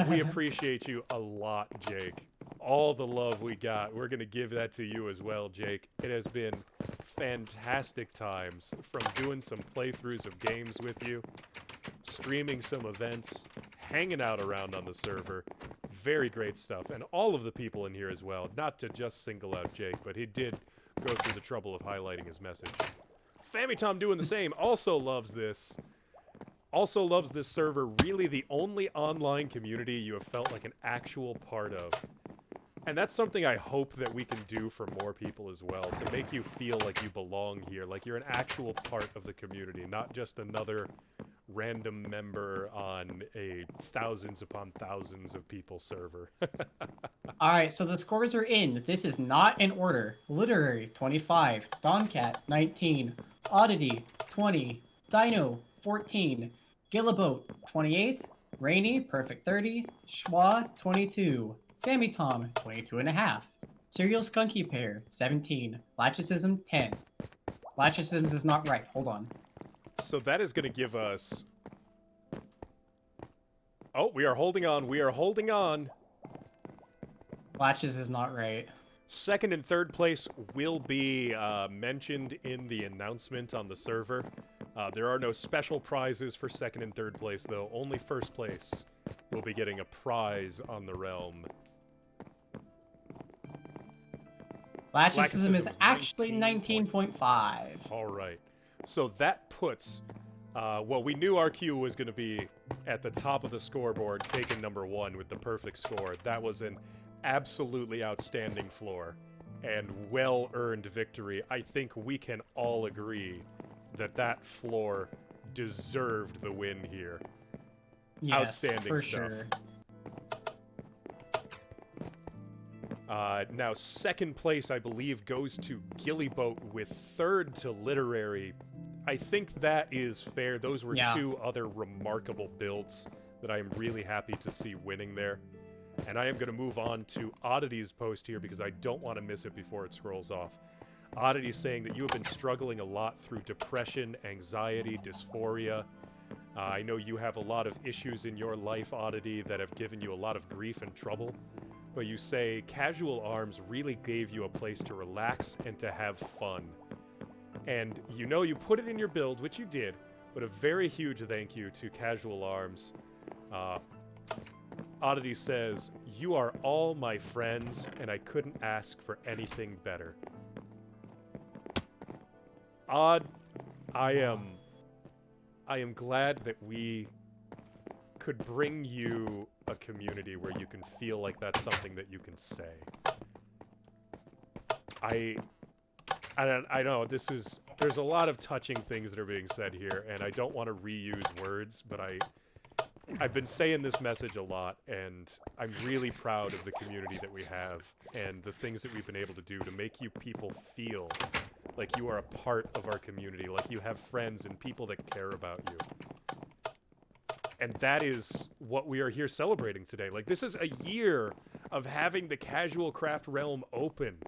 We appreciate you a lot, Jake. All the love we got, we're going to give that to you as well, Jake. It has been fantastic times from doing some playthroughs of games with you, streaming some events, hanging out around on the server. Very great stuff. And all of the people in here as well, not to just single out Jake, but he did go through the trouble of highlighting his message. Famitom doing the same, also loves this. Also loves this server, really the only online community you have felt like an actual part of. And that's something I hope that we can do for more people as well, to make you feel like you belong here, like you're an actual part of the community, not just another random member on a thousands upon thousands of people server. Alright, so the scores are in. This is not in order. Literary, 25. Doncat, 19. Oddity, 20. Dino, 14. Gillaboat, 28. Rainy, perfect 30. Schwa, 22. Famitom, 22.5. Serial Skunky Pair, 17. Lachecism, 10. Lachecism is not right. Hold on. So that is going to give us... Oh, we are holding on. We are holding on. Latches is not right. Second and third place will be mentioned in the announcement on the server. There are no special prizes for second and third place, though. Only first place will be getting a prize on the realm. Lachecism is actually 19.5. All right. So that puts... well, we knew RQ was going to be at the top of the scoreboard, taking number 1 with the perfect score. That was an absolutely outstanding floor and well-earned victory. I think we can all agree that that floor deserved the win here. Yes, outstanding for stuff. sure. Now, second place, I believe, goes to Gillyboat, with third to Literary. I think that is fair. Those were two other remarkable builds that I am really happy to see winning there. And I am going to move on to Oddity's post here because I don't want to miss it before it scrolls off. Oddity saying that you have been struggling a lot through depression, anxiety, dysphoria. I know you have a lot of issues in your life, Oddity, that have given you a lot of grief and trouble. But you say Casual Arms really gave you a place to relax and to have fun. And you know you put it in your build, which you did, but a very huge thank you to Casual Arms. Oddity says, "You are all my friends, and I couldn't ask for anything better." Odd, I am glad that we could bring you a community where you can feel like that's something that you can say. I know there's a lot of touching things that are being said here, and I don't want to reuse words, but I've been saying this message a lot, and I'm really proud of the community that we have and the things that we've been able to do to make you people feel like you are a part of our community, like you have friends and people that care about you. And that is what we are here celebrating today. Like, this is a year of having the Casual Craft realm open.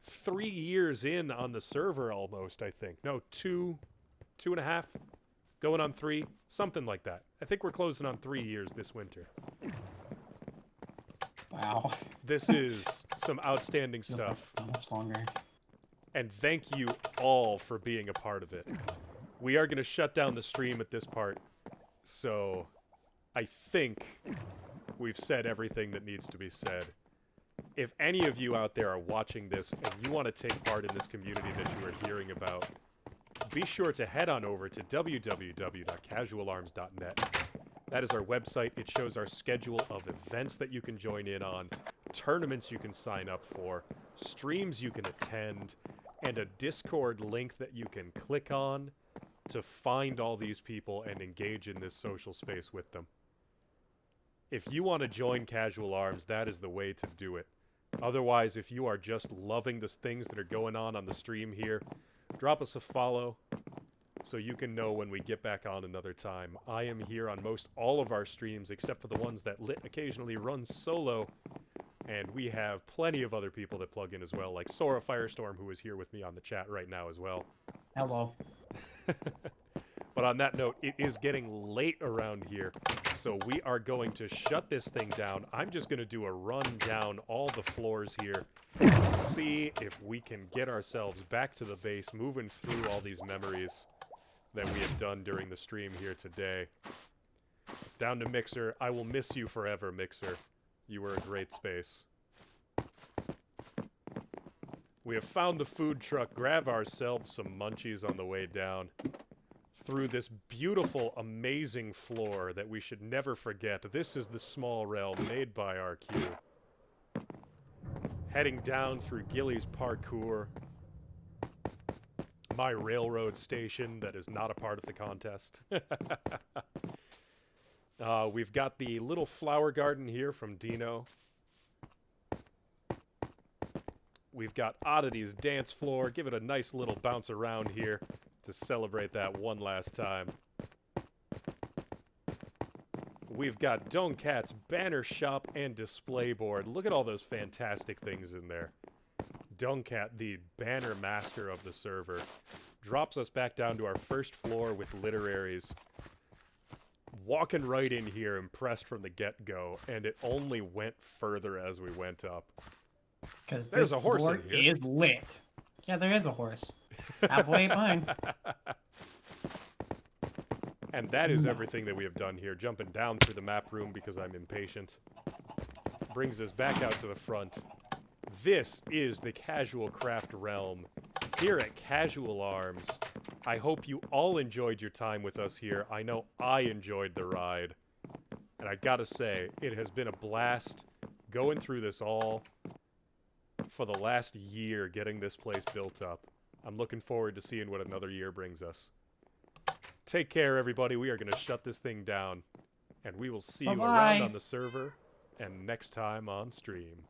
3 years in on the server almost, I think. No, 2.5, going on 3, something like that. I think we're closing on 3 years this winter. Wow. This is some outstanding stuff. Not much longer. And thank you all for being a part of it. We are going to shut down the stream at this part. So I think we've said everything that needs to be said. If any of you out there are watching this and you want to take part in this community that you are hearing about, be sure to head on over to www.casualarms.net. That is our website. It shows our schedule of events that you can join in on, tournaments you can sign up for, streams you can attend, and a Discord link that you can click on to find all these people and engage in this social space with them. If you want to join Casual Arms, that is the way to do it. Otherwise, if you are just loving the things that are going on the stream here, drop us a follow so you can know when we get back on another time. I am here on most all of our streams, except for the ones that Lit occasionally runs solo. And we have plenty of other people that plug in as well, like SoraFirestorm, who is here with me on the chat right now as well. Hello. But on that note, it is getting late around here, So we are going to shut this thing down. I'm just going to do a run down all the floors here. See if we can get ourselves back to the base, moving through all these memories that we have done during the stream here today. Down to Mixer. I will miss you forever, Mixer. You were a great space. We have found the food truck. Grab ourselves some munchies on the way down. Through this beautiful, amazing floor that we should never forget. This is the small realm made by RQ. Heading down through Gilly's parkour. My railroad station that is not a part of the contest. We've got the little flower garden here from Dino. We've got Oddity's dance floor. Give it a nice little bounce around here to celebrate that one last time. We've got Don'Cat's banner shop and display board. Look at all those fantastic things in there. Don'Cat, the banner master of the server, drops us back down to our first floor with literaries. Walking right in here, impressed from the get-go, and it only went further as we went up. Because this floor is lit. Yeah, there is a horse. Halfway mine. And that is everything that we have done here. Jumping down through the map room because I'm impatient. Brings us back out to the front. This is the Casual Craft realm here at Casual Arms. I hope you all enjoyed your time with us here. I know I enjoyed the ride. And I gotta say, it has been a blast going through this all for the last year, getting this place built up. I'm looking forward to seeing what another year brings us. Take care, everybody. We are going to shut this thing down. And we will see you around on the server and next time on stream.